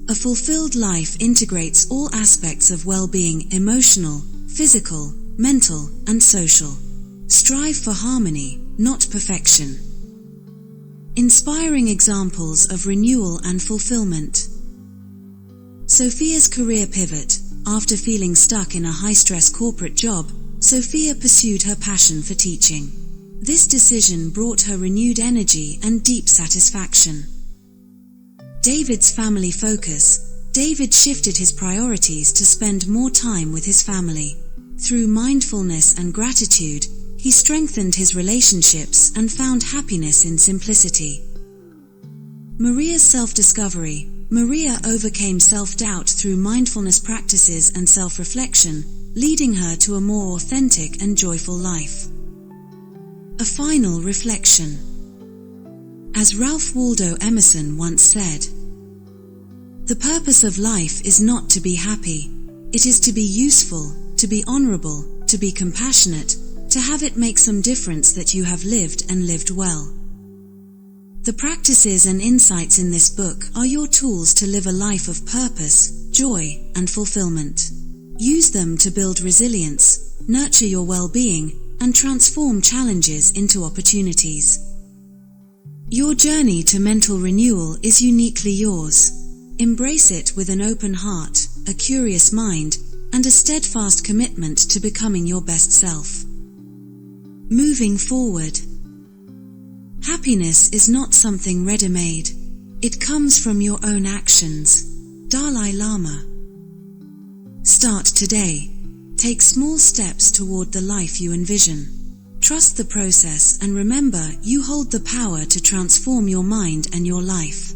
A fulfilled life integrates all aspects of well-being: emotional, physical, mental, and social. Strive for harmony, not perfection. Inspiring examples of renewal and fulfillment. Sophia's career pivot. After feeling stuck in a high-stress corporate job, Sophia pursued her passion for teaching. This decision brought her renewed energy and deep satisfaction. David's family focus. David shifted his priorities to spend more time with his family. Through mindfulness and gratitude, he strengthened his relationships and found happiness in simplicity. Maria's self-discovery. Maria overcame self-doubt through mindfulness practices and self-reflection, leading her to a more authentic and joyful life. A final reflection. As Ralph Waldo Emerson once said, "The purpose of life is not to be happy. It is to be useful, to be honorable, to be compassionate, to have it make some difference that you have lived and lived well." The practices and insights in this book are your tools to live a life of purpose, joy, and fulfillment. Use them to build resilience, nurture your well-being, and transform challenges into opportunities. Your journey to mental renewal is uniquely yours. Embrace it with an open heart, a curious mind, and a steadfast commitment to becoming your best self. Moving forward. Happiness is not something ready-made. It comes from your own actions. Dalai Lama. Start today. Take small steps toward the life you envision. Trust the process and remember you hold the power to transform your mind and your life.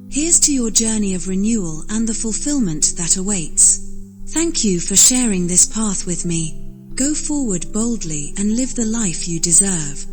Here's to your journey of renewal and the fulfillment that awaits. Thank you for sharing this path with me. Go forward boldly and live the life you deserve.